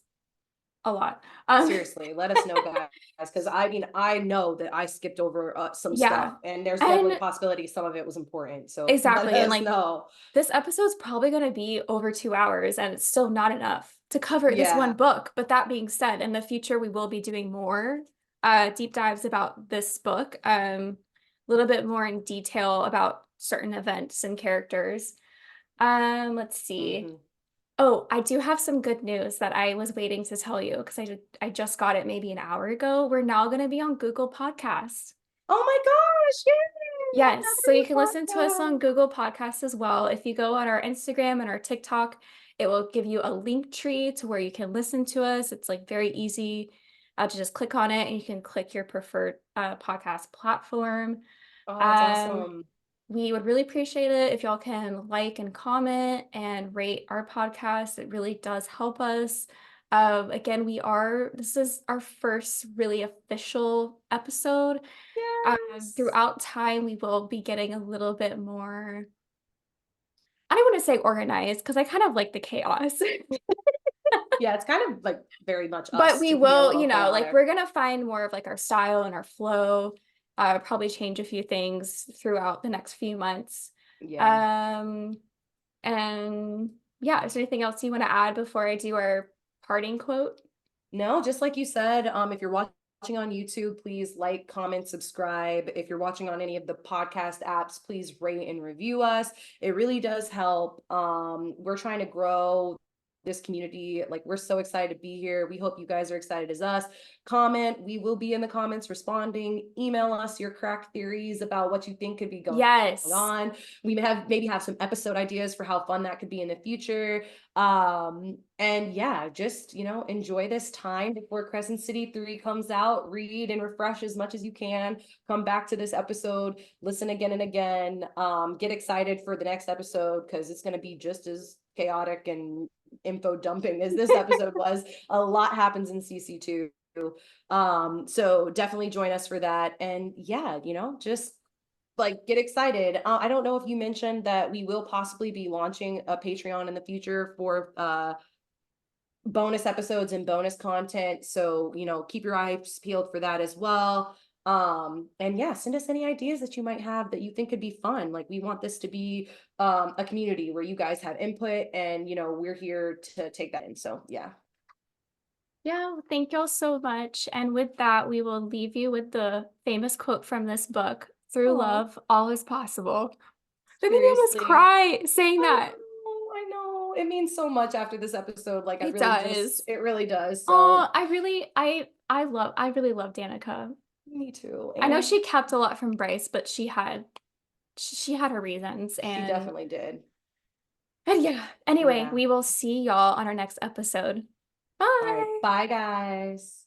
a lot. Seriously, let us know, guys, because I mean, I know that I skipped over some Yeah, stuff, and there's definitely and possibility some of it was important. So let exactly, and us like know. this episode's probably going to be over 2 hours, and it's still not enough to cover this one Yeah. book. But that being said, in the future, we will be doing more deep dives about this book, a little bit more in detail about certain events and characters. Let's see. Hmm. Oh, I do have some good news that I was waiting to tell you because I just got it maybe an hour ago. We're now going to be on Google Podcasts. Oh my gosh! Yay! Yes, so you can Another listen to us on podcast. Google Podcasts as well. If you go on our Instagram and our TikTok, it will give you a link tree to where you can listen to us. It's like very easy to just click on it and you can click your preferred podcast platform. Oh, that's Um, awesome. we would really appreciate it if y'all can like and comment and rate our podcast. It really does help us. Again, this is our first really official episode. Yes. Throughout time, we will be getting a little bit more, I don't want to say organized because I kind of like the chaos, Yeah, it's kind of like very much but us we to be a will, little like chaotic. we're going to find more of like our style and our flow, probably change a few things throughout the next few months. Yeah. Um, and yeah, is there anything else you want to add before I do our parting quote? No, just like you said, if you're watching on YouTube, please like, comment, subscribe. If you're watching on any of the podcast apps, please rate and review us. It really does help. We're trying to grow this community. Like, we're so excited to be here. We hope you guys are excited as us. Comment. We will be in the comments responding. Email us your crack theories about what you think could be going Yes. on. We may have maybe have some episode ideas for how fun that could be in the future. And yeah, just enjoy this time before Crescent City 3 comes out. Read and refresh as much as you can. Come back to this episode, listen again and again. Get excited for the next episode because it's going to be just as chaotic and info dumping as this episode was. A lot happens in CC2. So definitely join us for that. And yeah, just like get excited. I don't know if you mentioned that we will possibly be launching a Patreon in the future for bonus episodes and bonus content. So, keep your eyes peeled for that as well. And yeah, send us any ideas that you might have that you think could be fun. Like, we want this to be a community where you guys have input and we're here to take that in. So yeah. Yeah, well, thank y'all so much. And with that, we will leave you with the famous quote from this book: through Oh, love, all is possible. That made me almost seriously. cry saying that. I know. It means so much after this episode. Like, It does. it really does. Oh, So I really love Danica. me too. I know And she kept a lot from Bryce, but she had her reasons, she and definitely did. yeah. Anyway, Yeah. we will see y'all on our next episode. All right. Bye. Bye, guys.